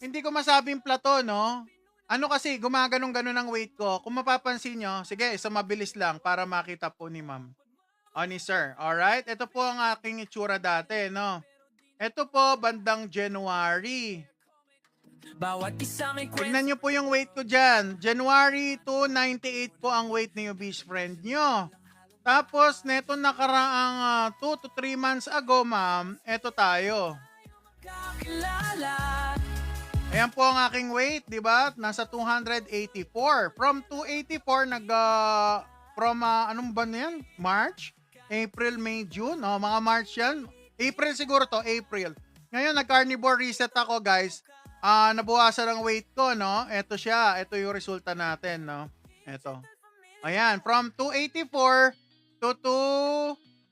hindi ko masabing plato, no? Ano kasi, gumaganong-ganon ang weight ko. Kung mapapansin nyo, sige, isa mabilis lang para makita po ni ma'am. O ni sir. Alright? Ito po ang aking itsura dati, no? Ito po, bandang January. Bawat isa may Tignan nyo po yung weight ko dyan. January 298 po ang weight ni Ubis friend nyo. Tapos, neto nakaraang 2 to 3 months ago, ma'am, eto tayo. kakilala. Ayan po ang aking weight, di ba? Nasa 284. From 284, anong ba na yan? March? April, May, June? Oh, mga March yan. April siguro to, April. Ngayon, nag-carnivore reset ako, guys. Nabuwasan ang weight ko, no? Ito siya. Ito yung resulta natin, no? Ito. Ayan, from 284 to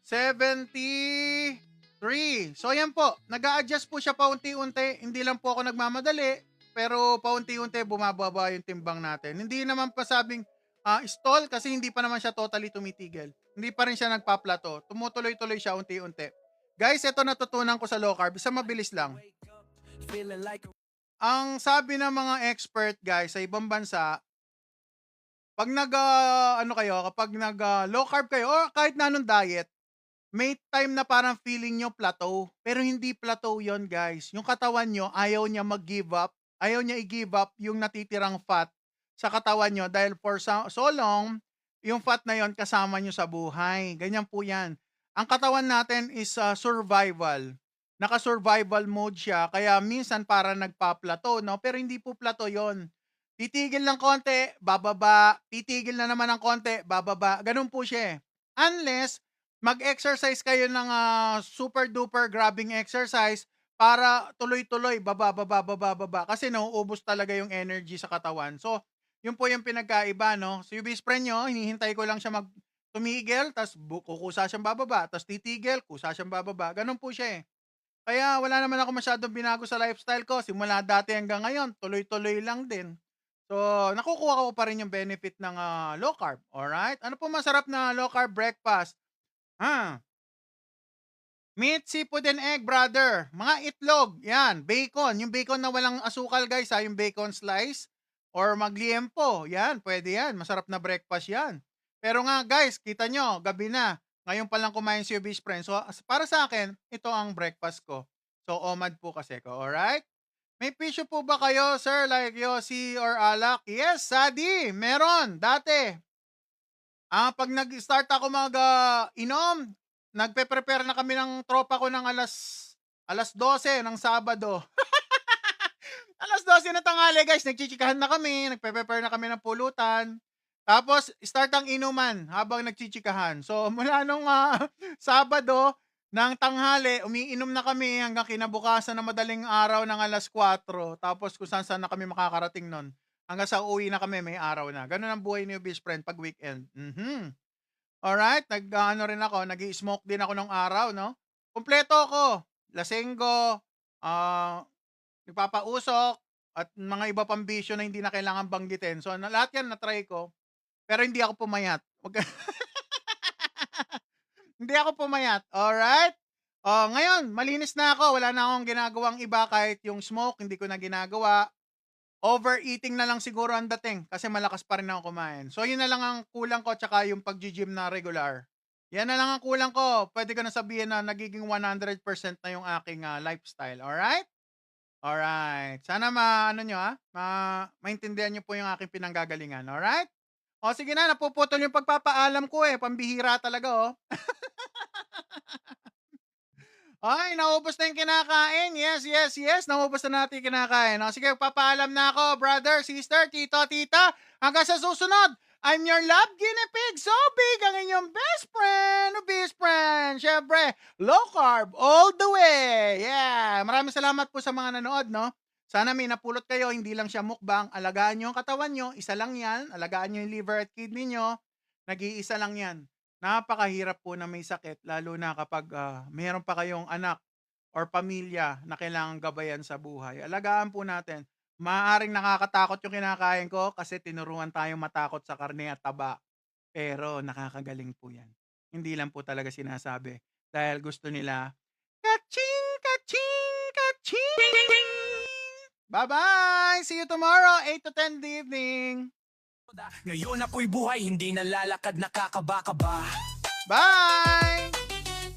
273. So, ayan po. Nag-a-adjust po siya paunti-unti. Hindi lang po ako nagmamadali, pero paunti-unti bumababa yung timbang natin. Hindi naman pa sabing stall kasi hindi pa naman siya totally tumitigil. Hindi pa rin siya nagpa-plateau. Tumutuloy-tuloy siya unti-unti. Guys, ito natutunan ko sa low carb. Isa mabilis lang. Feeling like Ang sabi ng mga expert, guys, sa ibang bansa, pag kapag low carb kayo or kahit na anong diet, may time na parang feeling nyo plateau. Pero hindi plateau yon, guys. Yung katawan nyo, ayaw niya mag-give up. Ayaw niya i-give up yung natitirang fat sa katawan nyo dahil for so long, yung fat na yon kasama nyo sa buhay. Ganyan po yan. Ang katawan natin is survival. Naka-survival mode siya, kaya minsan para nagpa-plateau, no? Pero hindi po plateau yon. Titigil ng konti, bababa. Titigil na naman ng konti, bababa. Ganun po siya eh. Unless, mag-exercise kayo ng super duper grabbing exercise para tuloy-tuloy, baba. Kasi nauubos talaga yung energy sa katawan. So, yun po yung pinagkaiba, no? So, yung best friend nyo, hinihintay ko lang siya tumigil, tas kukusa siyang bababa, tas titigil, kusa siyang bababa. Ganun po siya eh. Kaya wala naman ako masyadong binago sa lifestyle ko. Simula dati hanggang ngayon, tuloy-tuloy lang din. So, nakukuha ko pa rin yung benefit ng low carb. Alright? Ano po masarap na low carb breakfast? Meat, seafood, and egg, brother. Mga itlog. Yan. Bacon. Yung bacon na walang asukal, guys. Yung bacon slice. Or magliempo. Yan. Pwede yan. Masarap na breakfast yan. Pero nga, guys, kita nyo, gabi na. Ngayon pa lang kumain si Ubis friend. So, para sa akin, ito ang breakfast ko. So, OMAD po kasi ko. Alright? May pisyo po ba kayo, sir? Like Yossi or Alak? Yes, Sadi. Meron. Dati. Pag nag-start ako mag-inom, nagpe-prepare na kami ng tropa ko ng alas 12 ng Sabado. Alas 12 na tanghali, guys. Nagchichikahan na kami. Nagpe-prepare na kami ng pulutan. Tapos, start ang inuman habang nagchichikahan. So, mula nung Sabado ng tanghali, umiinom na kami hanggang kinabukasan na madaling araw ng alas 4. Tapos, kung saan na kami makakarating nun. Hanggang sa uwi na kami, may araw na. Ganun ang buhay ni Ubis friend pag weekend. Alright, rin ako, nag-i-smoke din ako ng araw, no? Kumpleto ako. Lasenggo, nagpapausok, at mga iba pang bisyo na hindi na kailangan banggitin. So, lahat yan na-try ko. Pero hindi ako pumayat. Hindi ako pumayat. Alright? Ngayon, malinis na ako. Wala na akong ginagawang iba kahit yung smoke, hindi ko na ginagawa. Overeating na lang siguro ang dating kasi malakas pa rin ako kumain. So, yun na lang ang kulang ko tsaka yung pag-gym na regular. Yan na lang ang kulang ko. Pwede ko na sabihin na nagiging 100% na yung aking lifestyle. Alright? Alright. Sana maintindihan nyo po yung aking pinanggagalingan. Alright? O sige na, napuputol yung pagpapaalam ko eh. Pambihira talaga Ay, naubos na yung kinakain. Yes. Naubos na natin yung kinakain. O sige, papaalam na ako, brother, sister, tito, tita. Hanggang sa susunod, I'm your love guinea pig. So big ang inyong best friend. Syempre, low carb all the way. Yeah. Maraming salamat po sa mga nanood, no? Sana may napulot kayo, hindi lang siya mukbang. Alagaan nyo ang katawan nyo, isa lang yan. Alagaan nyo yung liver at kidney nyo, nag-iisa lang yan. Napakahirap po na may sakit, lalo na kapag mayroon pa kayong anak or pamilya na kailangang gabayan sa buhay. Alagaan po natin. Maaaring nakakatakot yung kinakain ko kasi tinuruan tayong matakot sa karne at taba. Pero nakakagaling po yan. Hindi lang po talaga sinasabi. Dahil gusto nila, kaching, kaching, kaching! Bye-bye! See you tomorrow, 8 to 10 in the evening. Ngayon ako'y buhay, hindi nalalakad, nakakaba-kaba. Bye!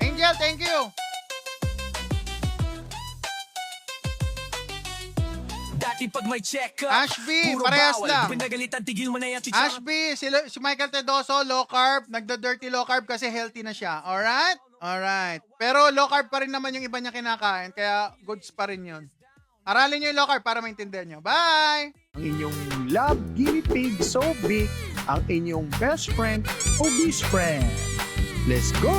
Angel, thank you! Dati pag may check-up, Ashby, puro parehas bawal. lang. Pinagalitan, tigil mo na yan, chichara. Ashby, si Michael Tedoso, low carb, nagda-dirty low carb kasi healthy na siya. Alright? Alright. Pero low carb pa rin naman yung iba niya kinakain, kaya goods pa rin yun. Aralin nyo yung low carb para maintindihan nyo. Bye! Ang inyong love guinea pig so big, ang inyong best friend, obese friend. Let's go!